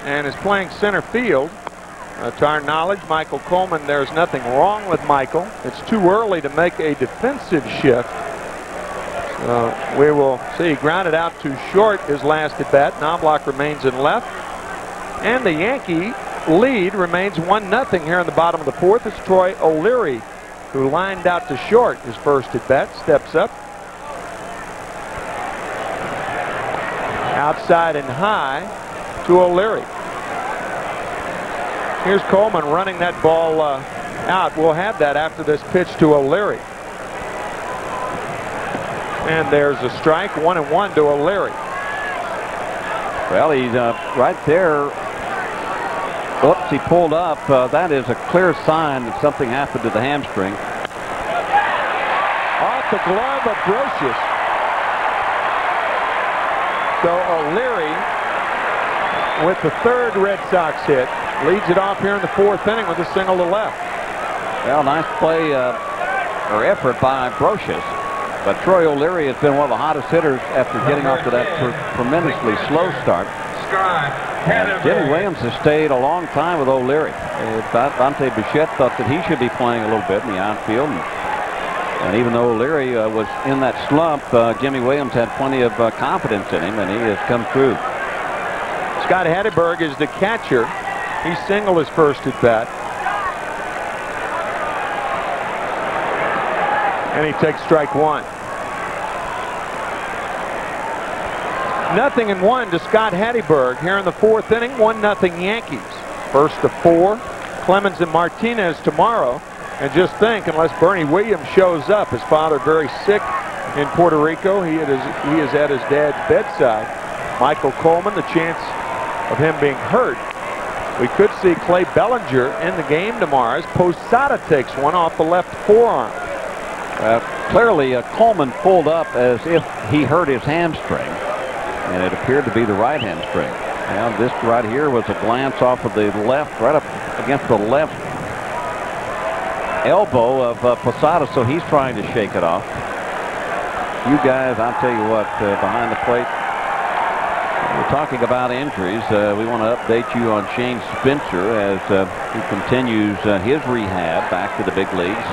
and is playing center field. To our knowledge, Michael Coleman, there's nothing wrong with Michael. It's too early to make a defensive shift. We will see. He grounded out too short his last at bat. Knobloch remains in left. And the Yankee lead remains 1-0 here in the bottom of the fourth. It's Troy O'Leary, who lined out to short his first at bat, steps up. Outside and high to O'Leary. Here's Coleman running that ball out. We'll have that after this pitch to O'Leary. And there's a strike, 1-1 to O'Leary. Well, he's right there. Oops, he pulled up. That is a clear sign that something happened to the hamstring. Off the glove of Brocious. So O'Leary, with the third Red Sox hit, leads it off here in the fourth inning with a single to left. Well, nice play or effort by Brocious. But Troy O'Leary has been one of the hottest hitters after getting off to that tremendously slow start. Jimmy Williams has stayed a long time with O'Leary. Dante Bichette thought that he should be playing a little bit in the outfield. And even though O'Leary was in that slump, Jimmy Williams had plenty of confidence in him, and he has come through. Scott Hatteberg is the catcher. He singled his first at bat. And he takes strike one. 0-1 to Scott Hatteberg here in the fourth inning. 1-0 Yankees. First to 4. Clemens and Martinez tomorrow. And just think, unless Bernie Williams shows up, his father very sick in Puerto Rico. He is at his dad's bedside. Michael Coleman, the chance of him being hurt. We could see Clay Bellinger in the game tomorrow as Posada takes one off the left forearm. Clearly, Coleman pulled up as if he hurt his hamstring, and it appeared to be the right hamstring. Now, this right here was a glance off of the left, right up against the left elbow of Posada, so he's trying to shake it off. You guys, I'll tell you what, behind the plate, we're talking about injuries. We want to update you on Shane Spencer as he continues his rehab back to the big leagues.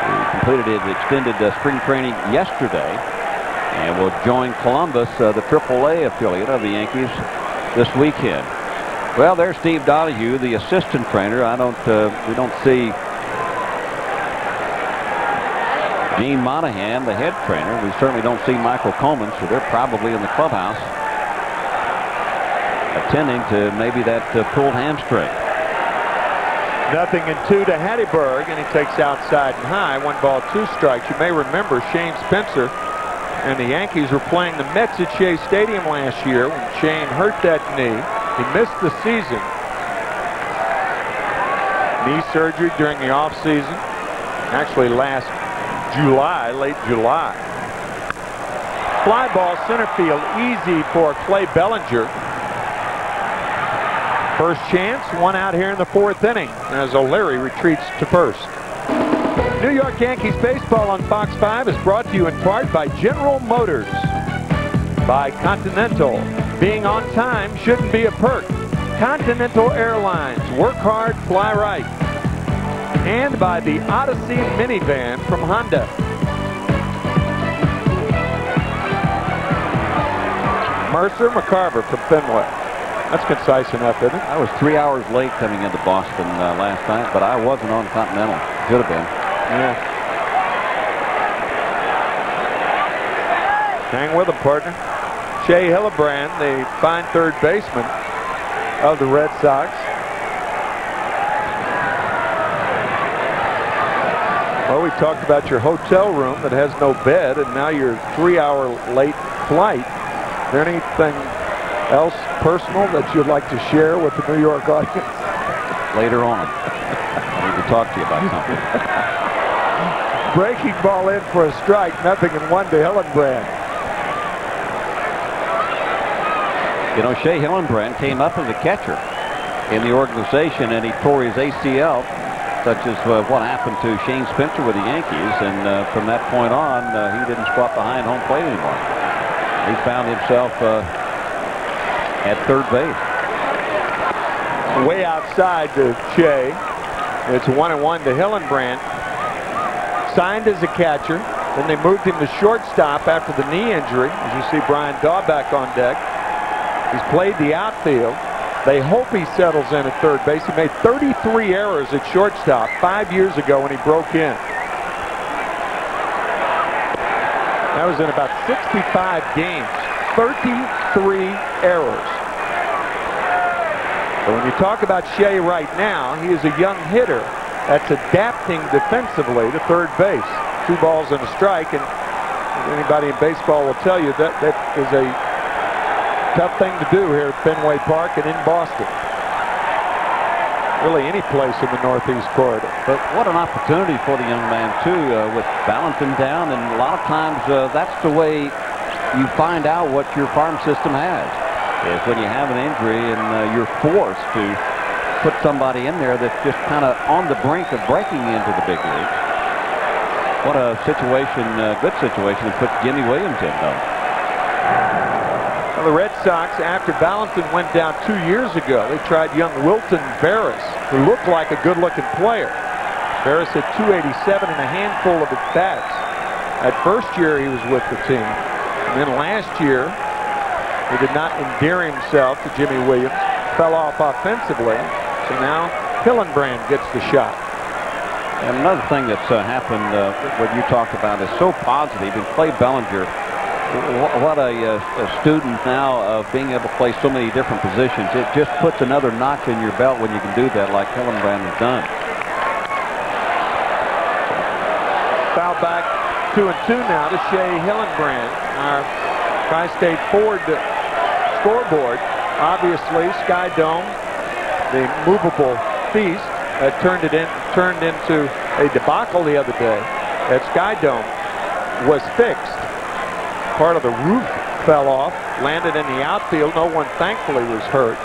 He completed his extended spring training yesterday and will join Columbus, the AAA affiliate of the Yankees, this weekend. Well, there's Steve Donahue, the assistant trainer. We don't see Gene Monahan, the head trainer. We certainly don't see Michael Coleman, so they're probably in the clubhouse attending to maybe that pulled hamstring. 0-2 to Hatteberg, and he takes outside and high. 1 ball, 2 strikes. You may remember Shane Spencer and the Yankees were playing the Mets at Shea Stadium last year when Shane hurt that knee. He missed the season. Knee surgery during the offseason. Actually last July, late July. Fly ball center field, easy for Clay Bellinger. First chance, 1 out here in the fourth inning as O'Leary retreats to first. New York Yankees baseball on Fox 5 is brought to you in part by General Motors, by Continental. Being on time shouldn't be a perk. Continental Airlines. Work hard, fly right. And by the Odyssey minivan from Honda. Mercer McCarver from Fenway. That's concise enough, isn't it? I was 3 hours late coming into Boston last night, but I wasn't on Continental. Should have been. Yeah. Hang with him, partner. Shea Hillenbrand, the fine third baseman of the Red Sox. Well, we talked about your hotel room that has no bed, and now your 3-hour late flight. Is there anything else personal that you'd like to share with the New York audience? Later on. I need to talk to you about something. Breaking ball in for a strike, 0-1 to Hillenbrand. You know, Shea Hillenbrand came up as a catcher in the organization, and he tore his ACL, such as what happened to Shane Spencer with the Yankees, and from that point on, he didn't squat behind home plate anymore. He found himself at third base. Way outside to Shea. It's 1-1 to Hillenbrand. Signed as a catcher. Then they moved him to shortstop after the knee injury. As you see Brian Daubach on deck. He's played the outfield. They hope he settles in at third base. He made 33 errors at shortstop 5 years ago when he broke in. That was in about 65 games. 33 errors. But when you talk about Shea right now, he is a young hitter that's adapting defensively to third base. 2 balls and a strike, and anybody in baseball will tell you that that is a tough thing to do here at Fenway Park and in Boston. Really any place in the Northeast corridor. But what an opportunity for the young man, too, with Valentin down. And a lot of times that's the way you find out what your farm system has, is when you have an injury and you're forced to put somebody in there that's just kind of on the brink of breaking into the big leagues. What a situation, good situation to put Jimmy Williams in, though. Well, the Red Sox, after Valentin went down 2 years ago, they tried young Wilton Barris, who looked like a good-looking player. Barris hit .287 and a handful of at-bats. That first year he was with the team. And then last year, he did not endear himself to Jimmy Williams, fell off offensively. So now Hillenbrand gets the shot. And another thing that's happened, what you talked about, is so positive. And Clay Bellinger, what a student now of being able to play so many different positions. It just puts another notch in your belt when you can do that, like Hillenbrand has done. Foul back 2-2 now to Shea Hillenbrand. Our Tri-State Ford scoreboard. Obviously, Sky Dome, the movable feast, turned into a debacle the other day. That Sky Dome was fixed. Part of the roof fell off, landed in the outfield. No one, thankfully, was hurt.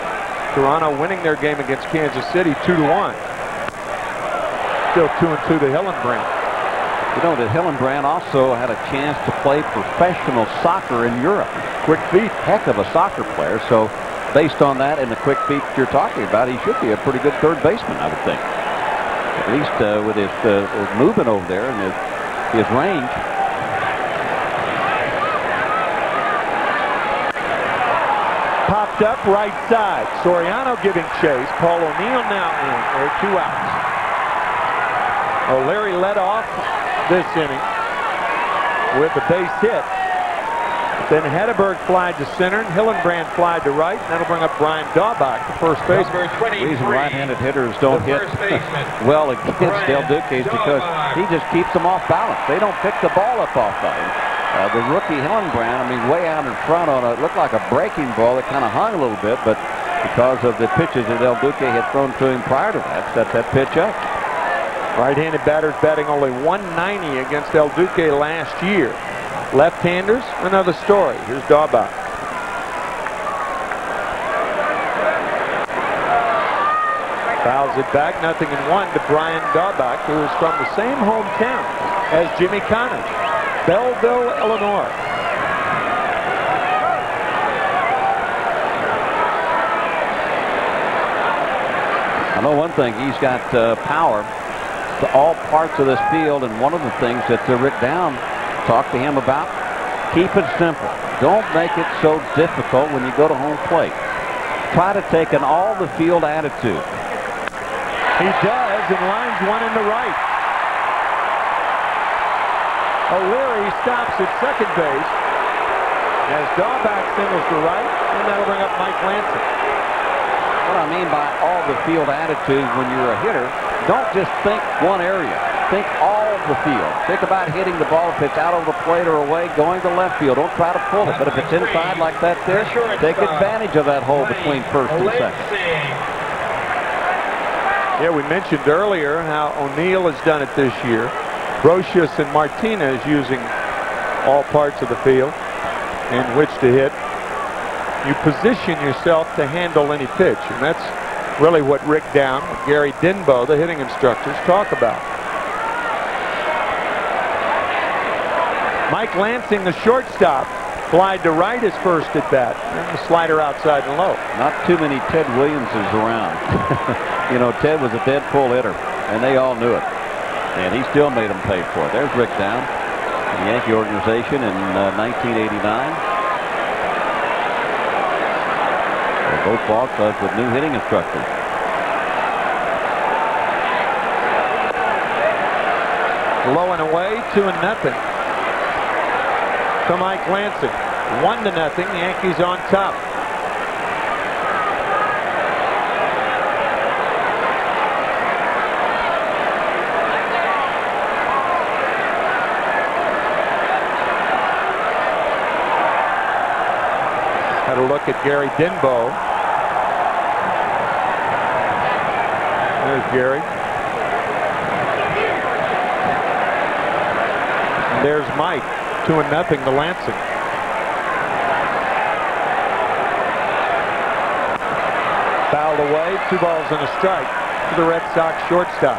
Toronto winning their game against Kansas City 2-1. Still 2-2 to Hillenbrand. You know that Hillenbrand also had a chance to play professional soccer in Europe. Quick feet. Heck of a soccer player. So based on that and the quick feet you're talking about, he should be a pretty good third baseman, I would think. At least with his movement over there and his range. Popped up right side. Soriano giving chase. Paul O'Neill now in. There are 2 outs. O'Leary led off this inning with a base hit. Then Hedberg flied to center, and Hillenbrand flied to right. And that'll bring up Brian Daubach, the first baseman. The reason right-handed hitters don't hit well against Del Duque is because he just keeps them off balance. They don't pick the ball up off by him. The rookie Hillenbrand, I mean, way out in front on it looked like a breaking ball that kind of hung a little bit, but because of the pitches that Del Duque had thrown to him prior to that, set that pitch up. Right-handed batters batting only .190 against Del Duque last year. Left-handers, another story. Here's Daubach. Fouls it back, 0-1 to Brian Daubach, who is from the same hometown as Jimmy Connors, Belleville, Illinois. I know one thing, he's got power to all parts of this field, and one of the things that Rick Down talked to him about, keep it simple. Don't make it so difficult when you go to home plate. Try to take an all-the-field attitude. He does, and lines one in the right. O'Leary stops at second base as Daubach singles to right, and that'll bring up Mike Lansing. What I mean by all the field attitude, when you're a hitter, don't just think one area. Think all the field. Think about hitting the ball if it's out over the plate or away, going to left field. Don't try to pull it. But if it's inside like that there, take advantage of that hole between first and second. Yeah, we mentioned earlier how O'Neill has done it this year. Brocious and Martinez using all parts of the field in which to hit. You position yourself to handle any pitch, and that's really what Rick Down and Gary Denbo, the hitting instructors, talk about. Mike Lansing, the shortstop, flied to right his first at bat, and the slider outside and low. Not too many Ted Williamses around. You know, Ted was a dead pull hitter, and they all knew it. And he still made them pay for it. There's Rick Down, the Yankee organization in 1989. Both ball clubs with new hitting instructors. Low and away, 2-0 to Mike Lansing. 1-0, Yankees on top. Had a look at Gary Denbo. There's Gary. And there's Mike. 2-0 to Lansing. Fouled away. 2 balls and a strike to the Red Sox shortstop.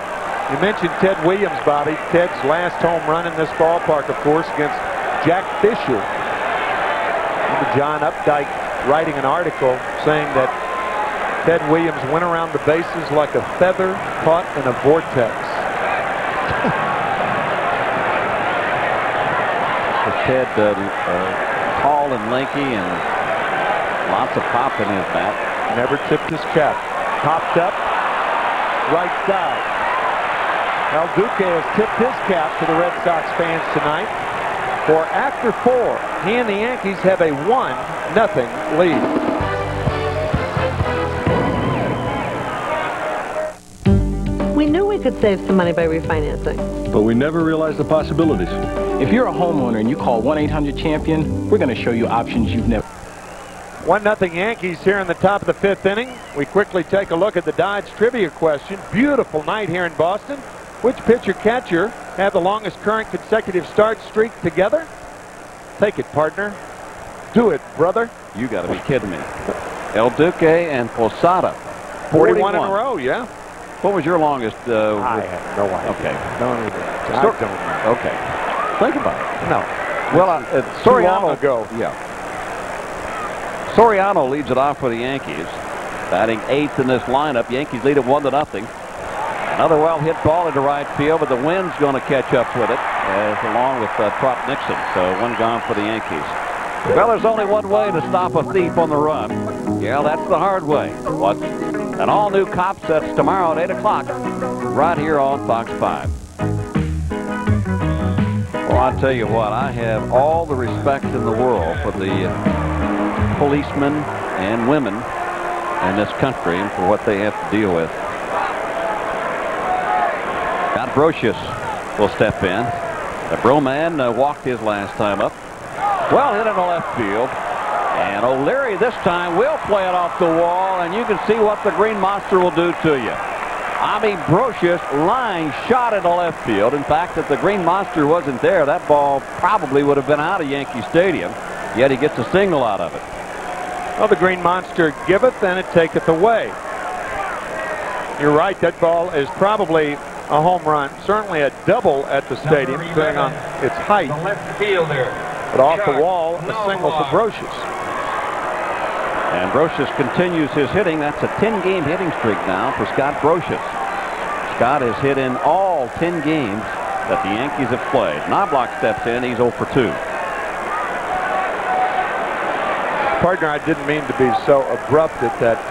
You mentioned Ted Williams, Bobby. Ted's last home run in this ballpark, of course, against Jack Fisher. John Updike writing an article saying that Ted Williams went around the bases like a feather caught in a vortex. Ted, tall and lanky and lots of pop in his bat. Never tipped his cap. Popped up, right side. El Duque has tipped his cap to the Red Sox fans tonight. For after 4, he and the Yankees have a 1-0 lead. We knew we could save some money by refinancing. But we never realized the possibilities. If you're a homeowner and you call 1-800-CHAMPION, we're going to show you options you've never. 1-0 Yankees here in the top of the 5th inning. We quickly take a look at the Dodge trivia question. Beautiful night here in Boston. Which pitcher-catcher have the longest current consecutive start streak together? Take it, partner. Do it, brother. You got to be kidding me. El Duque and Posada. 41 in a row, yeah. What was your longest? I have no idea. Okay. No idea. I don't know. Okay. Think about it. No. Well, Soriano. Ago. Yeah. Soriano leads it off for the Yankees. Batting 8th in this lineup. Yankees lead it 1-0. Another well-hit ball into right field, but the wind's going to catch up with it, along with Trot Nixon. So 1 gone for the Yankees. Well, there's only one way to stop a thief on the run. Yeah, that's the hard way. What? An all-new Cop sets tomorrow at 8 o'clock, right here on Fox 5. Well, I'll tell you what, I have all the respect in the world for the policemen and women in this country and for what they have to deal with. Scott Brocious will step in. The Broman walked his last time up. Well hit in the left field. And O'Leary this time will play it off the wall, and you can see what the Green Monster will do to you. I mean, Brocious line shot into left field. In fact, if the Green Monster wasn't there, that ball probably would have been out of Yankee Stadium, yet he gets a single out of it. Well, the Green Monster giveth and it taketh away. You're right. That ball is probably a home run, certainly a double at the stadium, depending on its height. The left fielder. But off the wall, a single for Brocious. And Brocious continues his hitting. That's a 10-game hitting streak now for Scott Brocious. Scott has hit in all 10 games that the Yankees have played. Knobloch steps in. He's 0 for 2. Partner, I didn't mean to be so abrupt at that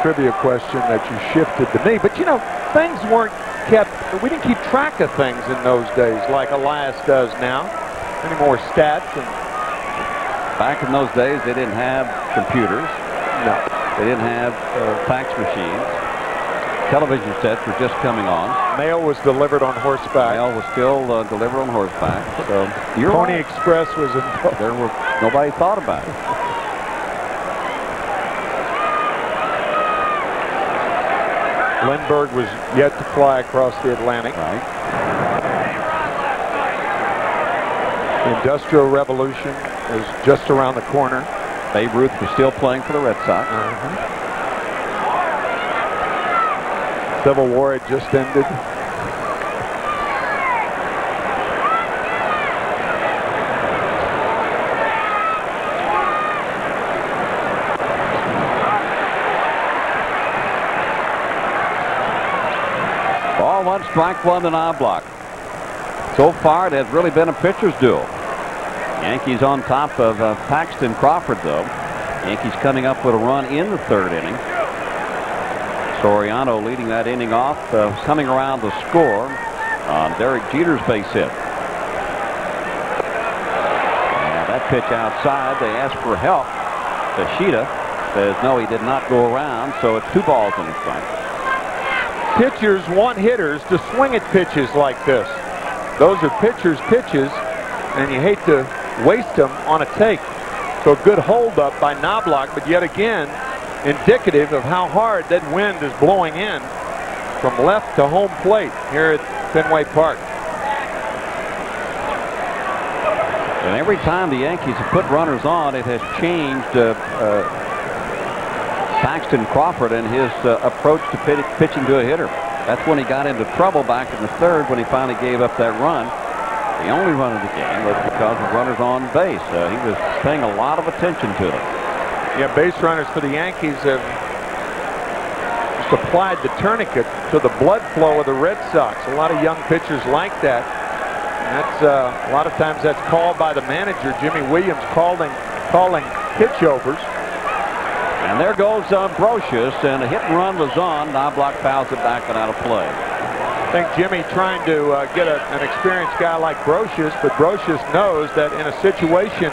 trivia question that you shifted to me. But, you know, things weren't kept. We didn't keep track of things in those days like Elias does now. Any more stats? And back in those days, they didn't have computers. No. They didn't have fax machines. Television sets were just coming on. Mail was delivered on horseback. Mail was still delivered on horseback. So Pony Express was involved. Nobody thought about it. Lindbergh was yet to fly across the Atlantic. Right. The Industrial Revolution was just around the corner. Babe Ruth was still playing for the Red Sox. Civil War had just ended. Ball one, strike one to Knobloch. So far, it has really been a pitcher's duel. Yankees on top of Paxton Crawford, though. Yankees coming up with a run in the third inning. Soriano leading that inning off, coming around to score on Derek Jeter's base hit. And that pitch outside, they ask for help. Tashida says no, he did not go around, so it's 2 balls and a strike. Pitchers want hitters to swing at pitches like this. Those are pitchers' pitches, and you hate to waste them on a take. So a good hold-up by Knobloch, but yet again, indicative of how hard that wind is blowing in from left to home plate here at Fenway Park. And every time the Yankees have put runners on, it has changed Paxton Crawford and his approach to pitching to a hitter. That's when he got into trouble back in the third when he finally gave up that run. The only run of the game was because of runners on base. He was paying a lot of attention to them. Yeah, base runners for the Yankees have just applied the tourniquet to the blood flow of the Red Sox. A lot of young pitchers like that. And that's a lot of times that's called by the manager, Jimmy Williams, calling pitch overs. And there goes Brocious, and a hit and run was on. Knobloch fouls it back and out of play. I think Jimmy trying to get an experienced guy like Brocious, but Brocious knows that in a situation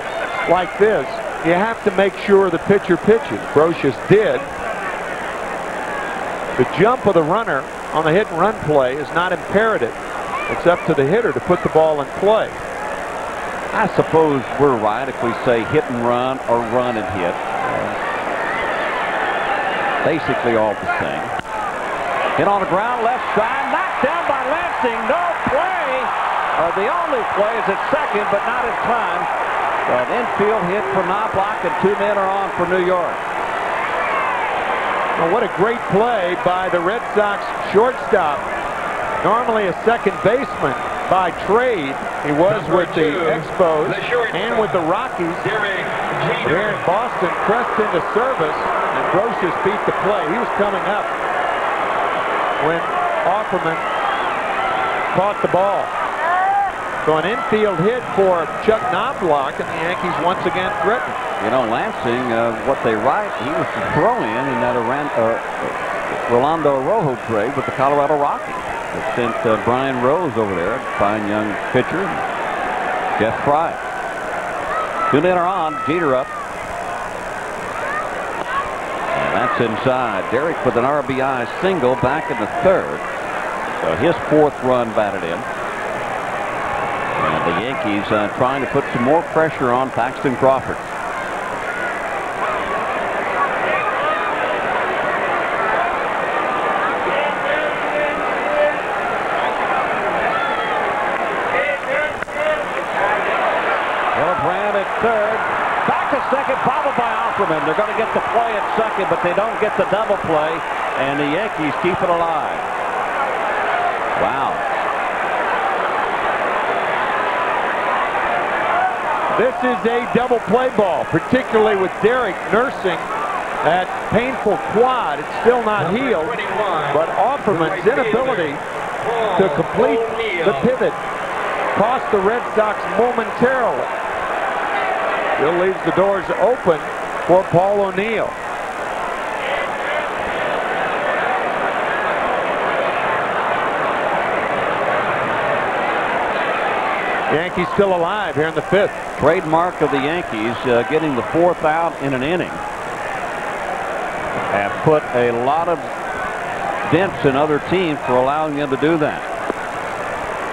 like this, you have to make sure the pitcher pitches. Brocious did. The jump of the runner on the hit and run play is not imperative. It's up to the hitter to put the ball in play. I suppose we're right if we say hit and run or run and hit. Basically all the same. Hit on the ground, left side, knocked down by Lansing. No play. The only play is at second, but not in time. An infield hit for Knobloch, and 2 men are on for New York. Well, what a great play by the Red Sox shortstop. Normally a second baseman by trade. He was with the Expos and with the Rockies. But here in Boston, pressed into service, and Brocious beat the play. He was coming up when Offerman caught the ball. So an infield hit for Chuck Knobloch, and the Yankees once again threatened. You know, Lansing, what they write, he was the throw-in in that Rolando Rojo trade with the Colorado Rockies. They sent Brian Rose over there, a fine young pitcher, and Jeff Fry. 2 men are on, Jeter up. And that's inside. Derek with an RBI single back in the third. So his 4th run batted in. And the Yankees trying to put some more pressure on Paxton Crawford. Hildebrand at third. Back to second, followed by Offerman. They're going to get the play at second, but they don't get the double play. and the Yankees keep it alive. Wow. This is a double play ball, particularly with Derek nursing that painful quad. It's still not healed, but Offerman's inability to complete the pivot cost the Red Sox momentarily. Still leaves the doors open for Paul O'Neill. Yankees still alive here in the 5th. Trademark of the Yankees, getting the 4th out in an inning. Have put a lot of dents in other teams for allowing them to do that.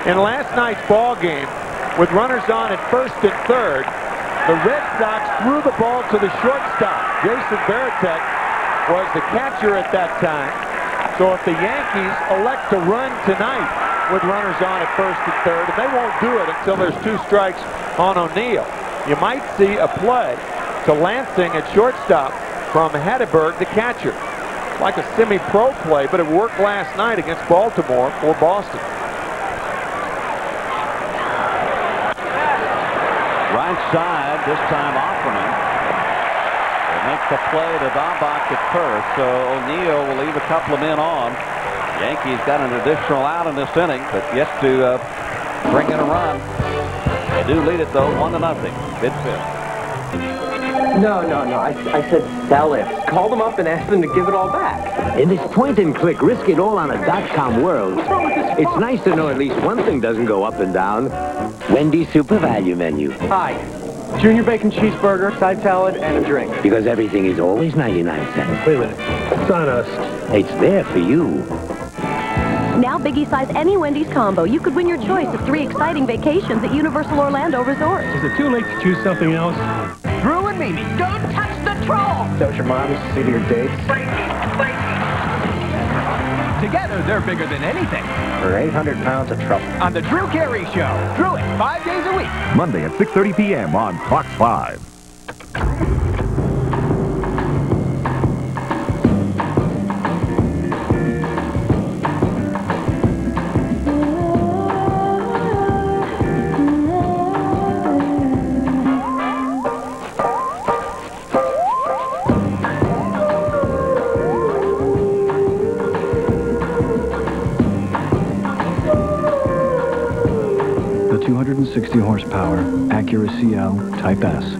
In last night's ball game, with runners on at 1st and 3rd, the Red Sox threw the ball to the shortstop. Jason Varitek was the catcher at that time. So if the Yankees elect to run tonight with runners on at 1st and 3rd, and they won't do it until there's 2 strikes on O'Neill, you might see a play to Lansing at shortstop from Hatteberg, the catcher. Like a semi-pro play, but it worked last night against Baltimore for Boston. Right side, this time Offerman will make the play to Dahlbach at first, so O'Neill will leave a couple of men on. Yankees got an additional out in this inning, but yet to bring in a run. They do lead it, though, 1-0, mid-5th. No. I said sell it. Call them up and ask them to give it all back. In this point-and-click, risk-it-all-on-a.com world, it's nice to know at least one thing doesn't go up and down. Wendy's Super Value Menu. Hi. Junior bacon cheeseburger, side salad, and a drink. Because everything is always 99 cents. Wait a minute. It's on us. It's there for you. Now Biggie size any Wendy's combo. You could win your choice of 3 exciting vacations at Universal Orlando Resort. Is it too late to choose something else? Drew and Mimi, don't touch the troll! Is that what your mom used to say to your dates? Together, they're bigger than anything. For 800 pounds of trouble. On the Drew Carey Show. Drew it 5 days a week. Monday at 6:30 p.m. on Fox 5. The 260 horsepower Acura CL Type S.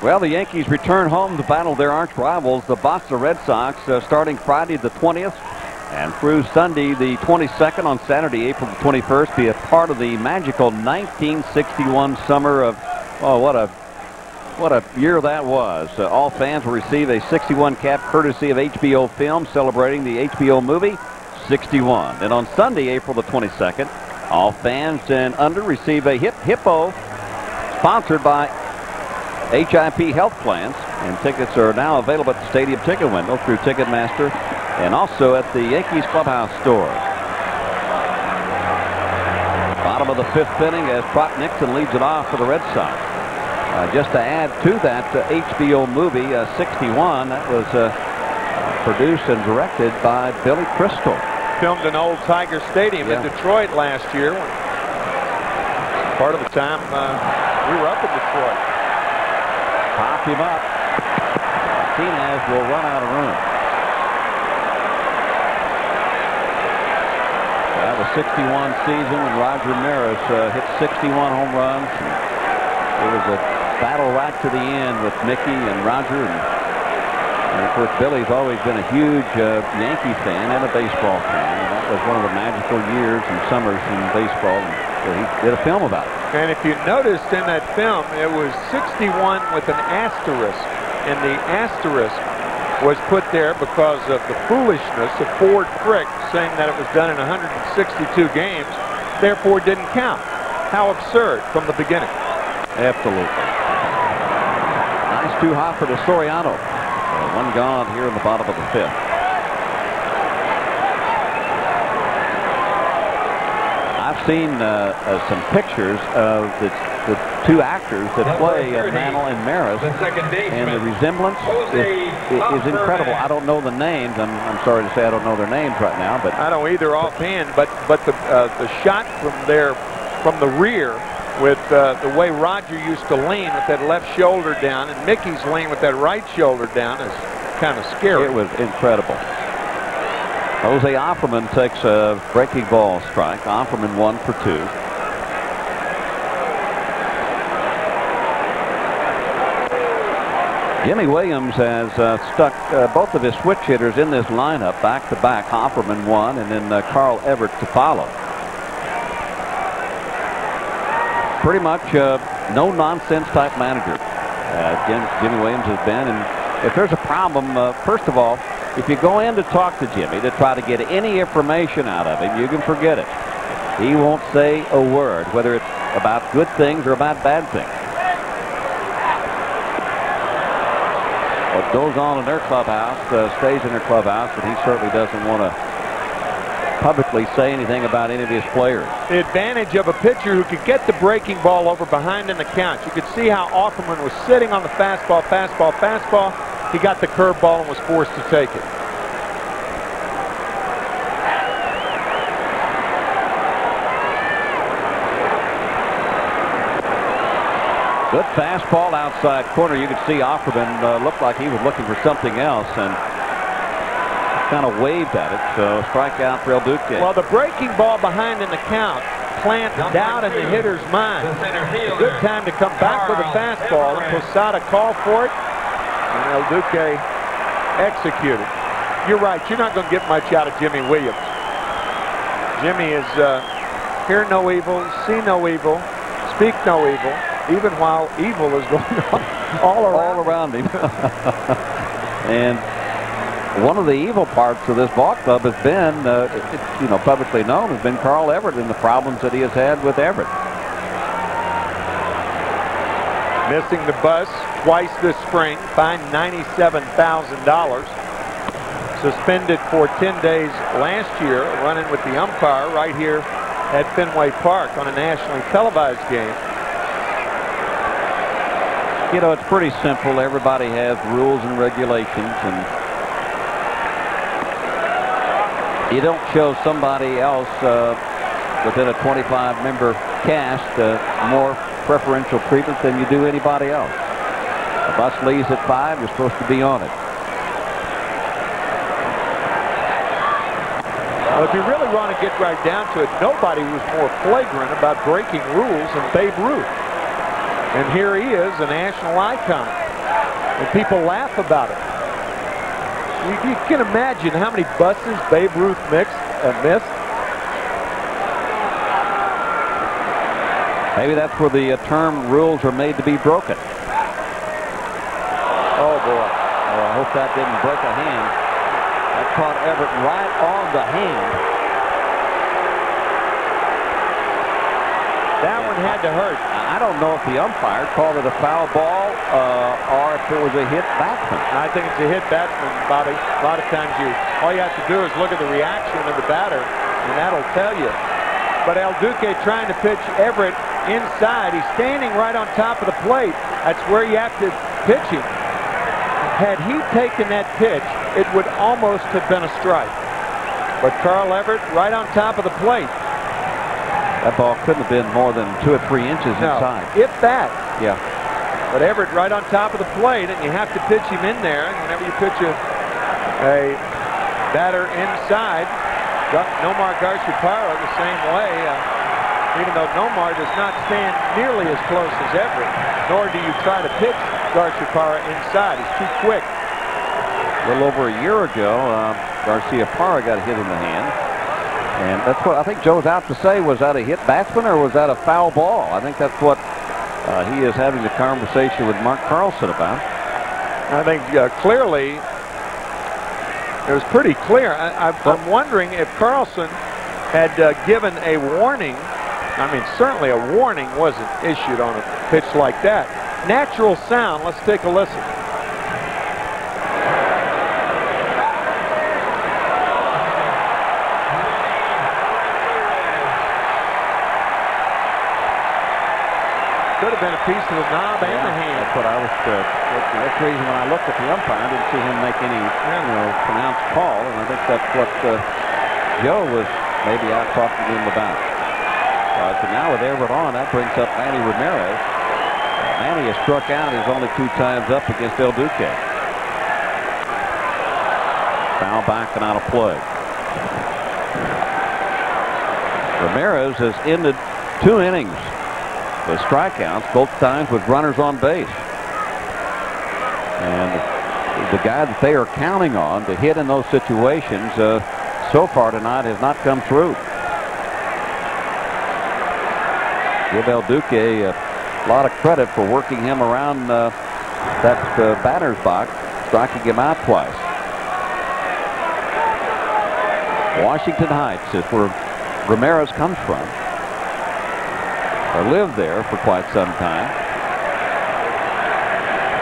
Well, the Yankees return home to battle their arch rivals, the Boston Red Sox, starting Friday the 20th and through Sunday the 22nd. On Saturday, April the 21st, be a part of the magical 1961 summer of, oh, what a year that was. All fans will receive a 61 cap courtesy of HBO Film celebrating the HBO movie 61. And on Sunday, April the 22nd, all fans and under receive a Hippo sponsored by HIP Health Plans, and tickets are now available at the stadium ticket window through Ticketmaster and also at the Yankees clubhouse store. Bottom of the 5th inning as Brock Nixon leads it off for the Red Sox. Just to add to that HBO movie 61, that was produced and directed by Billy Crystal. Filmed in Old Tiger Stadium in Detroit last year. Part of the time we were up in Detroit. Pop him up. Martinez will run out of room. The 61 season when Roger Maris hit 61 home runs. It was a battle right to the end with Mickey and Roger. And of course, Billy's always been a huge Yankee fan and a baseball fan. And that was one of the magical years and summers in baseball. And he did a film about it. And if you noticed in that film, it was 61 with an asterisk. And the asterisk was put there because of the foolishness of Ford Frick saying that it was done in 162 games, therefore didn't count. How absurd from the beginning. Absolutely. Nice 2 hopper to Soriano. One gone here in the bottom of the 5th. I've seen some pictures of the two actors that play Mantle and Maris, and the resemblance is incredible. I don't know the names. I'm sorry to say I don't know their names right now, but I don't either offhand. But the shot from the rear with the way Roger used to lean with that left shoulder down, and Mickey's lean with that right shoulder down is kind of scary. It was incredible. Jose Offerman takes a breaking ball strike. Offerman 1 for 2. Jimmy Williams has stuck both of his switch hitters in this lineup back-to-back. Offerman 1 and then Carl Everett to follow. Pretty much no-nonsense type manager Jimmy Williams has been. And if there's a problem, first of all, if you go in to talk to Jimmy to try to get any information out of him, you can forget it. He won't say a word, whether it's about good things or about bad things. What goes on in their clubhouse stays in their clubhouse, and he certainly doesn't want to publicly say anything about any of his players. The advantage of a pitcher who could get the breaking ball over behind in the count. You could see how Offerman was sitting on the fastball. He got the curveball and was forced to take it. Good fastball outside corner. You could see Offerman looked like he was looking for something else and kind of waved at it. So strikeout for El Duque. Well, the breaking ball behind in the count plants doubt in the hitter's mind. A good time to come back with a fastball, and Posada called for it, and El Duque executed. You're right. You're not going to get much out of Jimmy Williams. Jimmy is hear no evil, see no evil, speak no evil, even while evil is going on all around him. And one of the evil parts of this ball club has been, it's, publicly known, has been Carl Everett and the problems that he has had with Everett. Missing the bus twice this spring, fined $97,000. Suspended for 10 days last year, running with the umpire right here at Fenway Park on a nationally televised game. It's pretty simple. Everybody has rules and regulations, and you don't show somebody else within a 25-member cast more preferential treatment than you do anybody else. The bus leaves at 5, you're supposed to be on it. Well, if you really want to get right down to it, nobody was more flagrant about breaking rules than Babe Ruth. And here he is, a national icon. And people laugh about it. You can imagine how many buses Babe Ruth missed. Maybe that's where the term rules are made to be broken. Oh, boy. Oh, I hope that didn't break a hand. That caught Everett right on the hand. That one had to hurt. I don't know if the umpire called it a foul ball or if it was a hit batsman. I think it's a hit batsman, Bobby. A lot of times all you have to do is look at the reaction of the batter, and that'll tell you. But El Duque trying to pitch Everett inside. He's standing right on top of the plate. That's where you have to pitch him. Had he taken that pitch, it would almost have been a strike. But Carl Everett right on top of the plate. That ball couldn't have been more than 2 or 3 inches inside. If that. Yeah. But Everett right on top of the plate, and you have to pitch him in there. And whenever you pitch a batter inside, Nomar Garciaparra the same way. Even though Nomar does not stand nearly as close as Everett, nor do you try to pitch Garciaparra inside. He's too quick. A little over a year ago, Garciaparra got hit in the hand. And that's what I think Joe's out to say. Was that a hit batsman or was that a foul ball? I think that's what he is having a conversation with Mark Carlson about. I think clearly it was pretty clear. I'm wondering if Carlson had given a warning. I mean, certainly a warning wasn't issued on a pitch like that. Natural sound. Let's take a listen. have been a piece of the knob and the hand. That's what I was. That's the reason when I looked at the umpire, I didn't see him make any pronounced call, and I think that's what Joe was maybe out talking to him about. So now with Everett on, that brings up Manny Ramirez. Manny has struck out his only 2 times up against El Duque. Foul back and out of play. Ramirez has ended 2 innings with strikeouts, both times with runners on base. And the guy that they are counting on to hit in those situations so far tonight has not come through. Give El Duque a lot of credit for working him around that batter's box, striking him out twice. Washington Heights is where Ramirez comes from, or lived there for quite some time.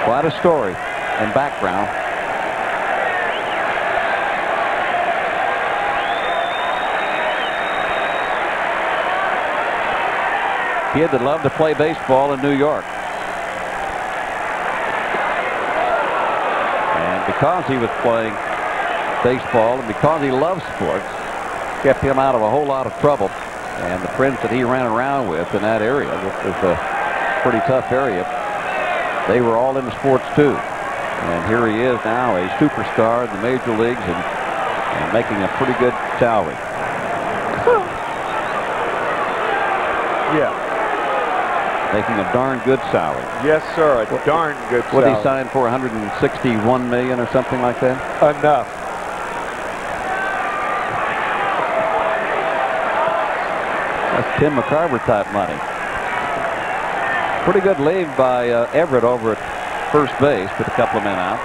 Quite a story and background. Kid that loved to play baseball in New York. And because he was playing baseball and because he loves sports, kept him out of a whole lot of trouble. And the friends that he ran around with in that area, which was a pretty tough area, they were all into sports too. And here he is now, a superstar in the major leagues and making a pretty good salary. Yeah. Making a darn good salary. Yes, sir. A darn good salary. What did he sign for? $161 million or something like that? Enough. That's Tim McCarver type money. Pretty good lead by Everett over at first base with a couple of men out.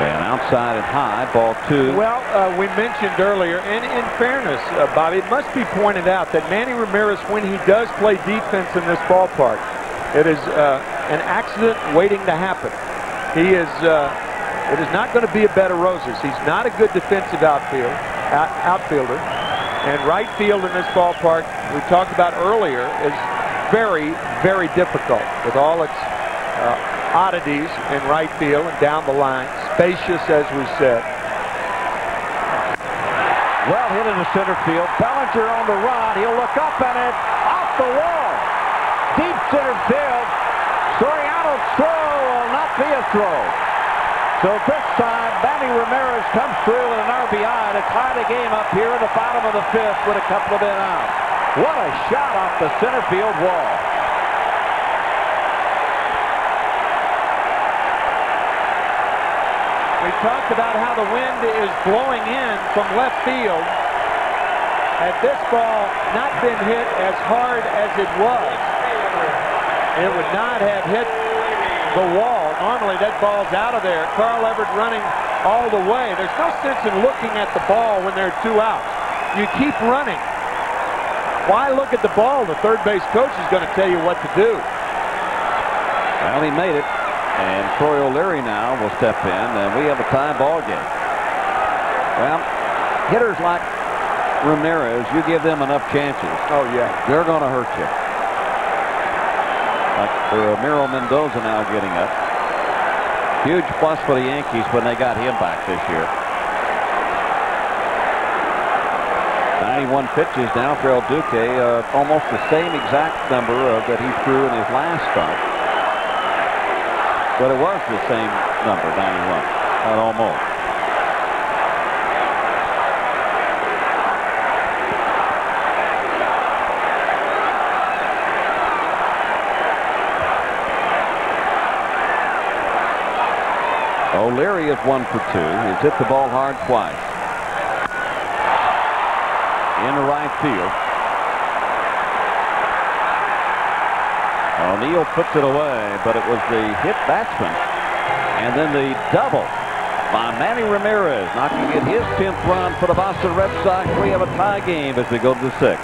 And outside and high, ball 2. Well, we mentioned earlier, and in fairness, Bobby, it must be pointed out that Manny Ramirez, when he does play defense in this ballpark, it is an accident waiting to happen. He is, it is not going to be a bed of roses. He's not a good defensive outfielder. And right field in this ballpark, we talked about earlier, is very, very difficult with all its oddities in right field and down the line. Spacious, as we said. Well hit into center field. Bellinger on the run. He'll look up and it's off the wall. Deep center field. Soriano's throw will not be a throw. So this time, Manny Ramirez comes through with an RBI to tie the game up here in the bottom of the 5th with a couple of men out. What a shot off the center field wall. We talked about how the wind is blowing in from left field. Had this ball not been hit as hard as it was, it would not have hit the wall. Normally that ball's out of there. Carl Everett running all the way. There's no sense in looking at the ball when there are 2 outs. You keep running. Why look at the ball? The third base coach is going to tell you what to do. Well, he made it. And Troy O'Leary now will step in, and we have a tie ball game. Well, hitters like Ramirez, you give them enough chances. Oh, yeah. They're going to hurt you. Like Ramiro Mendoza now getting up. Huge plus for the Yankees when they got him back this year. 91 pitches now for El Duque, almost the same exact number that he threw in his last start. But it was the same number, 91. Not almost. O'Leary is 1 for 2. He's hit the ball hard twice. In the right field. O'Neill puts it away, but it was the hit batsman. And then the double by Manny Ramirez, knocking in his 10th run for the Boston Red Sox. We have a tie game as we go to the 6th.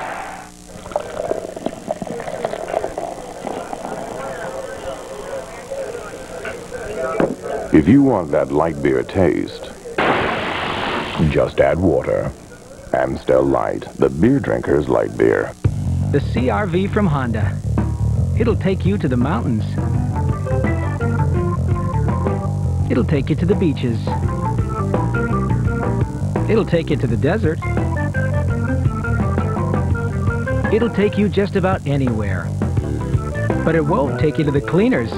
If you want that light beer taste, just add water. Amstel Light, the beer drinker's light beer. The CR-V from Honda. It'll take you to the mountains. It'll take you to the beaches. It'll take you to the desert. It'll take you just about anywhere. But it won't take you to the cleaners.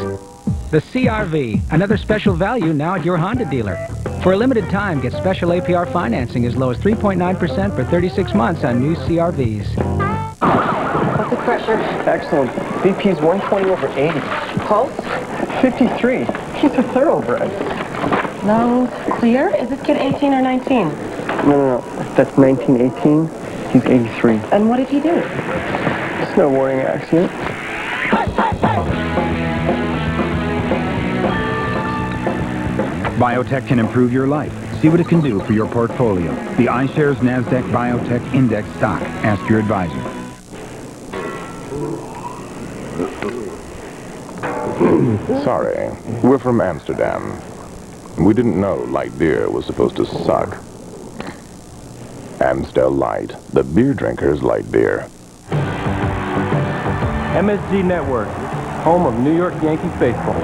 The CR-V, another special value now at your Honda dealer. For a limited time, get special APR financing as low as 3.9% for 36 months on new CR-Vs. What's the pressure? Excellent. BP's 120/80. Pulse? 53. He's a thoroughbred. Lungs clear? Is this kid 18 or 19? No. That's 1918. He's 83. And what did he do? Snowboarding accident. Biotech can improve your life. See what it can do for your portfolio. The iShares NASDAQ Biotech Index stock. Ask your advisor. Sorry, we're from Amsterdam. We didn't know light beer was supposed to suck. Amstel Light, the beer drinker's light beer. MSG Network, home of New York Yankees baseball.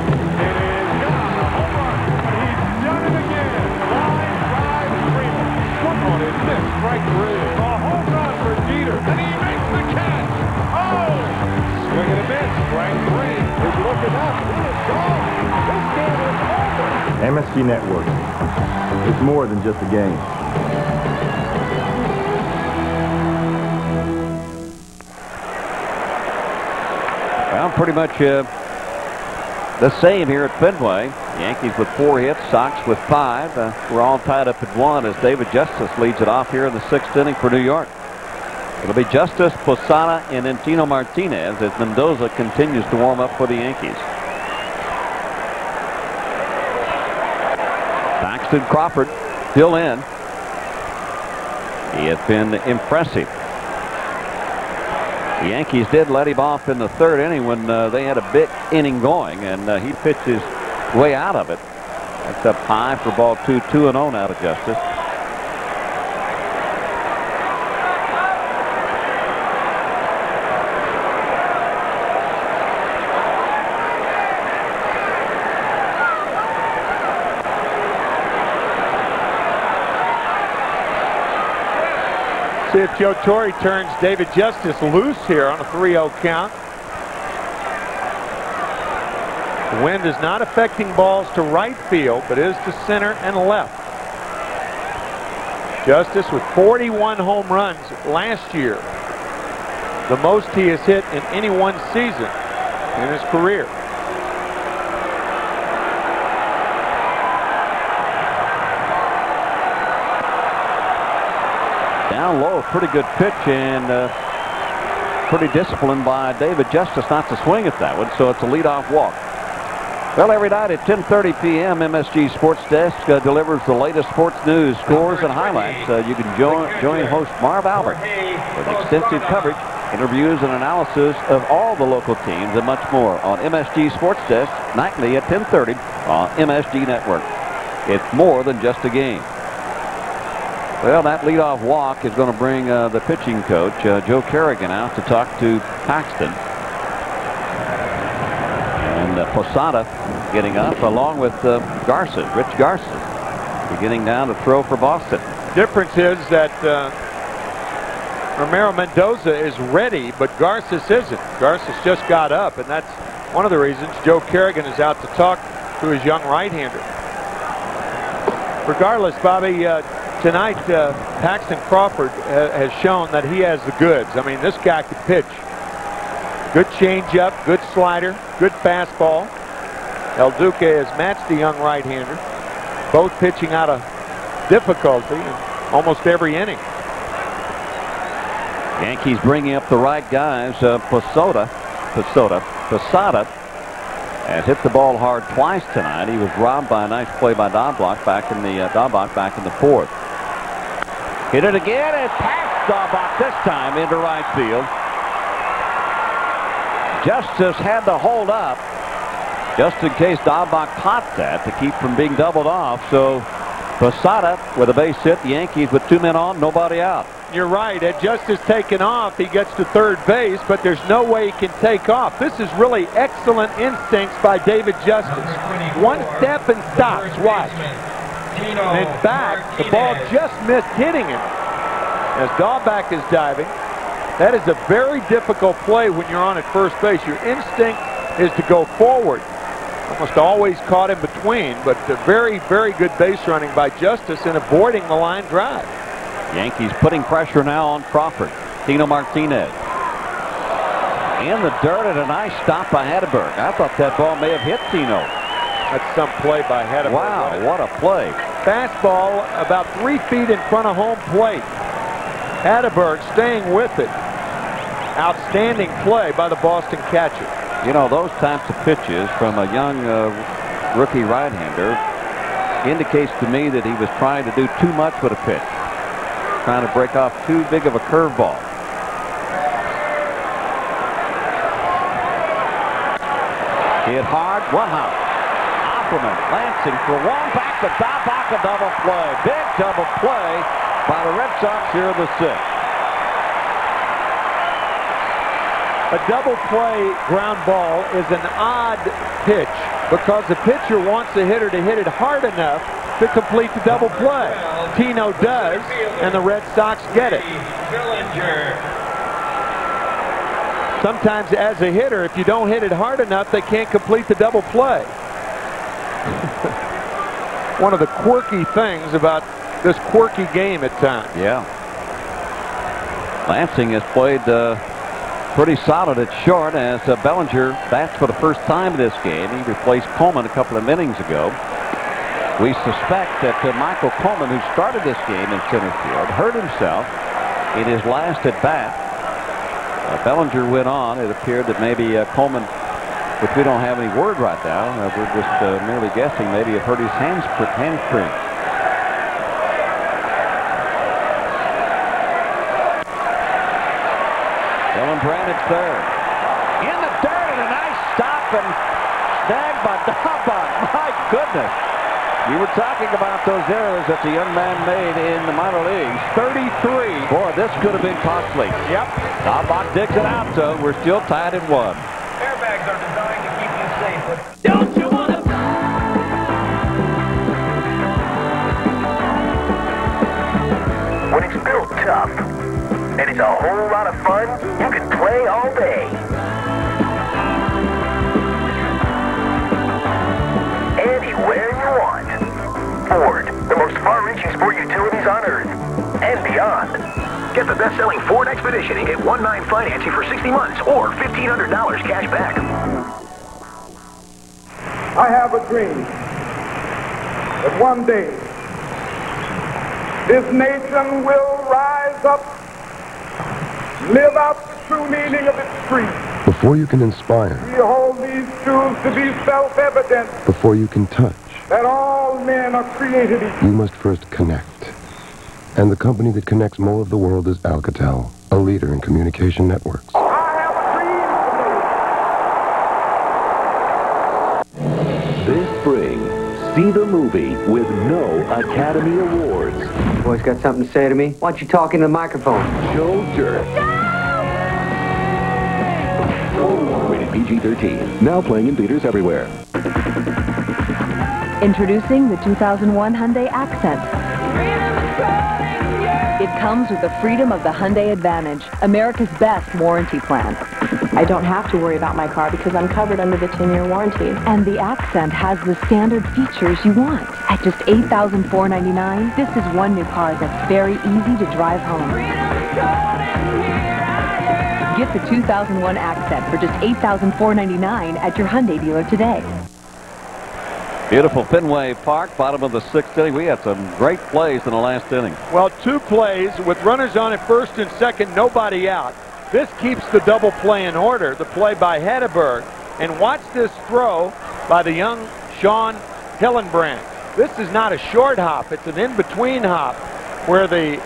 Strike three. A home run for Jeter, and he makes the catch. Oh! Swing and a miss. Strike three. He's looking up. He is gone. This game is over. MSG Network. It's more than just a game. Well, pretty much the same here at Fenway. Yankees with 4 hits, Sox with 5. We're all tied up at 1 as David Justice leads it off here in the 6th inning for New York. It'll be Justice, Posada, and Antino Martinez as Mendoza continues to warm up for the Yankees. Paxton, Crawford still in. He has been impressive. The Yankees did let him off in the 3rd inning when they had a big inning going, and he pitched his way out of it. That's up high for ball 2, 2-0 now to Justice. See if Joe Torre turns David Justice loose here on a 3-0 count. The wind is not affecting balls to right field, but is to center and left. Justice with 41 home runs last year. The most he has hit in any one season in his career. Down low, pretty good pitch, and pretty disciplined by David Justice not to swing at that one, so it's a leadoff walk. Well, every night at 10:30 p.m., MSG Sports Desk delivers the latest sports news, scores, and highlights. You can join host Marv Albert with extensive coverage, interviews, and analysis of all the local teams and much more on MSG Sports Desk nightly at 10:30 on MSG Network. It's more than just a game. Well, that leadoff walk is going to bring the pitching coach, Joe Kerrigan, out to talk to Paxton. And Posada getting up along with Rich Garces, beginning now to throw for Boston. Difference is that Romero Mendoza is ready, but Garces isn't. Garces just got up, and that's one of the reasons Joe Kerrigan is out to talk to his young right-hander. Regardless, Bobby, tonight Paxton Crawford has shown that he has the goods. I mean, this guy can pitch. Good changeup, good slider, good fastball. El Duque has matched the young right-hander, both pitching out of difficulty in almost every inning. Yankees bringing up the right guys. Posada has hit the ball hard twice tonight. He was robbed by a nice play by Dahlbach back in the 4th. Hit it again and past Dahlbach this time into right field. Justice had to hold up just in case Dahlbach caught that to keep from being doubled off. So Posada with a base hit. The Yankees with 2 men on, nobody out. You're right. Had Justice taken off, he gets to third base, but there's no way he can take off. This is really excellent instincts by David Justice. One step and stops. Watch. And back. The ball just missed hitting him. As Dahlback is diving, that is a very difficult play when you're on at first base. Your instinct is to go forward. Almost always caught in between, but very, very good base running by Justice in avoiding the line drive. Yankees putting pressure now on Crawford. Tino Martinez. In the dirt, and a nice stop by Hedberg. I thought that ball may have hit Tino. That's some play by Hedberg. Wow, what a play. Fastball about 3 feet in front of home plate. Hedberg staying with it. Outstanding play by the Boston catcher. You know, those types of pitches from a young rookie right-hander indicates to me that he was trying to do too much with a pitch. Trying to break off too big of a curveball. Hit hard, one out. Opperman, Lansing for one, back to Dahlback, a double play. Big double play by the Red Sox here in the 6th. A double play ground ball is an odd pitch because the pitcher wants the hitter to hit it hard enough to complete the double play. Tino does, and the Red Sox get it. Sometimes as a hitter, if you don't hit it hard enough, they can't complete the double play. One of the quirky things about this quirky game at times. Yeah. Lansing has played pretty solid at short as Bellinger bats for the first time in this game. He replaced Coleman a couple of innings ago. We suspect that Michael Coleman, who started this game in center field, hurt himself in his last at bat. Bellinger went on. It appeared that maybe Coleman, which we don't have any word right now, we're just merely guessing, maybe it hurt his hamstring. Brandon third. In the dirt, and a nice stop and snagged by Dahlback. My goodness. You were talking about those errors that the young man made in the minor leagues. 33. Boy, this could have been costly. Yep. Dahlback digs it out, so we're still tied at 1. Airbags are designed to keep you safe. Don't you want to... When it's built tough, and it's a whole lot of fun, you can play all day. Anywhere you want. Ford, the most far-reaching sport utilities on Earth and beyond. Get the best-selling Ford Expedition and get 1.9 financing for 60 months or $1,500 cash back. I have a dream that one day this nation will rise up, live out the true meaning of its creed. Before you can inspire, We hold these truths to be self-evident before you can touch, that all men are created equal. you must first connect. And the company that connects more of the world is Alcatel, a leader in communication networks. This spring, see the movie with no Academy Awards. Boys got something to say to me? Why don't you talk into the microphone? Joe Dirt. Rated PG-13. Now playing in theaters everywhere. Introducing the 2001 Hyundai Accent. It comes with the freedom of the Hyundai Advantage, America's best warranty plan. I don't have to worry about my car because I'm covered under the 10-year warranty. And the Accent has the standard features you want. At just $8,499, this is one new car that's very easy to drive home. Get the 2001 Accent for just $8,499 at your Hyundai dealer today. Beautiful Fenway Park, bottom of the 6th inning. We had some great plays in the last inning. Well, 2 plays with runners on at first and second, nobody out. This keeps the double play in order, the play by Hedberg. And watch this throw by the young Sean Hillenbrand. This is not a short hop. It's an in-between hop where the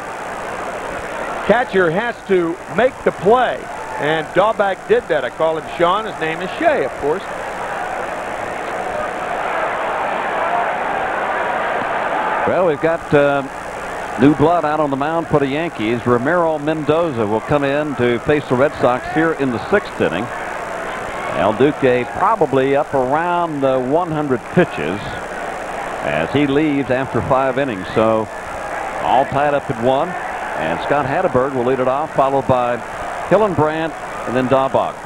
catcher has to make the play. And Dahlback did that. I call him Sean. His name is Shea, of course. Well, we've got New blood out on the mound for the Yankees. Ramiro Mendoza will come in to face the Red Sox here in the 6th inning. El Duque probably up around 100 pitches as he leaves after 5 innings. So all tied up at 1. And Scott Hatteberg will lead it off, followed by Hillenbrand and then Daubach.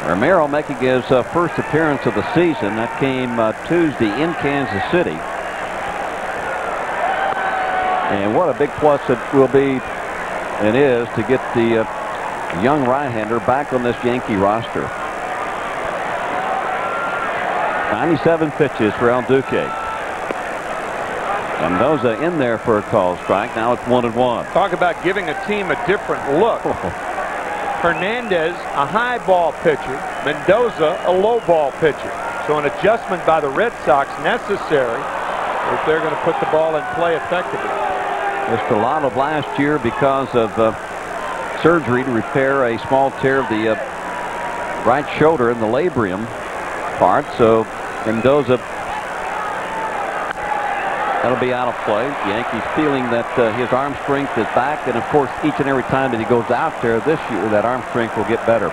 Ramiro making his first appearance of the season. That came Tuesday in Kansas City. And what a big plus it will be and is to get the young right-hander back on this Yankee roster. 97 pitches for El Duque. Mendoza in there for a called strike. Now it's 1-1. Talk about giving a team a different look. Hernandez, a high ball pitcher. Mendoza, a low ball pitcher. So an adjustment by the Red Sox necessary if they're going to put the ball in play effectively. Missed a lot of last year because of surgery to repair a small tear of the right shoulder in the labrum part. So Mendoza, that'll be out of play. Yankees feeling that his arm strength is back, and of course each and every time that he goes out there this year, that arm strength will get better.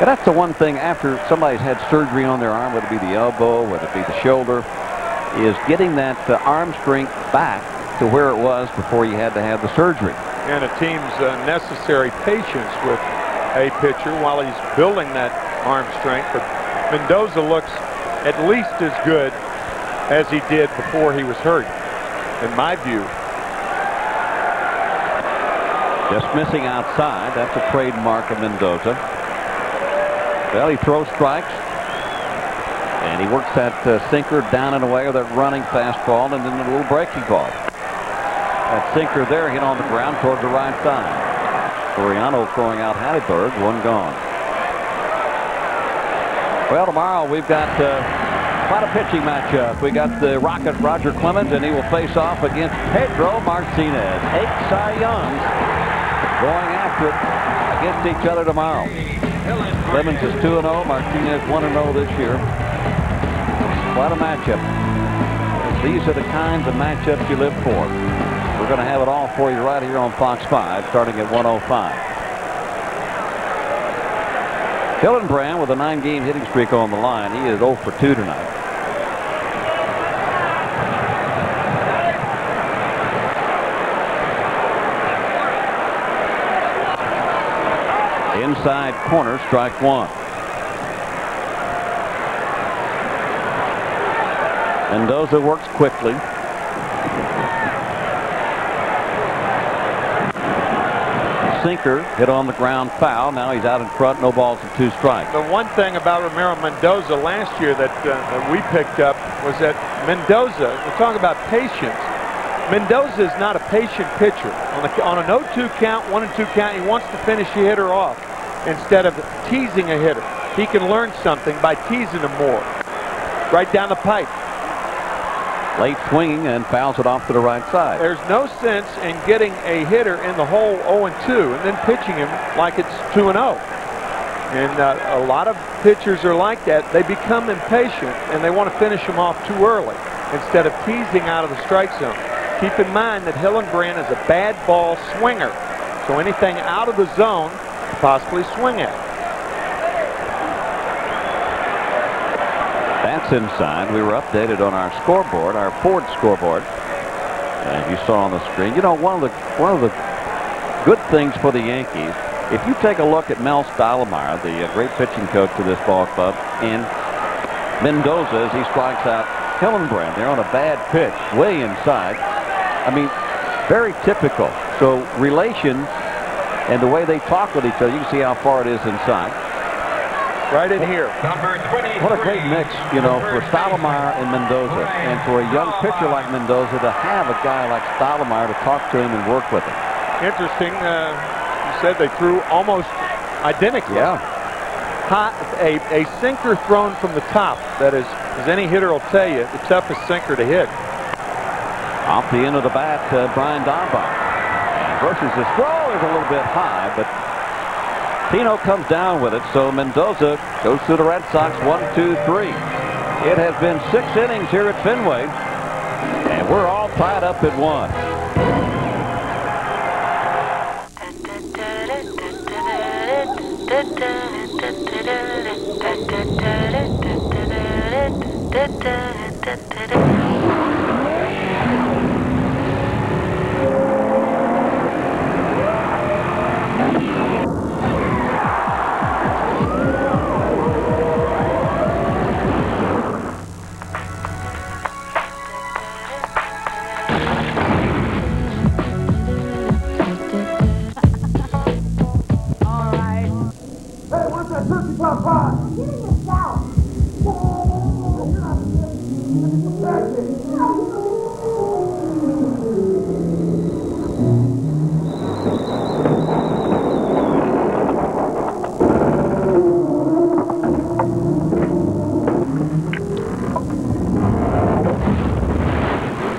And that's the one thing after somebody's had surgery on their arm, whether it be the elbow, whether it be the shoulder, is getting that arm strength back to where it was before you had to have the surgery. And a team's necessary patience with a pitcher while he's building that arm strength. But Mendoza looks at least as good as he did before he was hurt, in my view. Just missing outside. That's a trademark of Mendoza. Well, he throws strikes, and he works that sinker down and away with that running fastball and then a little breaking ball. That sinker there hit on the ground toward the right side. Soriano throwing out Hatteberg, 1 gone. Well, tomorrow we've got quite a pitching matchup. We got the Rocket Roger Clemens, and he will face off against Pedro Martinez. 8 Cy Youngs going after it against each other tomorrow. Clemens is 2-0, Martinez 1-0 this year. Quite a matchup. These are the kinds of matchups you live for. We're going to have it all for you right here on Fox 5, starting at 1:05. Hillenbrand with a 9-game hitting streak on the line. He is 0 for 2 tonight. Inside corner, strike 1. Mendoza works quickly. Sinker hit on the ground, foul. Now he's out in front, no balls and 2 strikes. The one thing about Ramiro Mendoza last year that we picked up was that Mendoza, we're talking about patience. Mendoza is not a patient pitcher. On an 0-2 count, 1-2 count, he wants to finish the hitter off instead of teasing a hitter. He can learn something by teasing him more. Right down the pipe. Late swinging and fouls it off to the right side. There's no sense in getting a hitter in the hole 0-2 and then pitching him like it's 2-0. And a lot of pitchers are like that. They become impatient and they want to finish them off too early instead of teasing out of the strike zone. Keep in mind that Hillenbrand is a bad ball swinger. So anything out of the zone, possibly swing at. That's inside. We were updated on our scoreboard, our Ford scoreboard, as you saw on the screen. You know, one of the good things for the Yankees, if you take a look at Mel Stottlemyre, the great pitching coach of this ball club, and Mendoza as he strikes out Hillenbrand, they're on a bad pitch, way inside. I mean, very typical. So relations and the way they talk with each other, you can see how far it is inside. Right in here. What a great mix, you know, for Stottlemyre and Mendoza. And for a young pitcher like Mendoza to have a guy like Stottlemyre to talk to him and work with him. Interesting. You said they threw almost identically. Yeah. A sinker thrown from the top, that is, as any hitter will tell you, the toughest sinker to hit. Off the end of the bat, Brian Daubach. Versus his throw is a little bit high, but Pino comes down with it, so Mendoza goes through the Red Sox 1, 2, 3. It has been 6 innings here at Fenway. And we're all tied up at 1.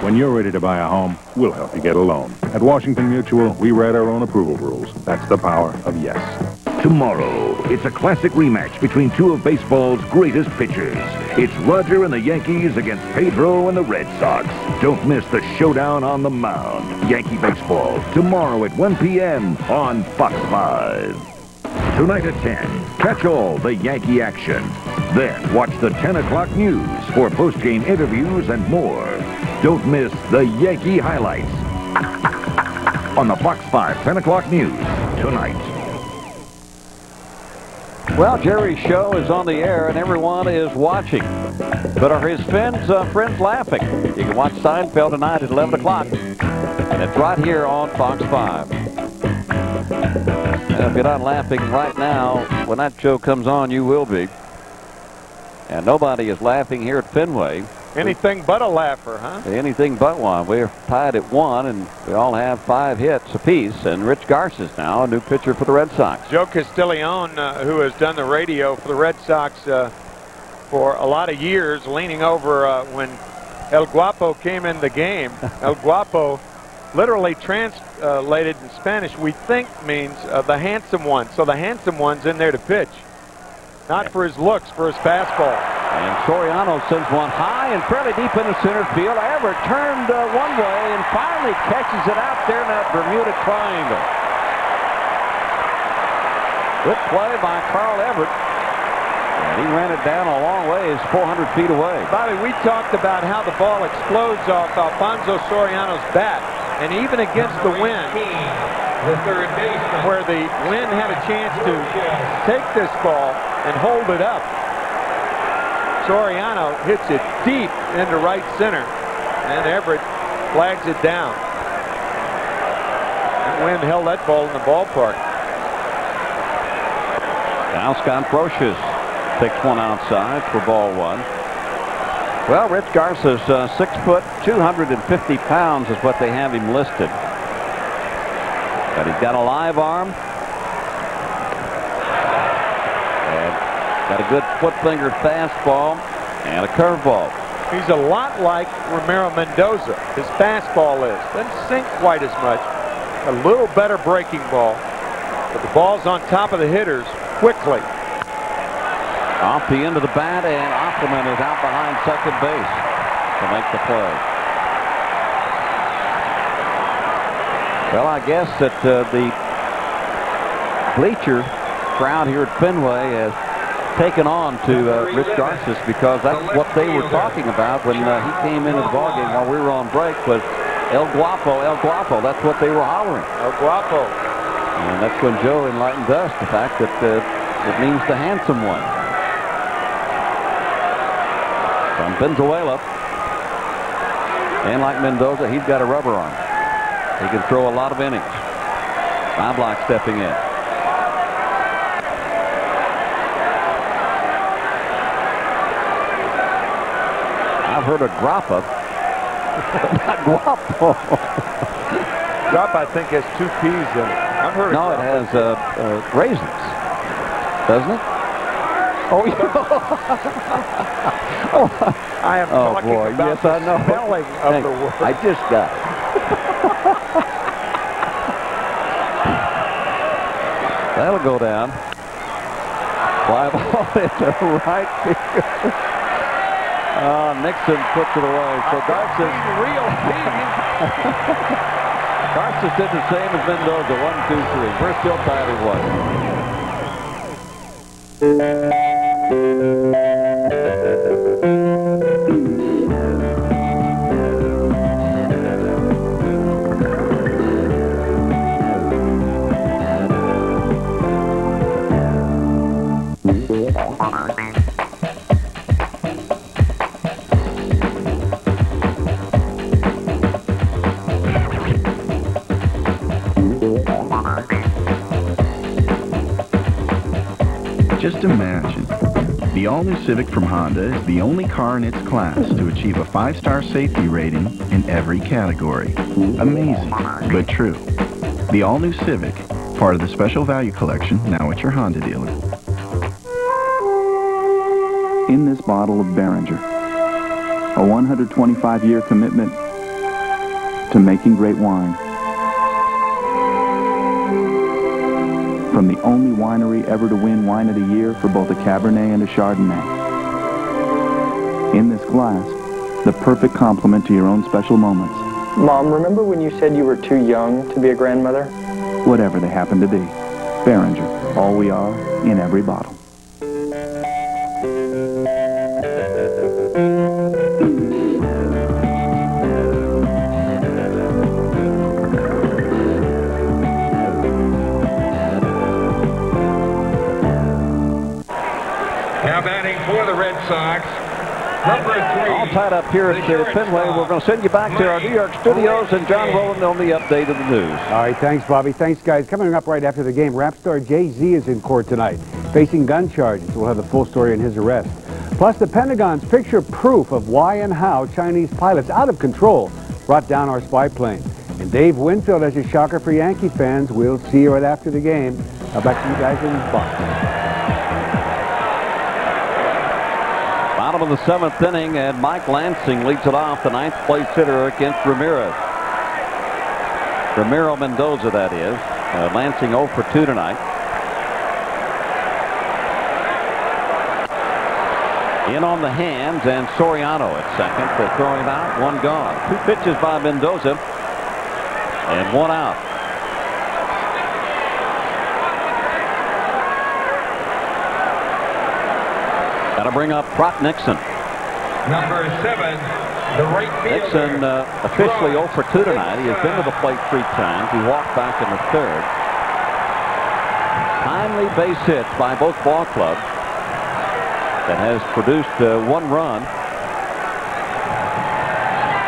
When you're ready to buy a home, we'll help you get a loan. At Washington Mutual, we write our own approval rules. That's the power of yes. Tomorrow, it's a classic rematch between two of baseball's greatest pitchers. It's Roger and the Yankees against Pedro and the Red Sox. Don't miss the showdown on the mound. Yankee baseball, tomorrow at 1 p.m. on Fox 5. Tonight at 10, catch all the Yankee action. Then watch the 10 o'clock news for post-game interviews and more. Don't miss the Yankee highlights on the Fox 5 10 o'clock news tonight. Well, Jerry's show is on the air and everyone is watching. But are his friends laughing? You can watch Seinfeld tonight at 11 o'clock. And it's right here on Fox 5. Now, if you're not laughing right now, when that show comes on, you will be. And nobody is laughing here at Fenway. Anything but a laugher, huh? Anything but one. We're tied at 1, and we all have 5 hits apiece. And Rich Garces now, a new pitcher for the Red Sox. Joe Castiglione, who has done the radio for the Red Sox for a lot of years, leaning over when El Guapo came in the game. El Guapo, literally translated in Spanish, we think means the handsome one. So the handsome one's in there to pitch. Not for his looks, for his fastball. And Soriano sends one high and fairly deep into center field. Everett turned one way and finally catches it out there in that Bermuda Triangle. Good play by Carl Everett. And he ran it down a long ways, 400 feet away. Bobby, we talked about how the ball explodes off Alfonso Soriano's bat. And even against the wind, where the wind had a chance to take this ball and hold it up, Soriano hits it deep into right center, and Everett flags it down. That wind held that ball in the ballpark. Now Scott Brocious takes one outside for ball 1. Well, Rich Garces, 6 foot, 250 pounds is what they have him listed. But he's got a live arm. Got a good foot-finger fastball and a curveball. He's a lot like Ramiro Mendoza. His fastball is. Doesn't sink quite as much. A little better breaking ball. But the ball's on top of the hitters quickly. Off the end of the bat, and Opperman is out behind second base to make the play. Well, I guess that the bleacher crowd here at Fenway has taken on to Rich Garces, because that's what they were talking about when he came into the ballgame while we were on break, was El Guapo, El Guapo. That's what they were hollering. El Guapo. And that's when Joe enlightened us the fact that it means the handsome one. From Venezuela. And like Mendoza, he's got a rubber arm. He can throw a lot of innings. Knobloch stepping in. I've heard of grappa, but not guapo. Grappa, I think, has 2 P's in it. I've heard no, of it has raisins, doesn't it? Oh, yeah. I am talking boy. about Yes, I know. spelling of the word. I just got it. That'll go down. Fly ball into right field. Nixon puts it away. So Garces real Garces did the same as Mendoza. 1, 2, 3. We're still tied at 1. Just imagine, the all-new Civic from Honda is the only car in its class to achieve a 5-star safety rating in every category. Amazing, but true. The all-new Civic, part of the Special Value Collection, now at your Honda dealer. In this bottle of Behringer, a 125-year commitment to making great wine. From the only winery ever to win Wine of the Year for both a Cabernet and a Chardonnay. In this glass, the perfect complement to your own special moments. Mom, remember when you said you were too young to be a grandmother? Whatever they happen to be. Behringer, all we are in every bottle. Now batting for the Red Sox, number 3. All tied up here at Fenway. We're going to send you back to our New York studios, and John Rowland on the update of the news. All right, thanks, Bobby. Thanks, guys. Coming up right after the game, rap star Jay-Z is in court tonight, facing gun charges. We'll have the full story on his arrest. Plus, the Pentagon's picture proof of why and how Chinese pilots out of control brought down our spy plane. And Dave Winfield has a shocker for Yankee fans. We'll see you right after the game. Back to you guys in Boston. Bottom of the 7th inning, and Mike Lansing leads it off, the 9th place hitter against Ramirez. Ramiro Mendoza, that is. Lansing 0 for 2 tonight. In on the hands, and Soriano at second. They're throwing out, 1 gone. 2 pitches by Mendoza, and 1 out. Got to bring up Brock Nixon. Number 7, the right fielder. Nixon officially 0 for 2 tonight. He has been to the plate 3 times. He walked back in the 3rd. Timely base hits by both ball clubs that has produced 1 run.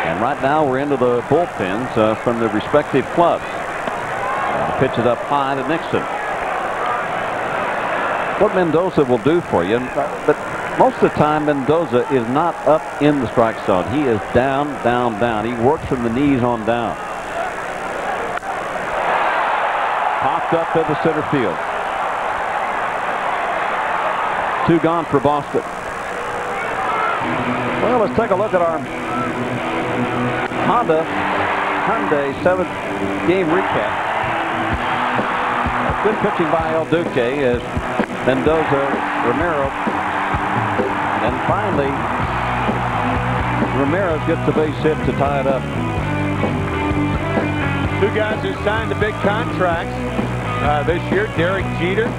And right now we're into the bullpens from the respective clubs. The pitch is up high to Nixon. What Mendoza will do for you, but most of the time Mendoza is not up in the strike zone. He is down, down, down. He works from the knees on down. Popped up to the center field. 2 gone for Boston. Well, let's take a look at our Hyundai 7th game recap. Good pitching by El Duque as Mendoza, Ramiro, and finally Ramirez gets the base hit to tie it up. 2 guys who signed the big contracts this year, Derek Jeter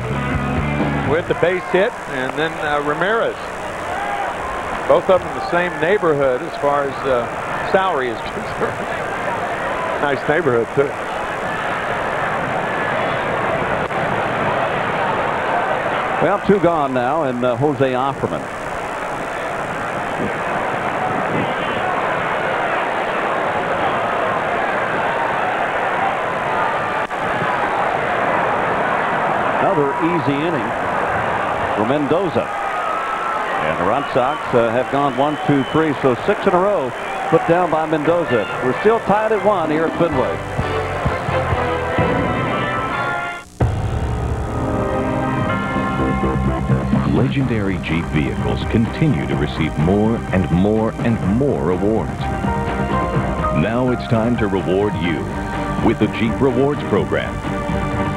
with the base hit, and then Ramirez. Both of them in the same neighborhood as far as salary is concerned. Nice neighborhood, too. Well, 2 gone now, and Jose Offerman. Another easy inning for Mendoza. And the Red Sox have gone 1, 2, 3, so 6 in a row put down by Mendoza. We're still tied at 1 here at Fenway. Legendary Jeep vehicles continue to receive more and more and more awards. Now it's time to reward you with the Jeep Rewards program.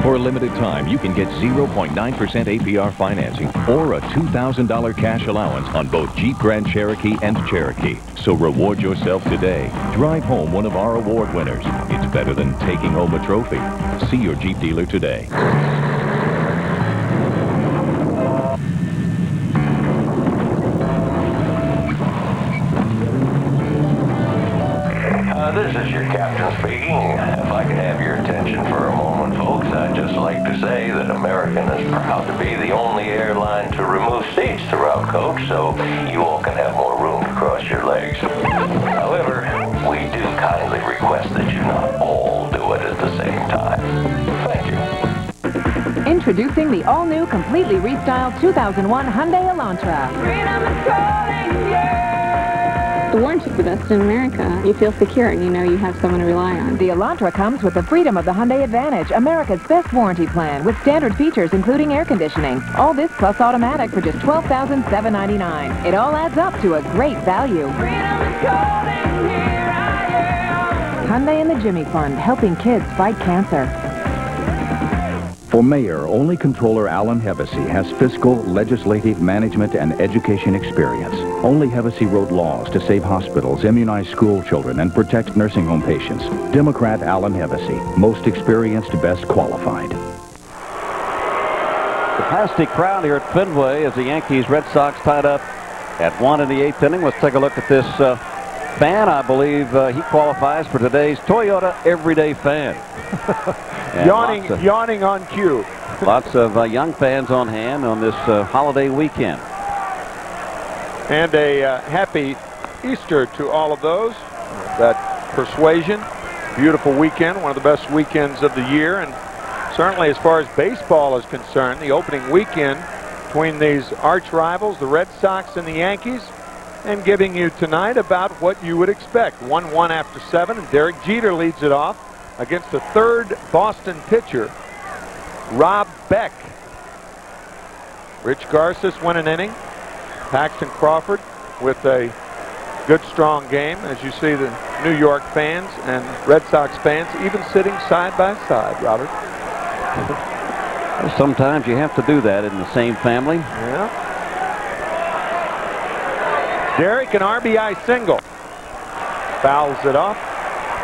For For a limited time, you can get 0.9% APR financing or a $2,000 cash allowance on both Jeep Grand Cherokee and Cherokee. So reward yourself today. Drive home one of our award winners. It's better than taking home a trophy. See your Jeep dealer today. This is your captain speaking. If I could have your attention for a moment, folks, I'd just like to say that American is proud to be the only airline to remove seats throughout coach, so you all can have more room to cross your legs. However, we do kindly request that you not all do it at the same time. Thank you. Introducing the all-new, completely restyled 2001 Hyundai Elantra. Freedom is calling, yeah! The warranty for best in America. You feel secure and you know you have someone to rely on. The Elantra comes with the freedom of the Hyundai Advantage, America's best warranty plan, with standard features including air conditioning. All this plus automatic for just $12,799. It all adds up to a great value. Freedom is calling, here I am. Hyundai and the Jimmy Fund, helping kids fight cancer. For mayor, only Controller Alan Hevesy has fiscal, legislative, management, and education experience. Only Hevesy wrote laws to save hospitals, immunize school children, and protect nursing home patients. Democrat Alan Hevesy, most experienced, best qualified. The plastic crowd here at Fenway as the Yankees-Red Sox tied up at 1 in the 8th inning. Let's take a look at this fan. I believe he qualifies for today's Toyota Everyday Fan. Yawning on cue. Lots of young fans on hand on this holiday weekend. And a happy Easter to all of those. That persuasion. Beautiful weekend. One of the best weekends of the year. And certainly as far as baseball is concerned, the opening weekend between these arch rivals, the Red Sox and the Yankees, and giving you tonight about what you would expect. 1-1 after 7, and Derek Jeter leads it off against the third Boston pitcher, Rob Beck. Rich Garces won an inning. Paxton Crawford with a good, strong game. As you see, the New York fans and Red Sox fans even sitting side by side, Robert. Sometimes you have to do that in the same family. Yeah. Derek, an RBI single. Fouls it off.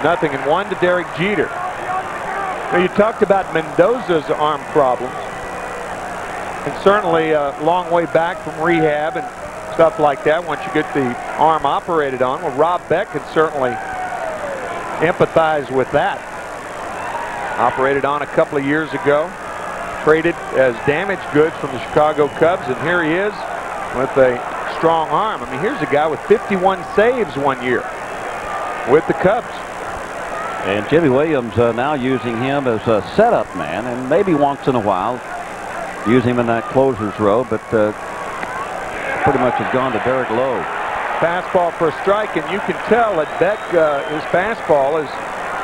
0-1 to Derek Jeter. Now, you talked about Mendoza's arm problems. And certainly a long way back from rehab and stuff like that once you get the arm operated on. Well, Rob Beck can certainly empathize with that. Operated on a couple of years ago. Traded as damaged goods from the Chicago Cubs, and here he is with a strong arm. I mean, here's a guy with 51 saves one year with the Cubs. And Jimmy Williams now using him as a setup man, and maybe once in a while use him in that closer's row, but pretty much has gone to Derek Lowe. Fastball for a strike, and you can tell that Beck, his fastball is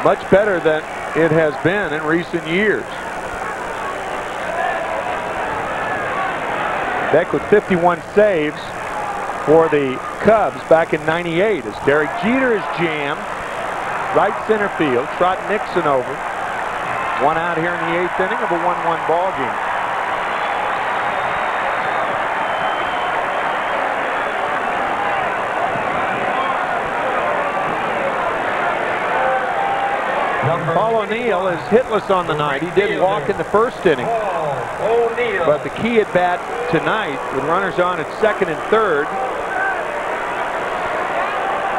much better than it has been in recent years. Beck with 51 saves for the Cubs back in '98 as Derek Jeter is jammed. Right center field. Trot Nixon over. One out here in the 8th inning of a 1-1 ball game. Paul O'Neill is hitless on the night. He did walk in the first inning. But the key at bat tonight, with runners on at second and third,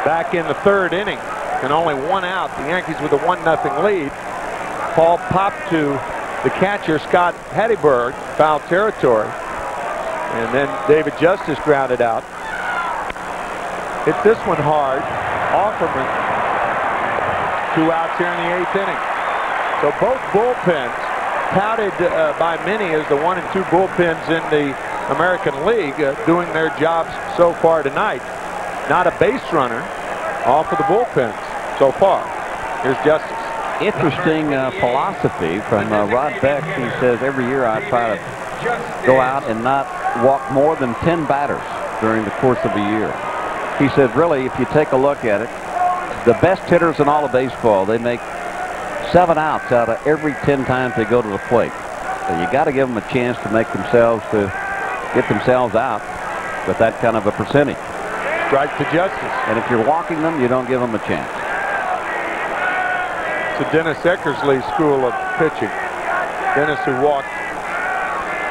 back in the third inning, and only one out, the Yankees with a 1-0 lead. Paul popped to the catcher, Scott Hatteberg, foul territory. And then David Justice grounded out. Hit this one hard. Offerman, 2 outs here in the 8th inning. So both bullpens, touted by many as the 1 and 2 bullpens in the American League, doing their jobs so far tonight. Not a base runner off of the bullpens so far. Here's Justice. Interesting philosophy from Rod Beck. He says every year I try to go out and not walk more than 10 batters during the course of a year. He said really, if you take a look at it, the best hitters in all of baseball, they make 7 outs out of every 10 times they go to the plate. So you got to give them a chance to make themselves, to get themselves out with that kind of a percentage. Strike to Justice. And if you're walking them, you don't give them a chance. It's a Dennis Eckersley school of pitching. Dennis, who walked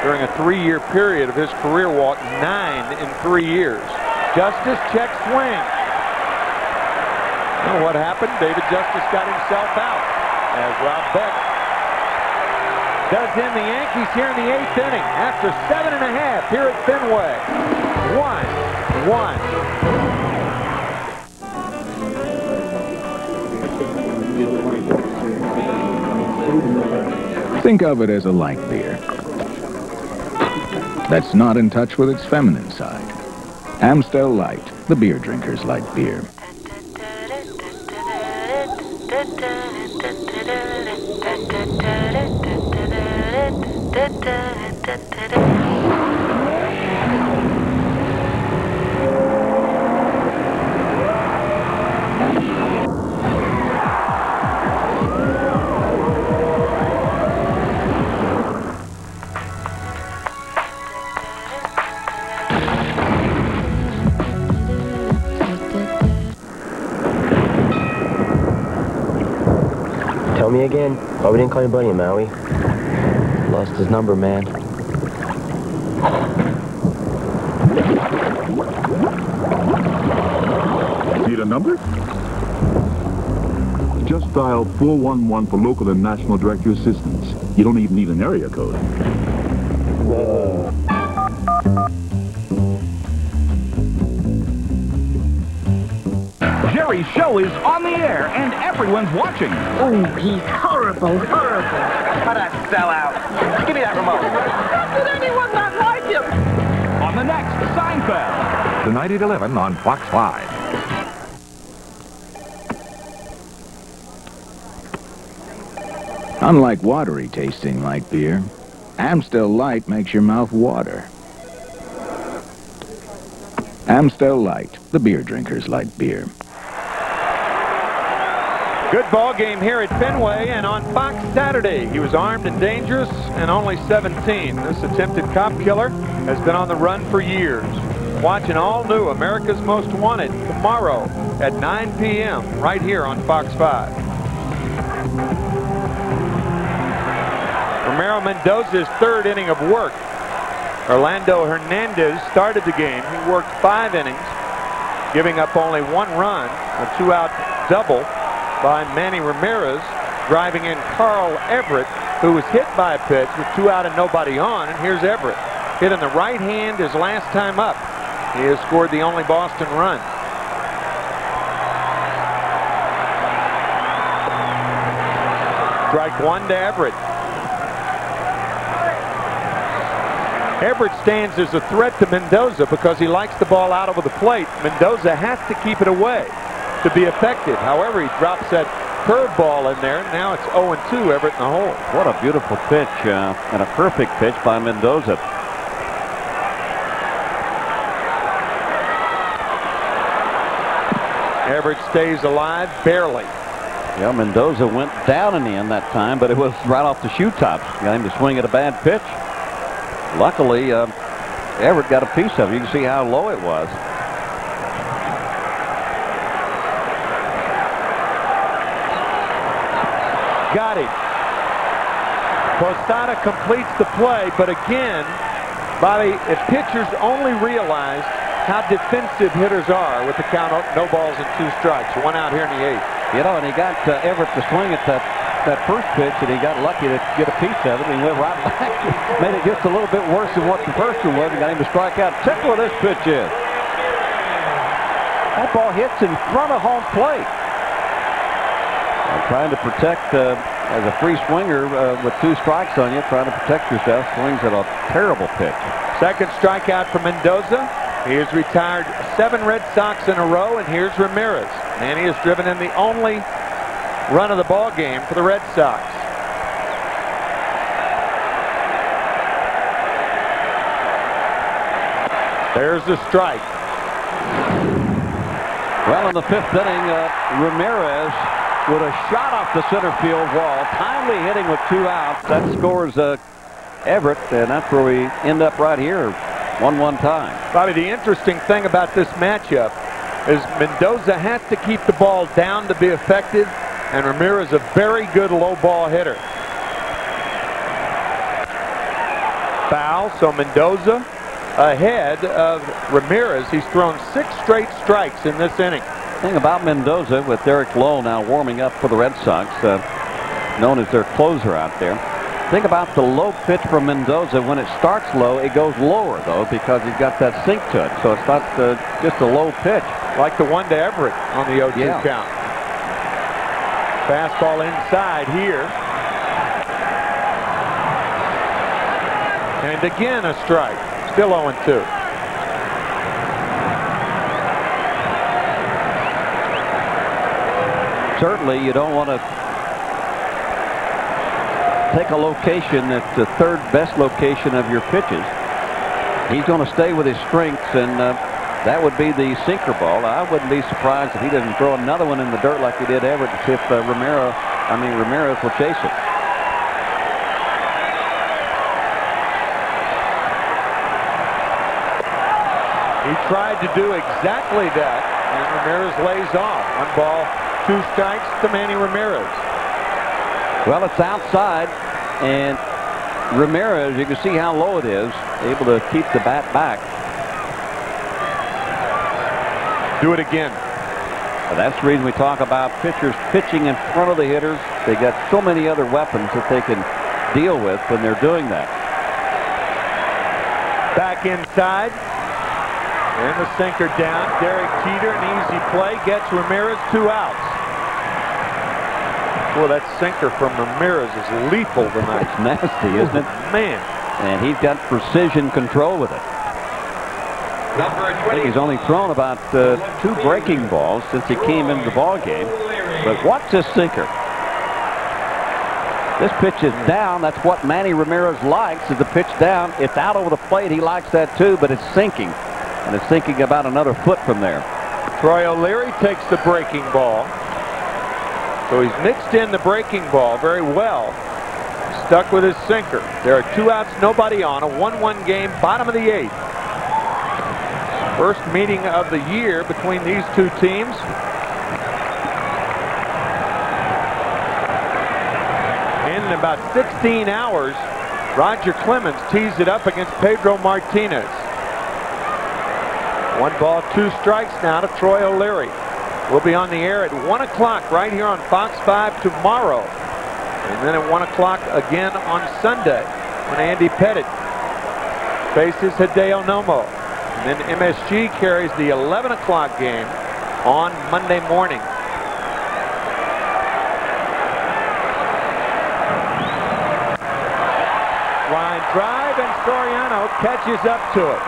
during a 3-year period of his career, walked 9 in 3 years. Justice check swing. You know what happened? David Justice got himself out as Rob Beck does in the Yankees here in the 8th inning after 7.5 here at Fenway. 1-1. Think of it as a light beer that's not in touch with its feminine side. Amstel Light, the beer drinker's light beer. Tell me again, why we didn't call you buddy, Maui? Lost his number, man. Need a number? Just dial 411 for local and national directory assistance. You don't even need an area code. Jerry's show is on the air, and everyone's watching. Oh, he's horrible, horrible. What a sellout. Give me that remote. How could anyone not like him? On the next Seinfeld. Tonight at 11 on Fox 5. Unlike watery tasting light beer, Amstel Light makes your mouth water. Amstel Light, the beer drinker's light beer. Good ball game here at Fenway, and on Fox Saturday, he was armed and dangerous and only 17. This attempted cop killer has been on the run for years. Watch an all-new America's Most Wanted tomorrow at 9 p.m. right here on Fox 5. Romero Mendoza's 3rd inning of work. Orlando Hernandez started the game. He worked 5 innings, giving up only 1 run, a 2-out double by Manny Ramirez, driving in Carl Everett, who was hit by a pitch with 2 out and nobody on. And here's Everett, hit in the right hand his last time up. He has scored the only Boston run. Strike 1 to Everett. Everett stands as a threat to Mendoza because he likes the ball out over the plate. Mendoza has to keep it away to be effective. However, he drops that curveball in there. Now it's 0-2, Everett in the hole. What a beautiful pitch and a perfect pitch by Mendoza. Everett stays alive, barely. Yeah, Mendoza went down in the end that time, but it was right off the shoe tops. Got him to swing at a bad pitch. Luckily, Everett got a piece of it. You can see how low it was. Got him. Posada completes the play, but again, Bobby, if pitchers only realized how defensive hitters are with the count of no balls and 2 strikes. 1 out here in the 8th. You know, and he got Everett to swing at that first pitch, and he got lucky to get a piece of it. He went right back, made it just a little bit worse than what the first one was, and got him to strike out. Check where this pitch is. That ball hits in front of home plate. Trying to protect, as a free swinger with 2 strikes on you, trying to protect yourself, swings at a terrible pitch. Second strikeout for Mendoza. He has retired 7 Red Sox in a row, and here's Ramirez. And he has driven in the only run of the ball game for the Red Sox. There's the strike. Well, in the 5th inning, Ramirez with a shot off the center field wall. Timely hitting with 2 outs. That scores Everett, and that's where we end up right here. 1-1 tie. Bobby, the interesting thing about this matchup is Mendoza has to keep the ball down to be effective, and Ramirez a very good low ball hitter. Foul, so Mendoza ahead of Ramirez. He's thrown 6 straight strikes in this inning. Thing about Mendoza, with Derek Lowe now warming up for the Red Sox, known as their closer out there. Think about the low pitch from Mendoza. When it starts low, it goes lower, though, because he's got that sink to it. So it's not just a low pitch. Like the one to Everett on the 0-2 Yeah. count. Fastball inside here. And again a strike. Still 0-2. Certainly, you don't want to take a location that's the third best location of your pitches. He's going to stay with his strengths, and that would be the sinker ball. I wouldn't be surprised if he doesn't throw another one in the dirt like he did Everett, if Ramirez will chase it. He tried to do exactly that, and Ramirez lays off. 1 ball, 2 strikes to Manny Ramirez. Well, it's outside, and Ramirez, you can see how low it is, able to keep the bat back. Do it again. Well, that's the reason we talk about pitchers pitching in front of the hitters. They got so many other weapons that they can deal with when they're doing that. Back inside. And the sinker down. Derek Jeter, an easy play, gets Ramirez 2 outs. Boy, that sinker from Ramirez is lethal tonight. It's nasty, isn't it? Man. And he's got precision control with it. I think he's only thrown about 2 breaking balls since he came into the ball game. But watch this sinker. This pitch is down. That's what Manny Ramirez likes, is the pitch down. It's out over the plate. He likes that too, but it's sinking. And it's sinking about another foot from there. Troy O'Leary takes the breaking ball. So he's mixed in the breaking ball very well. Stuck with his sinker. There are 2 outs, nobody on. A 1-1 game, bottom of the 8th. First meeting of the year between these 2 teams. In about 16 hours, Roger Clemens tees it up against Pedro Martinez. 1 ball, 2 strikes now to Troy O'Leary. We'll be on the air at 1 o'clock right here on Fox 5 tomorrow. And then at 1 o'clock again on Sunday when Andy Pettit faces Hideo Nomo. And then MSG carries the 11 o'clock game on Monday morning. Line drive, and Soriano catches up to it.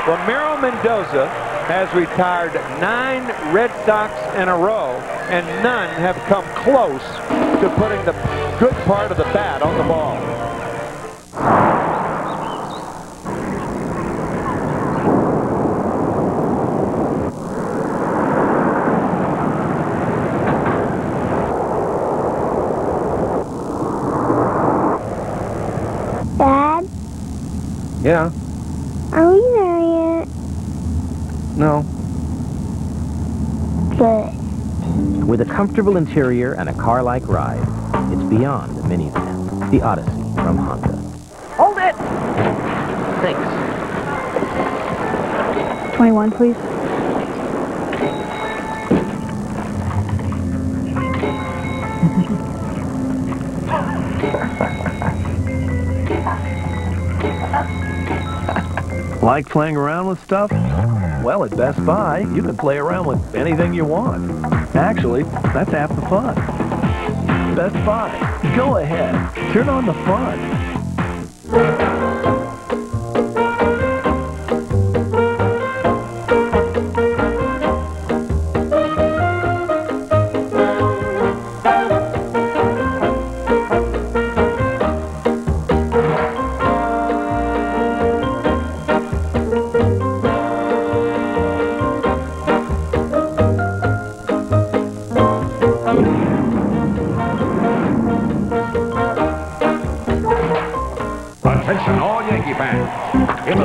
Ramiro Mendoza has retired 9 Red Sox in a row, and none have come close to putting the good part of the bat on the ball. Dad, Yeah. are we there yet? No. Good. With a comfortable interior and a car-like ride, it's beyond the minivan. The Odyssey from Honda. Hold it! Thanks. 21, please. Like playing around with stuff? Well, at Best Buy, you can play around with anything you want. Actually, that's half the fun. Best Buy, go ahead. Turn on the fun.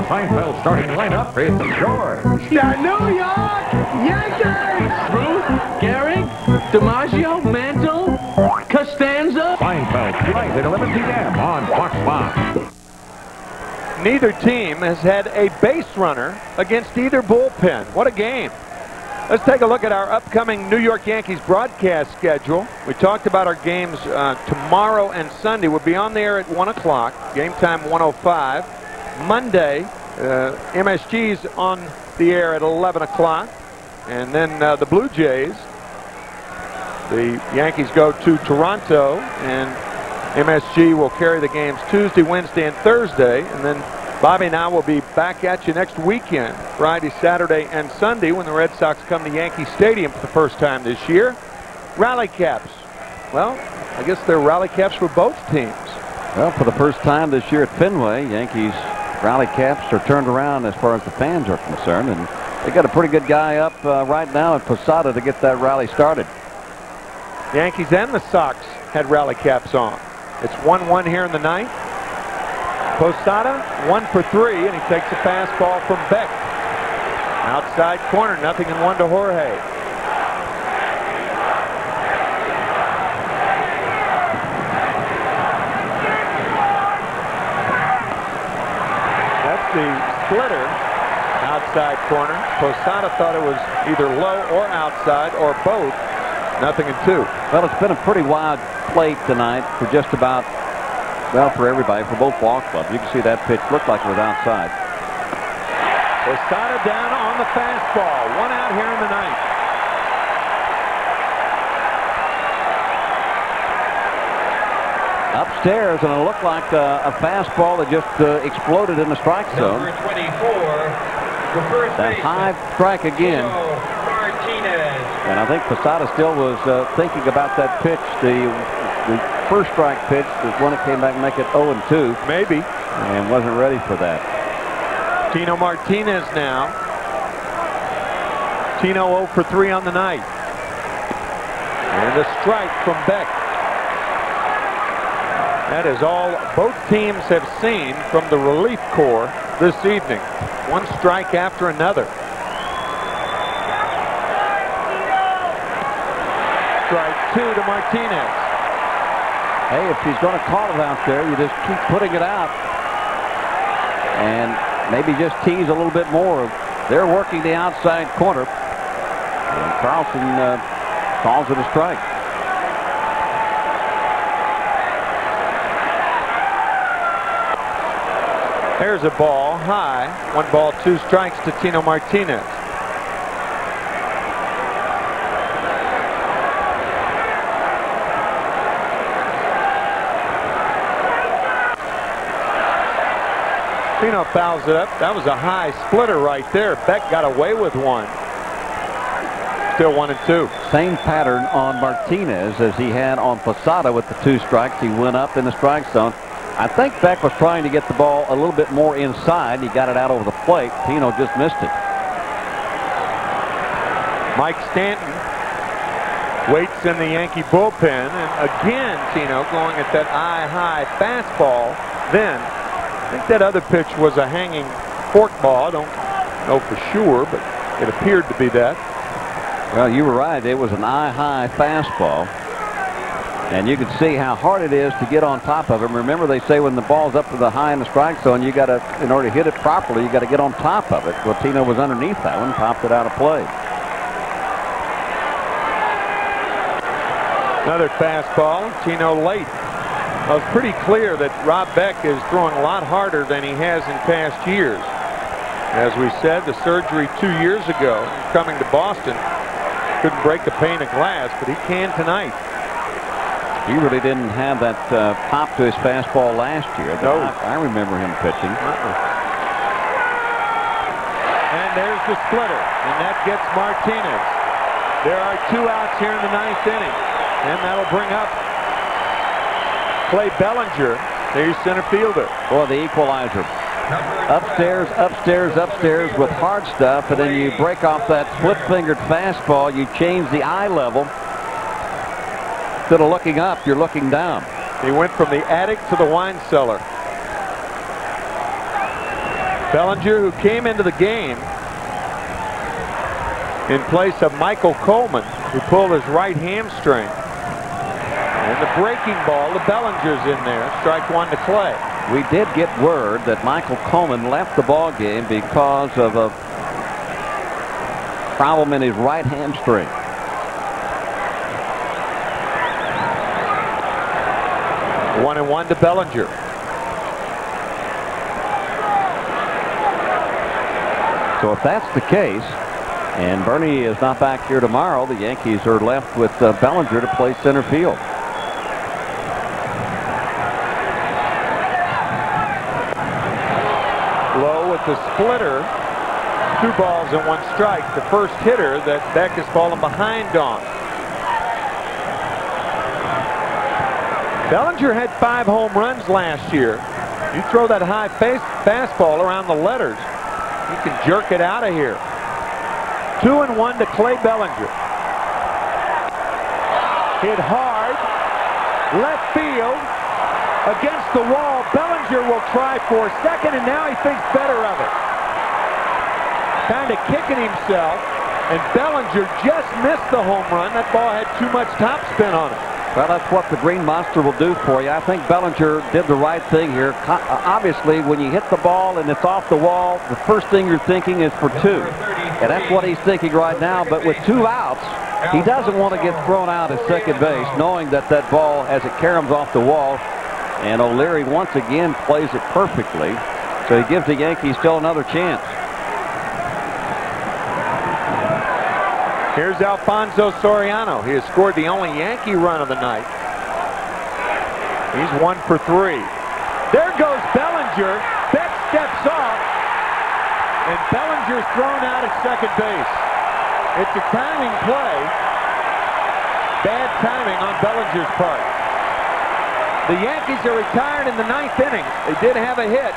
Seinfeld starting lineup is George. The New York Yankees! Ruth, Gehrig, DiMaggio, Mantle, Costanza. Seinfeld tonight at 11 p.m. on Fox 5. Neither team has had a base runner against either bullpen. What a game. Let's take a look at our upcoming New York Yankees broadcast schedule. We talked about our games tomorrow and Sunday. We'll be on the air at 1 o'clock, game time 1:05. Monday, MSG's on the air at 11 o'clock. And then the Blue Jays, the Yankees go to Toronto, and MSG will carry the games Tuesday, Wednesday, and Thursday. And then Bobby and I will be back at you next weekend, Friday, Saturday, and Sunday, when the Red Sox come to Yankee Stadium for the first time this year. Rally caps. Well, I guess they're rally caps for both teams. Well, for the first time this year at Fenway, Yankees rally caps are turned around as far as the fans are concerned, and they got a pretty good guy up right now at Posada to get that rally started. The Yankees and the Sox had rally caps on. It's 1-1 here in the ninth. Posada 1 for 3, and he takes a fastball from Beck. Outside corner, 0-1 to Jorge. That's the splitter. Outside corner. Posada thought it was either low or outside or both. 0-2. Well, it's been a pretty wide plate tonight for just about, well, for everybody, for both ball clubs. You can see that pitch looked like it was outside. Posada down on the fastball. 1 out here in the ninth. Upstairs, and it looked like a fastball that just exploded in the strike zone. Number 24. That high strike again. And I think Posada still was thinking about that pitch, the first strike pitch, the one that came back and make it 0-2. Maybe. And wasn't ready for that. Tino Martinez now. Tino 0 for 3 on the night. And a strike from Beck. That is all both teams have seen from the relief corps this evening. One strike after another. Strike 2 to Martinez. Hey, if he's going to call it out there, you just keep putting it out. And maybe just tease a little bit more. They're working the outside corner. And Carlson calls it a strike. There's a ball high. 1 ball, 2 strikes to Tino Martinez. Tino fouls it up. That was a high splitter right there. Beck got away with one. Still 1-2. Same pattern on Martinez as he had on Posada with the 2 strikes. He went up in the strike zone. I think Beck was trying to get the ball a little bit more inside. He got it out over the plate. Tino just missed it. Mike Stanton waits in the Yankee bullpen. And again, Tino going at that eye-high fastball. Then, I think that other pitch was a hanging forkball. I don't know for sure, but it appeared to be that. Well, you were right. It was an eye-high fastball. And you can see how hard it is to get on top of him. Remember, they say when the ball's up to the high in the strike zone, you got to, in order to hit it properly, you got to get on top of it. Well, Tino was underneath that one, popped it out of play. Another fastball. Tino late. Well, it's pretty clear that Rob Beck is throwing a lot harder than he has in past years. As we said, the surgery 2 years ago, coming to Boston, couldn't break a pane of glass, but he can tonight. He really didn't have that pop to his fastball last year. No. I remember him pitching. And there's the splitter, and that gets Martinez. There are 2 outs here in the 9th inning, and that'll bring up Clay Bellinger, their center fielder. Boy, the equalizer. Upstairs, upstairs, upstairs with hard stuff, and then you break off that split-fingered fastball. You change the eye level. Instead of looking up, you're looking down. He went from the attic to the wine cellar. Bellinger, who came into the game in place of Michael Coleman, who pulled his right hamstring. And the breaking ball to Bellinger's in there. Strike one to Clay. We did get word that Michael Coleman left the ball game because of a problem in his right hamstring. One and one to Bellinger. So if that's the case, and Bernie is not back here tomorrow, the Yankees are left with Bellinger to play center field. Low with the splitter. 2 balls and 1 strike. The first hitter that Beck has fallen behind on. Bellinger had 5 home runs last year. You throw that high fastball around the letters, you can jerk it out of here. 2 and 1 to Clay Bellinger. Hit hard. Left field. Against the wall. Bellinger will try for second, and now he thinks better of it. Kind of kicking himself, and Bellinger just missed the home run. That ball had too much topspin on it. Well, that's what the green monster will do for you. I think Bellinger did the right thing here. Obviously, when you hit the ball and it's off the wall, the first thing you're thinking is for 2. And that's what he's thinking right now. But with 2 outs, he doesn't want to get thrown out at second base, knowing that that ball, as it caroms off the wall, and O'Leary once again plays it perfectly. So he gives the Yankees still another chance. Here's Alfonso Soriano. He has scored the only Yankee run of the night. He's 1 for 3. There goes Bellinger. Beck steps off, and Bellinger's thrown out at second base. It's a timing play. Bad timing on Bellinger's part. The Yankees are retired in the 9th inning. They did have a hit.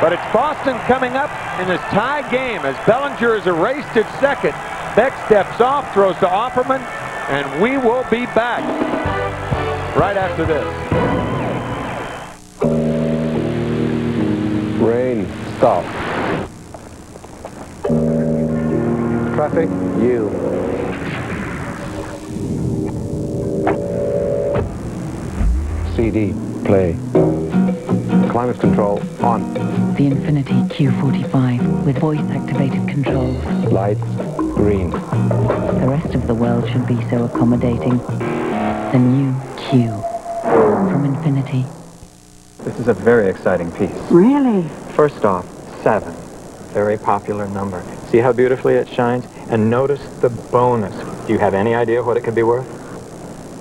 But it's Boston coming up in this tie game as Bellinger is erased at second. Beck steps off, throws to Offerman, and we will be back right after this. Rain, stop. Traffic, yield. CD, play. Climate control, on. The Infinity Q45 with voice-activated controls. Lights, green. The rest of the world should be so accommodating. The new Q from Infinity. This is a very exciting piece. Really? First off, 7. Very popular number. See how beautifully it shines? And notice the bonus. Do you have any idea what it could be worth?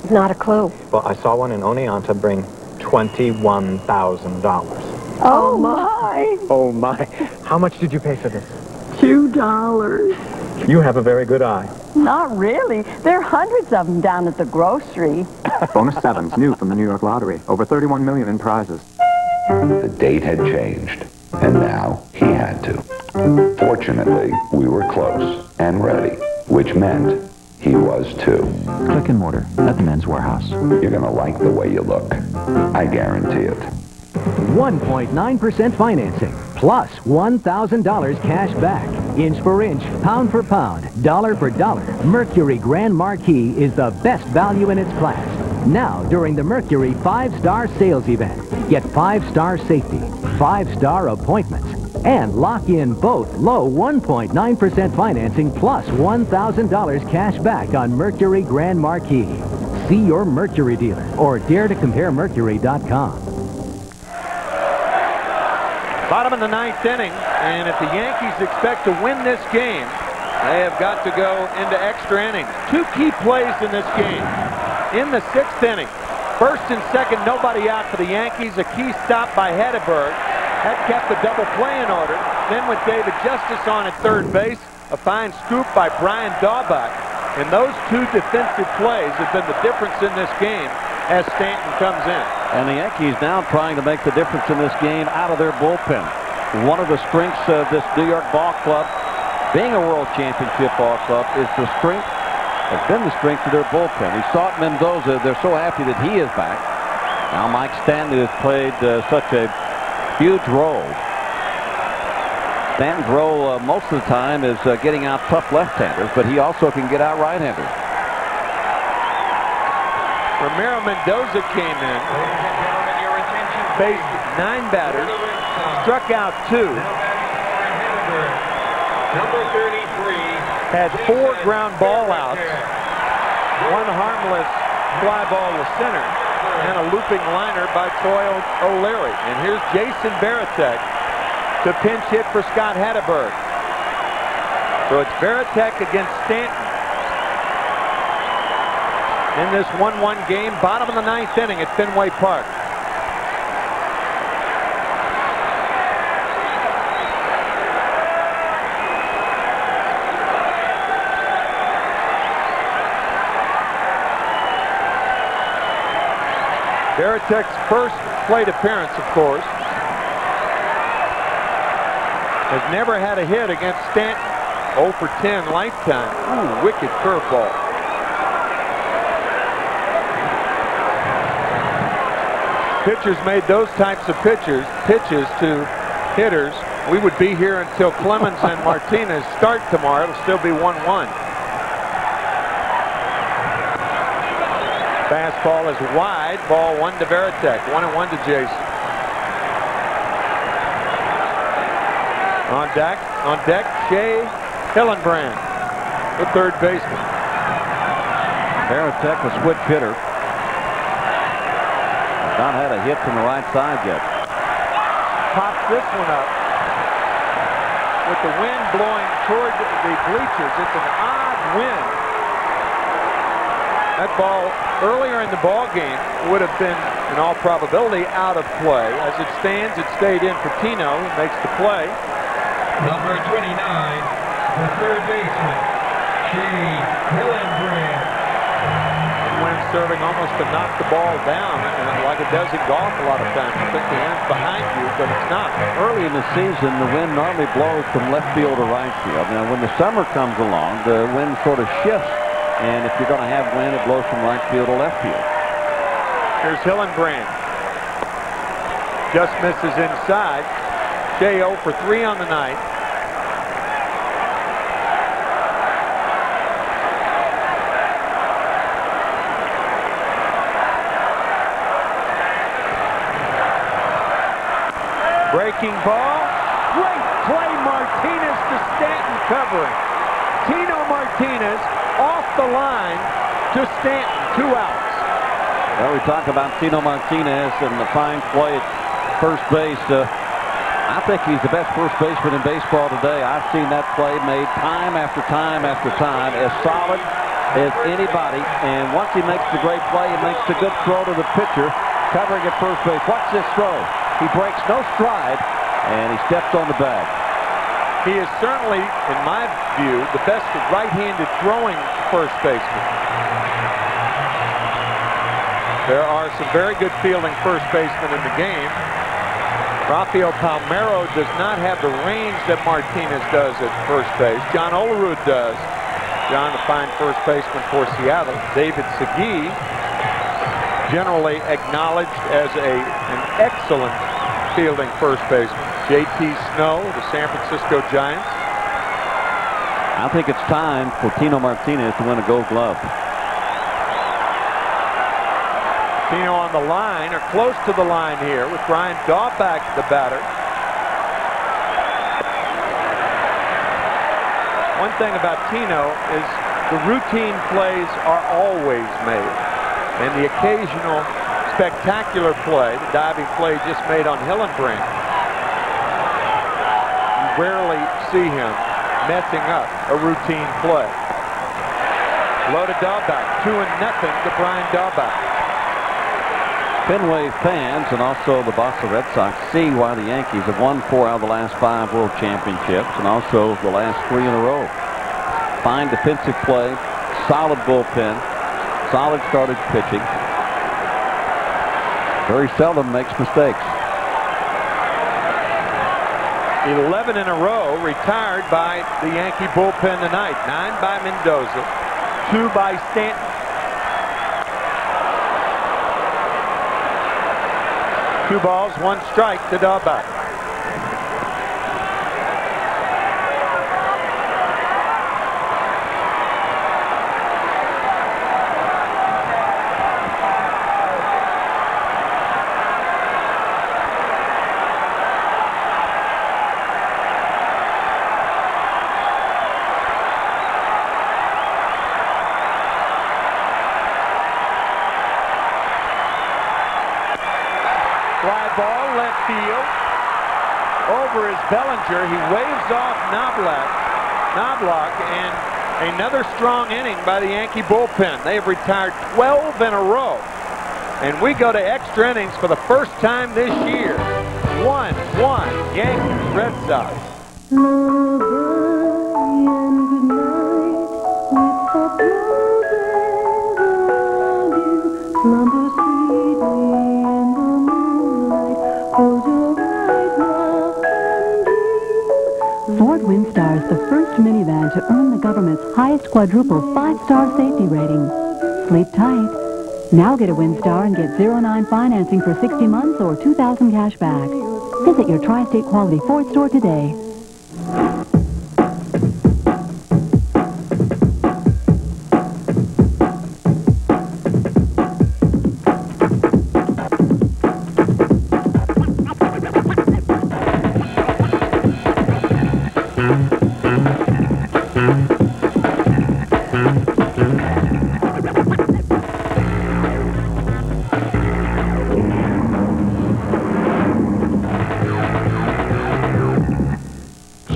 Not a clue. Well, I saw one in Oneonta bring $21,000. Oh, my. Oh, my. How much did you pay for this? $2. You have a very good eye. Not really. There are hundreds of them down at the grocery. Bonus 7's new from the New York Lottery. Over $31 million in prizes. The date had changed, and now he had to. Fortunately, we were close and ready, which meant he was too. Click and mortar at the Men's Warehouse. You're gonna like the way you look. I guarantee it. 1.9% financing, plus $1,000 cash back. Inch for inch, pound for pound, dollar for dollar. Mercury Grand Marquis is the best value in its class. Now, during the Mercury 5-star sales event, get 5-star safety, 5-star appointments, and lock in both low 1.9% financing plus $1,000 cash back on Mercury Grand Marquis. See your Mercury dealer or dareToCompareMercury.com. Bottom of the 9th inning, and if the Yankees expect to win this game, they have got to go into extra innings. 2 key plays in this game. In the 6th inning, first and second, nobody out for the Yankees. A key stop by Hedberg. That kept the double play in order. Then with David Justice on at third base, a fine scoop by Brian Daubach. And those 2 defensive plays have been the difference in this game as Stanton comes in. And the Yankees now trying to make the difference in this game out of their bullpen. One of the strengths of this New York ball club, being a World Championship ball club, is the strength, has been the strength of their bullpen. We saw it Mendoza. They're so happy that he is back. Now Mike Stanton has played such a huge role Stanton's role most of the time is getting out tough left-handers, but he also can get out right-handers. Ramiro Mendoza came in, faced 9 batters, struck out 2. Number 33. Had 4 ground ball outs, 1 harmless fly ball to center, and a looping liner by Troy O'Leary. And here's Jason Varitek to pinch hit for Scott Hatteberg. So it's Varitek against Stanton in this 1-1 game, bottom of the 9th inning at Fenway Park. Varitek's first plate appearance, of course. Has never had a hit against Stanton. 0 for 10 lifetime. Ooh, wicked curveball. Pitchers made those types of pitches to hitters. We would be here until Clemens and Martinez start tomorrow. It'll still be 1-1. Fastball is wide. Ball 1 to Varitek. 1-1 to Jason. On deck, Shea Hillenbrand, the third baseman. Varitek, a switch hitter. Not had a hit from the right side yet. Pops this one up. With the wind blowing toward the bleachers, it's an odd wind. That ball earlier in the ball game would have been, in all probability, out of play. As it stands, it stayed in for Tino, who makes the play. Number 29, the third baseman, Shea Hillenbrand. Wind serving almost to knock the ball down, like it does in golf a lot of times. You think the wind's behind you, but it's not. Early in the season, the wind normally blows from left field to right field. Now, when the summer comes along, the wind sort of shifts. And if you're going to have wind, it blows from right field to left field. Here's Hillenbrand. Just misses inside. Shea 0 for 3 on the night. Breaking ball. Great play. Martinez to Stanton covering. Tino Martinez off the line to Stanton. 2 outs. Well, we talk about Tino Martinez and the fine play at first base. I think he's the best first baseman in baseball today. I've seen that play made time after time after time, as solid as anybody. And once he makes the great play, he makes the good throw to the pitcher, covering at first base. Watch this throw. He breaks no stride, and he steps on the bag. He is certainly, in my view, the best right-handed throwing first baseman. There are some very good fielding first basemen in the game. Rafael Palmeiro does not have the range that Martinez does at first base. John Olerud does. John, the fine first baseman for Seattle. David Segui, generally acknowledged as an excellent fielding first baseman. J.T. Snow, the San Francisco Giants. I think it's time for Tino Martinez to win a Gold Glove. Tino on the line, or close to the line here, with Brian Daubach, the batter. One thing about Tino is the routine plays are always made. And the occasional spectacular play, the diving play just made on Hillenbrand, rarely see him messing up a routine play. Low to Daubach, 2-0 to Brian Daubach. Fenway fans and also the Boston Red Sox see why the Yankees have won 4 out of the last 5 World Championships and also the last 3 in a row. Fine defensive play, solid bullpen, solid started pitching. Very seldom makes mistakes. 11 in a row retired by the Yankee bullpen tonight. 9 by Mendoza, 2 by Stanton. 2 balls, 1 strike to Daubach. ball left field. Over is Bellinger. He waves off Knobloch, and another strong inning by the Yankee bullpen. They have retired 12 in a row. And we go to extra innings for the first time this year. 1-1, Yankees, Red Sox. Ford Windstar is the first minivan to earn the government's highest quadruple 5-star safety rating. Sleep tight. Now get a Windstar and get 0-9 financing for 60 months or $2,000 cash back. Visit your Tri-State Quality Ford store today.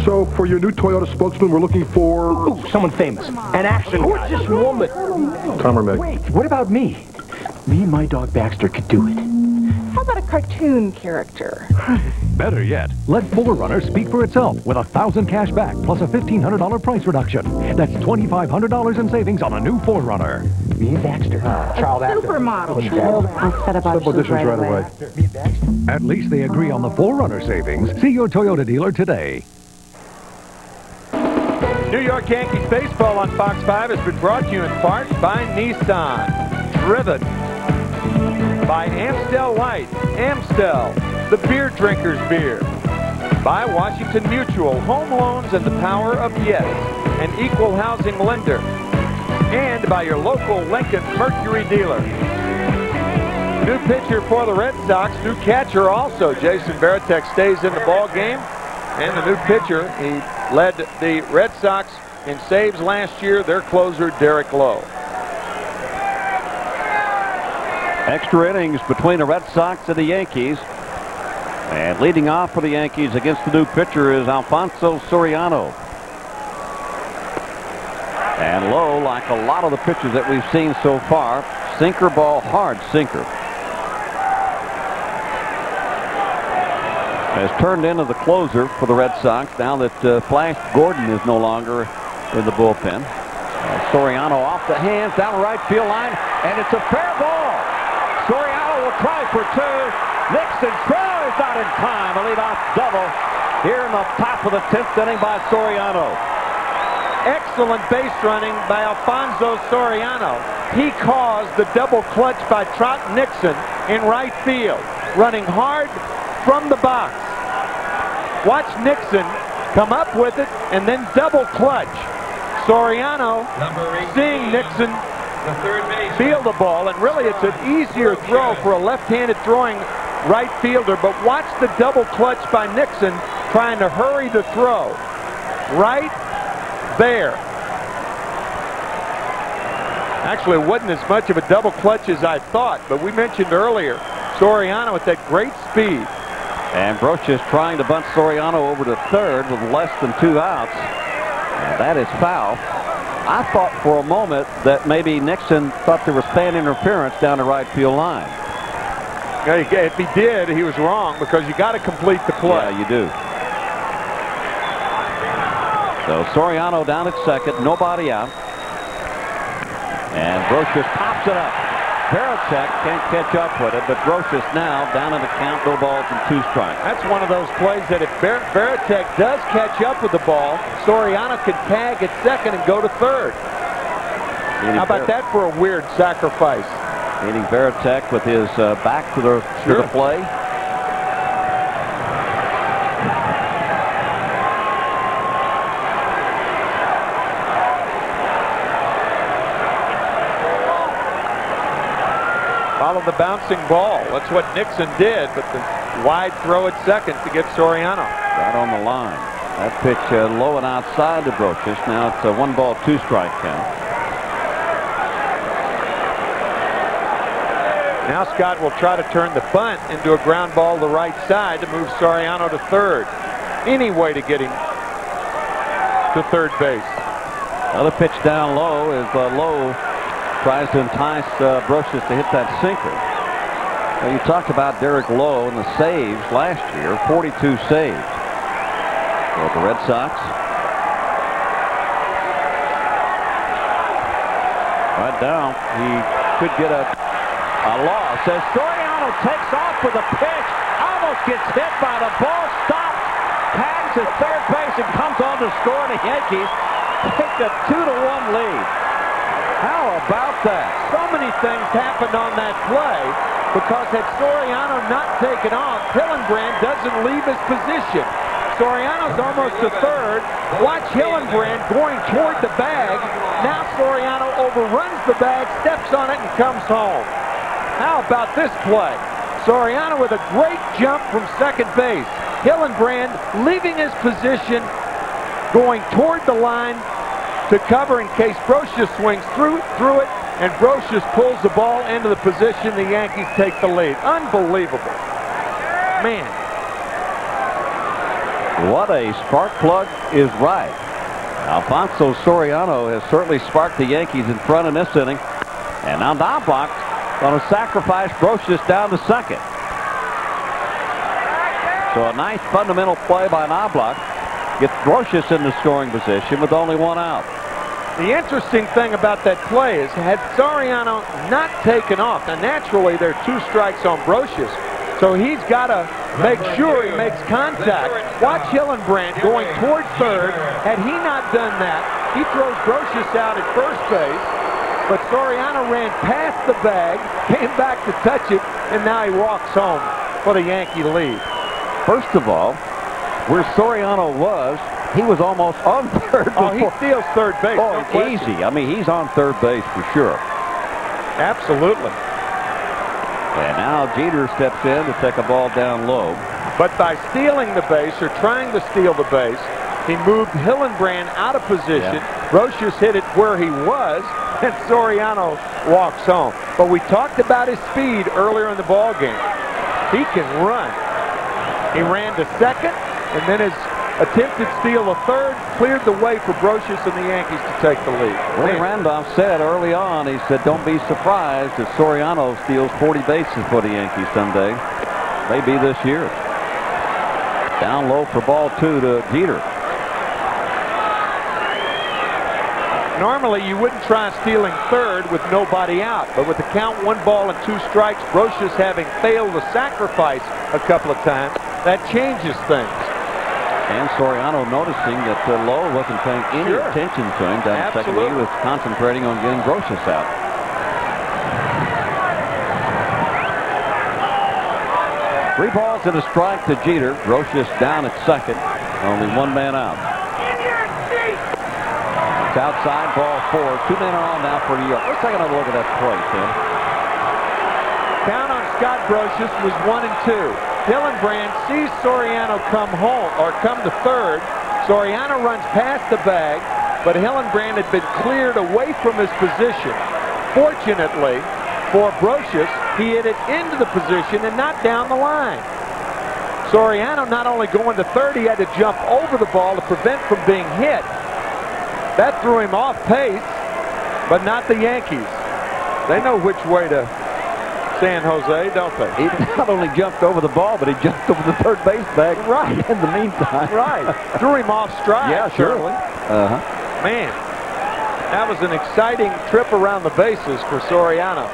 So, for your new Toyota spokesman, we're looking for... Ooh, someone famous. An action guy. Who's this woman? Tom or Meg? Wait, what about me? Me and my dog Baxter could do it. How about a cartoon character? Better yet, let 4Runner speak for itself with $1,000 cash back plus a $1,500 price reduction. That's $2,500 in savings on a new 4Runner. Me and Baxter. Child actor. Supermodel. I'll set up our Auditions right away. At least they agree on the 4Runner savings. See your Toyota dealer today. New York Yankees baseball on Fox 5 has been brought to you in part by Nissan. Driven by Amstel Light. Amstel, the beer drinker's beer. By Washington Mutual, home loans and the power of yes, an equal housing lender. And by your local Lincoln Mercury dealer. New pitcher for the Red Sox, new catcher also. Jason Varitek stays in the ball game. And the new pitcher, he led the Red Sox in saves last year, their closer, Derek Lowe. Extra innings between the Red Sox and the Yankees. And leading off for the Yankees against the new pitcher is Alfonso Soriano. And Lowe, like a lot of the pitchers that we've seen so far, sinker ball, hard sinker. Has turned into the closer for the Red Sox now that Flash Gordon is no longer in the bullpen. Soriano off the hands down the right field line, and it's a fair ball. Soriano will try for two. Nixon tries not in time. A leadoff double here in the top of the 10th inning by Soriano. Excellent base running by Alfonso Soriano. He caused the double clutch by Trot Nixon in right field, running hard from the box. Watch Nixon come up with it and then double clutch. Soriano seeing Nixon field the ball, and really it's an easier throw for a left-handed throwing right fielder, but watch the double clutch by Nixon trying to hurry the throw. Right there. Actually, it wasn't as much of a double clutch as I thought, but we mentioned earlier, Soriano with that great speed. And Brochus trying to bunt Soriano over to third with less than 2 outs. And that is foul. I thought for a moment that maybe Nixon thought there was fan interference down the right field line. Yeah, if he did, he was wrong, because you got to complete the play. Yeah, you do. So Soriano down at second, nobody out. And Brochus pops it up. Varitek can't catch up with it, but Brochus now down in the count, no balls and 2 strikes. That's one of those plays that if Varitek does catch up with the ball, Soriano can tag at second and go to third. How about that for a weird sacrifice? Meeting Varitek with his back to the play. Follow the bouncing ball. That's what Nixon did, but the wide throw at second to get Soriano. Right on the line. That pitch low and outside to Brochus. Now it's a 1-ball, 2-strike count. Now Scott will try to turn the bunt into a ground ball to the right side to move Soriano to third. Any way to get him to third base. Another pitch down low as Lowe tries to entice Brocious to hit that sinker. Well, you talked about Derek Lowe and the saves last year, 42 saves for the Red Sox. Right down, he could get a loss as Soriano takes off with a pitch, almost gets hit by the ball, stopped, tags at third base and comes on to score, and the Yankees take a 2-1 lead. How about that? So many things happened on that play because had Soriano not taken off, Hillenbrand doesn't leave his position. Soriano's almost to third. Watch Hillenbrand going toward the bag. Now Soriano overruns the bag, steps on it, and comes home. How about this play? Soriano with a great jump from second base. Hillenbrand leaving his position, going toward the line to cover in case Brocious swings through it, and Brocious pulls the ball into the position. The Yankees take the lead. Unbelievable. Man. What a spark plug is right. Alfonso Soriano has certainly sparked the Yankees in front in this inning. And now Knobloch going to sacrifice Brocious down to second. So a nice fundamental play by Knobloch gets Brocious in the scoring position with only one out. The interesting thing about that play is had Soriano not taken off, now naturally there are 2 strikes on Brocious, so he's got to make sure he makes contact. Watch Hillenbrand going toward third. Had he not done that, he throws Brocious out at first base, but Soriano ran past the bag, came back to touch it, and now he walks home for the Yankee lead. First of all, where Soriano was, he was almost on third. Oh, he steals third base. Oh, no easy. I mean, he's on third base for sure. Absolutely. And now Jeter steps in to take a ball down low. But by stealing the base, or trying to steal the base, he moved Hillenbrand out of position. Yeah. Brocious hit it where he was, and Soriano walks home. But we talked about his speed earlier in the ball game. He can run. He ran to second, and then his attempted steal of third cleared the way for Brocious and the Yankees to take the lead. Willie Randolph said early on, he said, don't be surprised if Soriano steals 40 bases for the Yankees someday. Maybe this year. Down low for ball 2 to Jeter. Normally, you wouldn't try stealing third with nobody out, but with the count 1 ball and 2 strikes, Brocious having failed to sacrifice a couple of times, that changes things. And Soriano noticing that Lowe wasn't paying any attention to him down second. He was concentrating on getting Brocious out. Three balls and a strike to Jeter. Brocious down at second. Only one man out. It's outside, ball 4. 2 men are on now for New York. Let's take another look at that play, Tim. Count on Scott Brocious was 1 and 2. Hillenbrand sees Soriano come home, or come to third. Soriano runs past the bag, but Hillenbrand had been cleared away from his position. Fortunately for Brocious, he hit it into the position and not down the line. Soriano not only going to third, he had to jump over the ball to prevent from being hit. That threw him off pace, but not the Yankees. They know which way to San Jose, don't they? He not only jumped over the ball, but he jumped over the third base bag right in the meantime. Right. Threw him off stride. Yeah, sure. Man, that was an exciting trip around the bases for Soriano.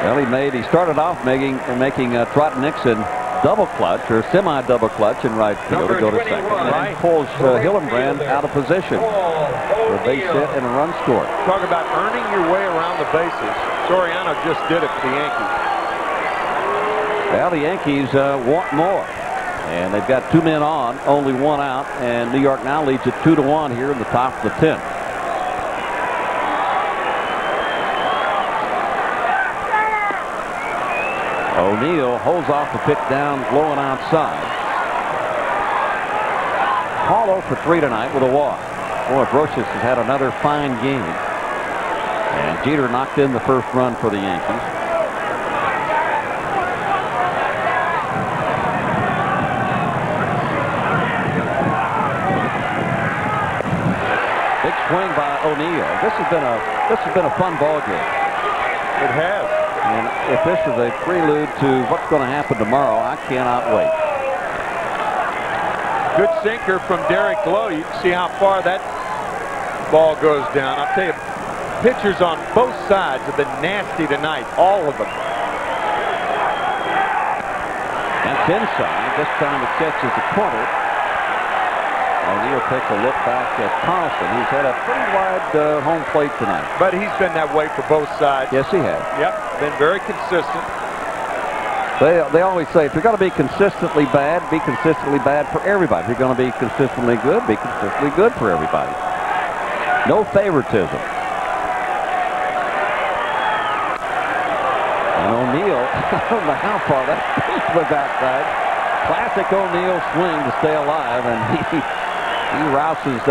Well, he started off making Trot Nixon double clutch or semi-double clutch in right field to go to second. And then pulls Hillenbrand out of position for a base hit and a run scored. Talk about earning your way around the bases. Soriano just did it for the Yankees. Well, the Yankees want more. And they've got 2 men on, only 1 out, and New York now leads it 2-1 here in the top of the 10th. O'Neill holds off the pitch down low and outside. Paulo for 3 tonight with a walk. Boy, Brocious has had another fine game. And Jeter knocked in the first run for the Yankees. Big swing by O'Neill. This has been a fun ball game. It has. And if this is a prelude to what's going to happen tomorrow, I cannot wait. Good sinker from Derek Lowe. You can see how far that ball goes down. I'll tell you, pitchers on both sides have been nasty tonight, all of them. That's inside. This time it catches the corner. O'Neill takes a look back at Paxton. He's had a pretty wide home plate tonight. But he's been that way for both sides. Yes, he has. Yep, been very consistent. They always say, if you're going to be consistently bad, be consistently bad for everybody. If you're going to be consistently good, be consistently good for everybody. No favoritism. And O'Neill, I don't know how far that was outside. Classic O'Neill swing to stay alive, and he rouses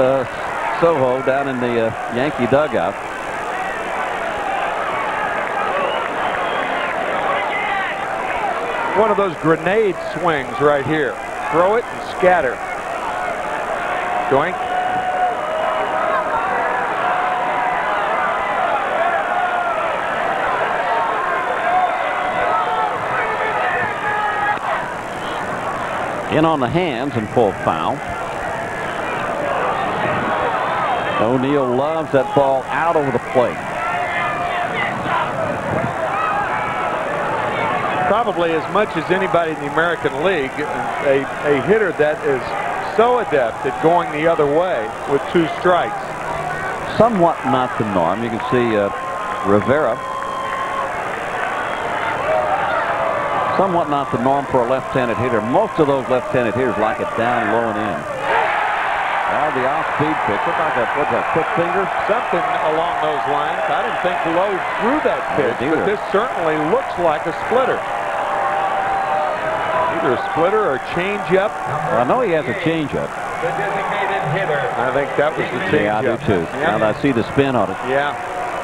Soho down in the Yankee dugout. One of those grenade swings right here. Throw it and scatter. Doink. In on the hands and full foul. O'Neill loves that ball out over the plate. Probably as much as anybody in the American League, a hitter that is so adept at going the other way with 2 strikes. Somewhat not the norm. You can see Rivera. Somewhat not the norm for a left-handed hitter. Most of those left-handed hitters like it down low and in. Now the off-speed pitch. Looks like what's that, quick finger? Something along those lines. I didn't think Lowe threw that pitch, but this certainly looks like a splitter. Either a splitter or a changeup. Well, I know he has a changeup. The designated hitter. I think that was the changeup. Yeah, I do too. Yeah. Now I see the spin on it. Yeah.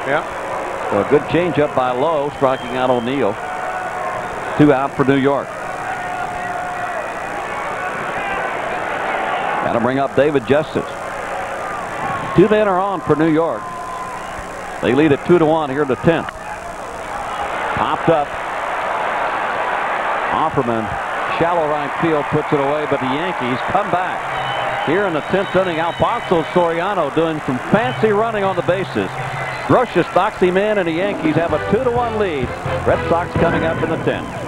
Yeah. So a good changeup by Lowe, striking out O'Neill. 2 out for New York. Got to bring up David Justice. 2 men are on for New York. They lead at 2-1 here in the 10th. Popped up. Offerman, shallow right field, puts it away, but the Yankees come back. Here in the 10th inning, Alfonso Soriano doing some fancy running on the bases. Brocious knocks him in, and the Yankees have a 2-1 lead. Red Sox coming up in the 10th.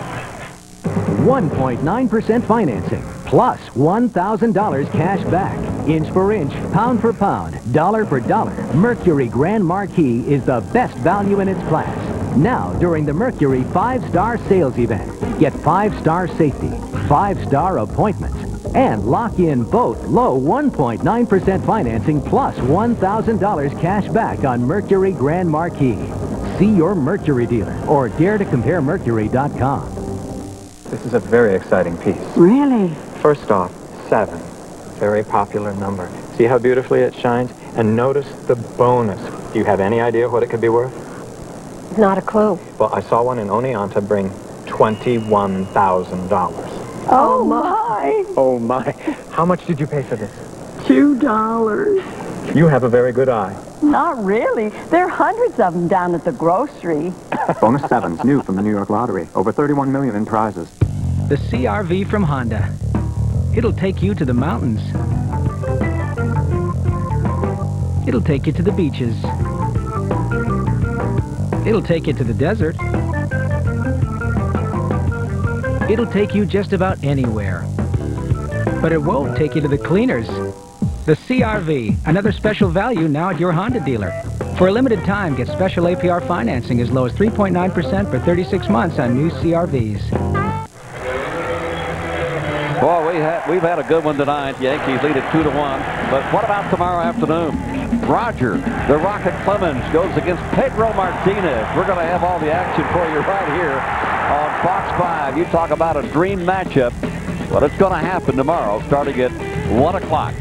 1.9% financing, plus $1,000 cash back. Inch for inch, pound for pound, dollar for dollar. Mercury Grand Marquis is the best value in its class. Now, during the Mercury 5-star sales event, get 5-star safety, 5-star appointments, and lock in both low 1.9% financing plus $1,000 cash back on Mercury Grand Marquis. See your Mercury dealer or dareToCompareMercury.com. This is a very exciting piece. Really? First off, 7. Very popular number. See how beautifully it shines? And notice the bonus. Do you have any idea what it could be worth? Not a clue. Well, I saw one in Oneonta bring $21,000. Oh, my. Oh, my. How much did you pay for this? $2. You have a very good eye. Not really. There are hundreds of them down at the grocery. Bonus 7's new from the New York Lottery. Over $31 million in prizes. The CR-V from Honda. It'll take you to the mountains. It'll take you to the beaches. It'll take you to the desert. It'll take you just about anywhere. But it won't take you to the cleaners. The CR-V, another special value now at your Honda dealer. For a limited time, get special APR financing as low as 3.9% for 36 months on new CR-Vs. Boy, we've had a good one tonight. Yankees lead at 2-1. But what about tomorrow afternoon? Roger, the Rocket Clemens, goes against Pedro Martinez. We're going to have all the action for you right here on Fox 5. You talk about a dream matchup. Well, it's going to happen tomorrow starting at 1 o'clock.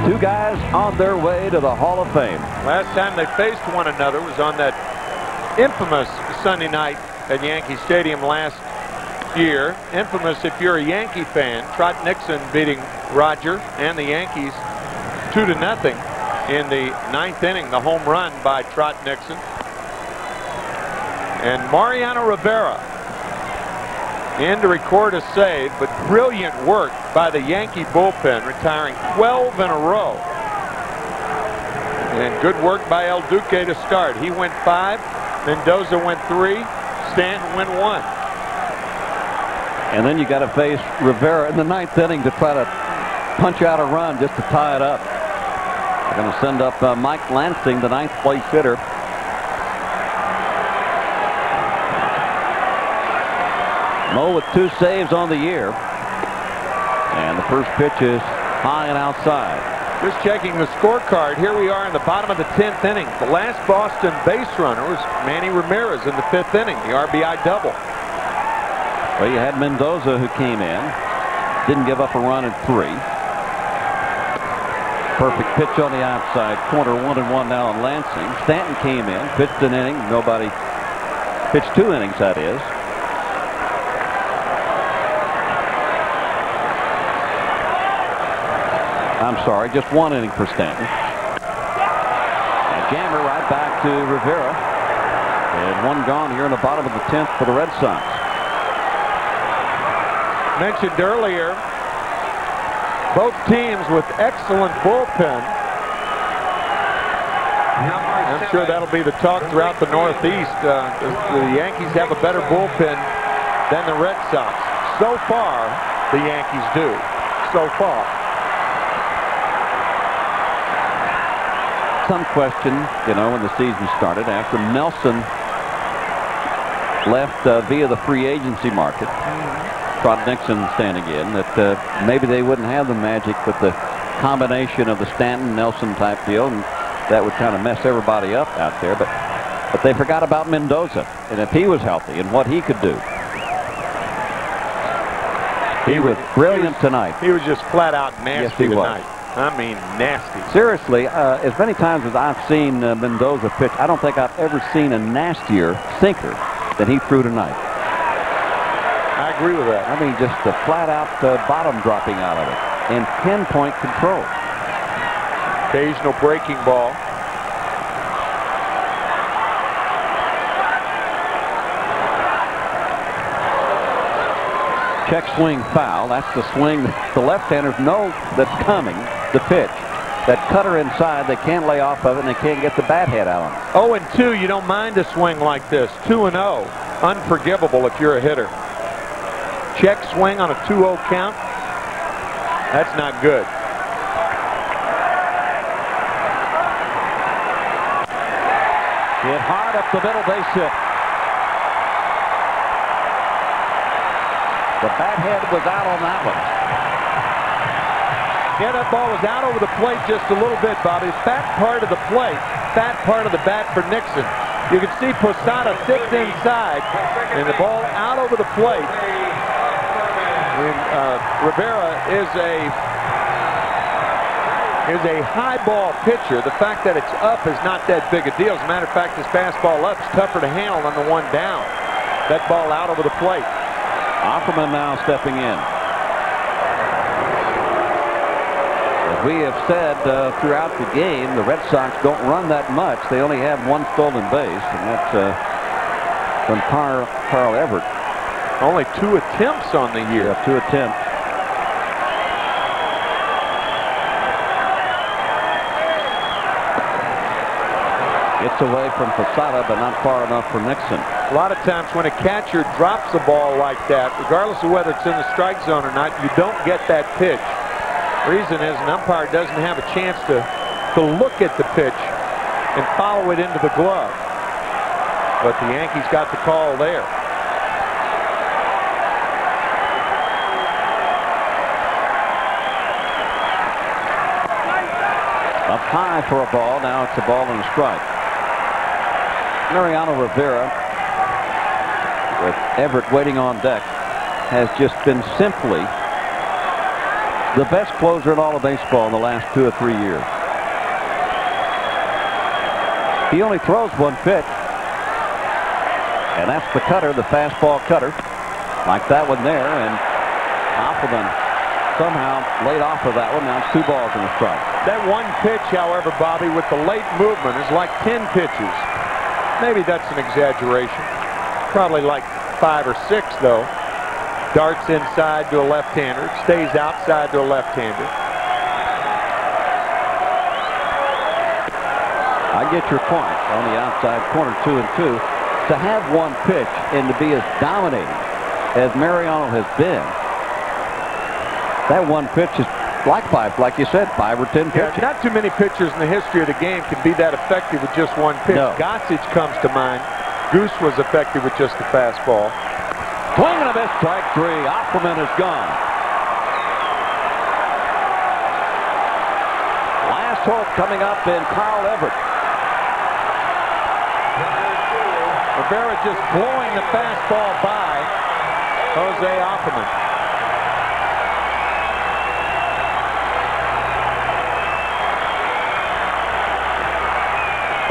Two guys on their way to the Hall of Fame. Last time they faced one another was on that infamous Sunday night at Yankee Stadium last year. Infamous if you're a Yankee fan. Trot Nixon beating Roger and the Yankees 2-0 in the 9th inning. The home run by Trot Nixon. And Mariano Rivera in to record a save, but brilliant work by the Yankee bullpen, retiring 12 in a row. And good work by El Duque to start. He went 5, Mendoza went 3, Stanton went 1. And then you got to face Rivera in the 9th inning to try to punch out a run just to tie it up. They're going to send up Mike Lansing, the 9th place hitter. Mo with 2 saves on the year. And the first pitch is high and outside. Just checking the scorecard. Here we are in the bottom of the 10th inning. The last Boston base runner was Manny Ramirez in the 5th inning, the RBI double. Well, you had Mendoza who came in. Didn't give up a run in 3. Perfect pitch on the outside corner. 1-1 now on Lansing. Stanton came in, pitched an inning. Nobody pitched 2 innings, that is. I'm sorry, just 1 inning for Stanton. And jammer right back to Rivera. And 1 gone here in the bottom of the 10th for the Red Sox. Mentioned earlier, both teams with excellent bullpen. I'm sure that'll be the talk throughout the Northeast. The Yankees have a better bullpen than the Red Sox. So far, the Yankees do. So far. Some question, you know, when the season started after Nelson left via the free agency market. Trot Nixon standing in, that maybe they wouldn't have the magic with the combination of the Stanton-Nelson type deal, and that would kind of mess everybody up out there. But they forgot about Mendoza, and if he was healthy and what he could do. He was brilliant tonight. He was just flat out nasty yes, he tonight. Was. I mean, nasty. Seriously, as many times as I've seen Mendoza pitch, I don't think I've ever seen a nastier sinker than he threw tonight. I agree with that. I mean, just the flat-out bottom dropping out of it. And pinpoint control. Occasional breaking ball. Check swing foul. That's the swing that the left-handers know that's coming, the pitch. That cutter inside, they can't lay off of it, and they can't get the bat head out on it. 0-2, you don't mind a swing like this. 2-0, unforgivable if you're a hitter. Check swing on a 2-0 count. That's not good. Hit hard up the middle, base hit. The bat head was out on that one. Yeah, that ball was out over the plate just a little bit, Bobby. Fat part of the plate, fat part of the bat for Nixon. You can see Posada sits inside, and the ball out over the plate. And Rivera is a high ball pitcher. The fact that it's up is not that big a deal. As a matter of fact, this fastball up is tougher to handle than the one down. That ball out over the plate. Offerman now stepping in. As we have said throughout the game, the Red Sox don't run that much. They only have 1 stolen base, and that's from Carl Everett. Only 2 attempts on the year. Yeah, 2 attempts. It's away from Posada, but not far enough for Nixon. A lot of times when a catcher drops a ball like that, regardless of whether it's in the strike zone or not, you don't get that pitch. Reason is an umpire doesn't have a chance to look at the pitch and follow it into the glove. But the Yankees got the call there. Up high for a ball. Now it's a ball and a strike. Mariano Rivera, with Everett waiting on deck, has just been simply the best closer in all of baseball in the last 2 or 3 years. He only throws one pitch. And that's the cutter, the fastball cutter. Like that one there. And Opperman somehow laid off of that one. Now it's 2 balls and a strike. That one pitch, however, Bobby, with the late movement is like 10 pitches. Maybe that's an exaggeration. Probably like 5 or 6, though. Darts inside to a left-hander. Stays outside to a left-hander. I get your point on the outside corner, 2 and 2. To have one pitch and to be as dominating as Mariano has been, that one pitch is like you said, 5 or 10 pitches. Yeah, not too many pitchers in the history of the game can be that effective with just one pitch. No. Gossage comes to mind. Goose was effective with just the fastball. Swing and a miss, strike 3. Opperman is gone. Last hope coming up in Carl Everett. Rivera just blowing the fastball by Jose Opperman.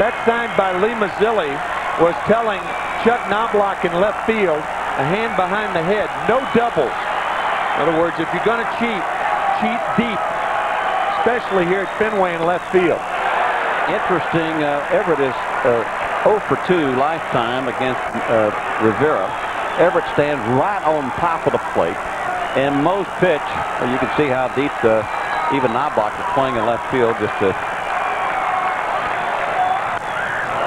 That sign by Lee Mazzilli was telling Chuck Knobloch in left field, a hand behind the head, no doubles. In other words, if you're going to cheat, cheat deep, especially here at Fenway in left field. Interesting, Everett is 0 for 2 lifetime against Rivera. Everett stands right on top of the plate. And most pitch, you can see how deep even Knobloch is playing in left field just to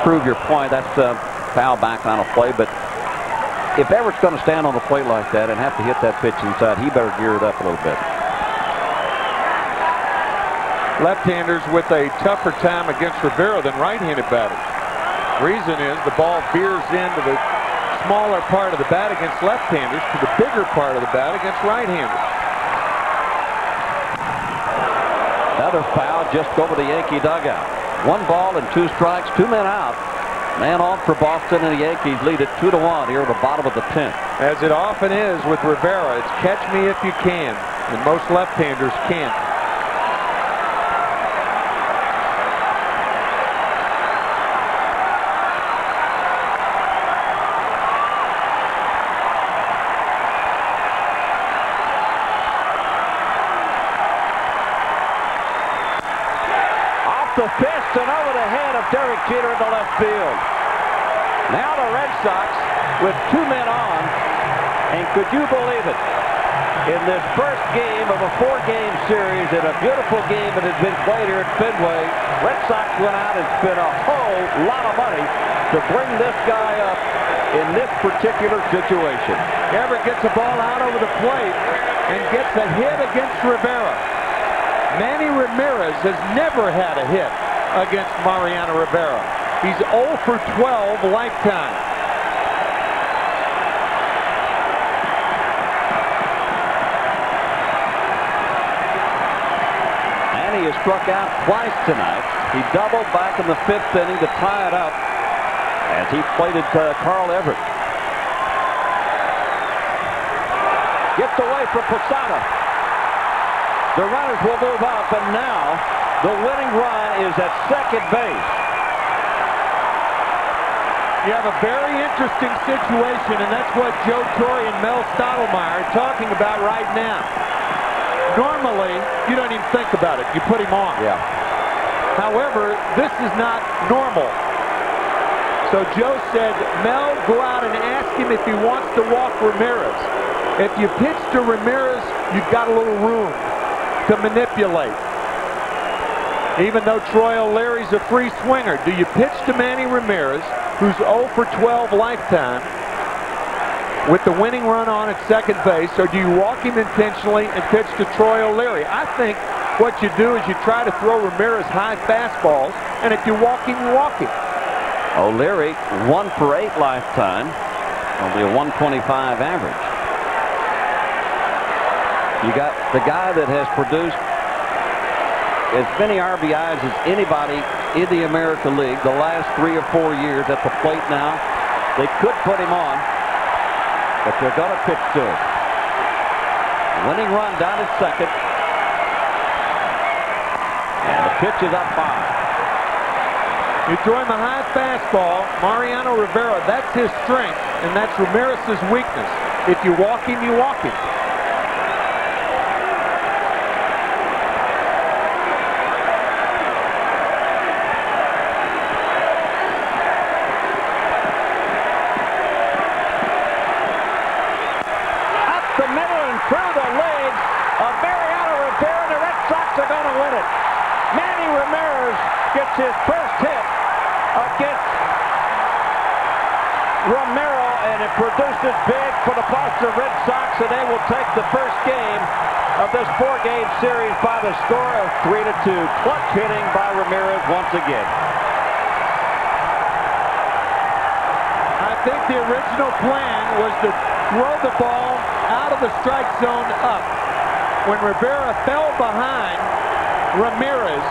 prove your point. That's foul back on a play. But if Everett's going to stand on the plate like that and have to hit that pitch inside, he better gear it up a little bit. Left-handers with a tougher time against Rivera than right-handed batters. Reason is the ball veers into the smaller part of the bat against left-handers to the bigger part of the bat against right-handers. Another foul just over the Yankee dugout. 1 ball and 2 strikes, 2 men out. Man on for Boston, and the Yankees lead it 2-1 here at the bottom of the 10th. As it often is with Rivera, it's catch me if you can, and most left-handers can't. The fist and over the head of Derek Jeter into left field. Now the Red Sox with 2 men on, and could you believe it? In this first game of a 4-game series, in a beautiful game that has been played here at Fenway, Red Sox went out and spent a whole lot of money to bring this guy up in this particular situation. Everett gets the ball out over the plate and gets a hit against Rivera. Manny Ramirez has never had a hit against Mariano Rivera. He's 0 for 12 lifetime. Manny has struck out twice tonight. He doubled back in the 5th inning to tie it up as he plated Carl Everett. Gets away from Posada. The runners will move up, and now the winning run is at second base. You have a very interesting situation, and that's what Joe Torre and Mel Stottlemyre are talking about right now. Normally, you don't even think about it. You put him on. Yeah. However, this is not normal. So Joe said, Mel, go out and ask him if he wants to walk Ramirez. If you pitch to Ramirez, you've got a little room to manipulate. Even though Troy O'Leary's a free swinger, do you pitch to Manny Ramirez, who's 0 for 12 lifetime, with the winning run on at second base, or do you walk him intentionally and pitch to Troy O'Leary? I think what you do is you try to throw Ramirez high fastballs, and if you walk him, you walk him. O'Leary 1 for 8 lifetime, only a 125 average. You got the guy that has produced as many RBIs as anybody in the American League the last 3 or 4 years at the plate now. They could put him on, but they're going to pitch to him. Winning run down at second. pitch is up high. You throw him a high fastball, Mariano Rivera, that's his strength, and that's Ramirez's weakness. If you walk him, you walk him. Up the middle and through the legs of Mariano Rivera, and the Red Sox are going to win it. Manny Ramirez gets his first hit against Romero, and it produces big for the Boston Red Sox, and they will take the first game of this 4-game series by the score of 3-2. Clutch hitting by Ramirez once again. I think the original plan was to throw the ball out of the strike zone up. When Rivera fell behind Ramirez,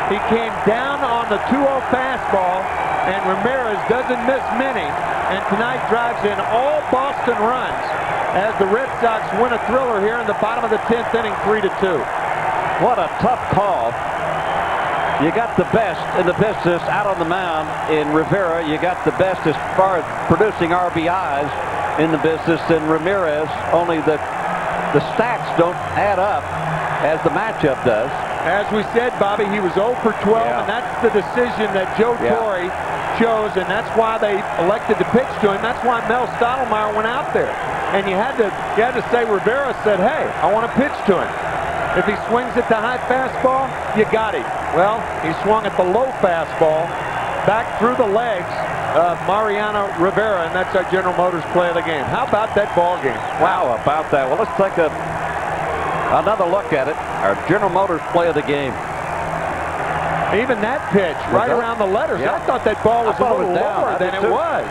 he came down on the 2-0 fastball, and Ramirez doesn't miss many, and tonight drives in all Boston runs as the Red Sox win a thriller here in the bottom of the 10th inning, 3-2. What a tough call. You got the best in the business out on the mound in Rivera. You got the best as far as producing RBIs in the business in Ramirez. Only the stats don't add up as the matchup does. As we said, Bobby, he was 0 for 12, and that's the decision that Joe Torre chose, and that's why they elected to pitch to him. That's why Mel Stottlemyre went out there. And you had to say Rivera said, hey, I want to pitch to him. If he swings at the high fastball, you got him. Well, he swung at the low fastball, back through the legs of Mariano Rivera, and that's our General Motors play of the game. How about that ball game? Wow, about that. Well, let's take another look at it. Our General Motors play of the game. Even that pitch, right around the letters. I thought that ball was a little lower than it was.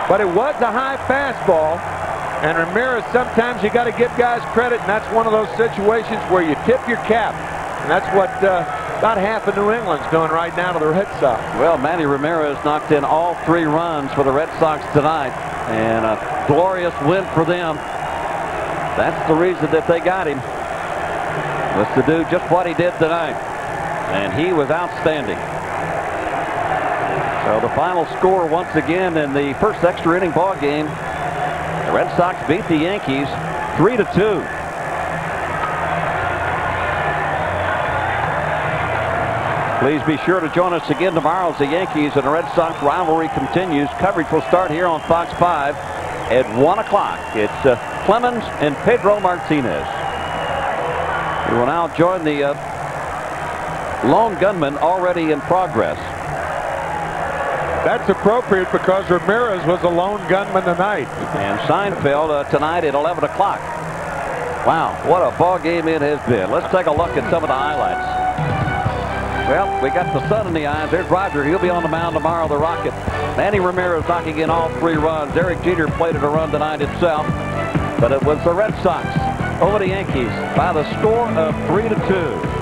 But it was a high fastball. And Ramirez, sometimes you got to give guys credit, and that's one of those situations where you tip your cap. And that's what about half of New England's doing right now to the Red Sox. Well, Manny Ramirez knocked in all 3 runs for the Red Sox tonight, and a glorious win for them. That's the reason that they got him, was to do just what he did tonight. And he was outstanding. So the final score once again in the first extra inning ball game, the Red Sox beat the Yankees 3-2. Please be sure to join us again tomorrow as the Yankees and the Red Sox rivalry continues. Coverage will start here on Fox 5 at 1 o'clock. It's Clemens and Pedro Martinez. We will now join the lone gunman already in progress. That's appropriate because Ramirez was a lone gunman tonight. And Seinfeld tonight at 11 o'clock. Wow, what a ball game it has been. Let's take a look at some of the highlights. Well, we got the sun in the eyes. There's Roger. He'll be on the mound tomorrow, the Rocket. Manny Ramirez knocking in all 3 runs. Derek Jeter plated a run tonight himself. But it was the Red Sox over the Yankees by the score of 3-2.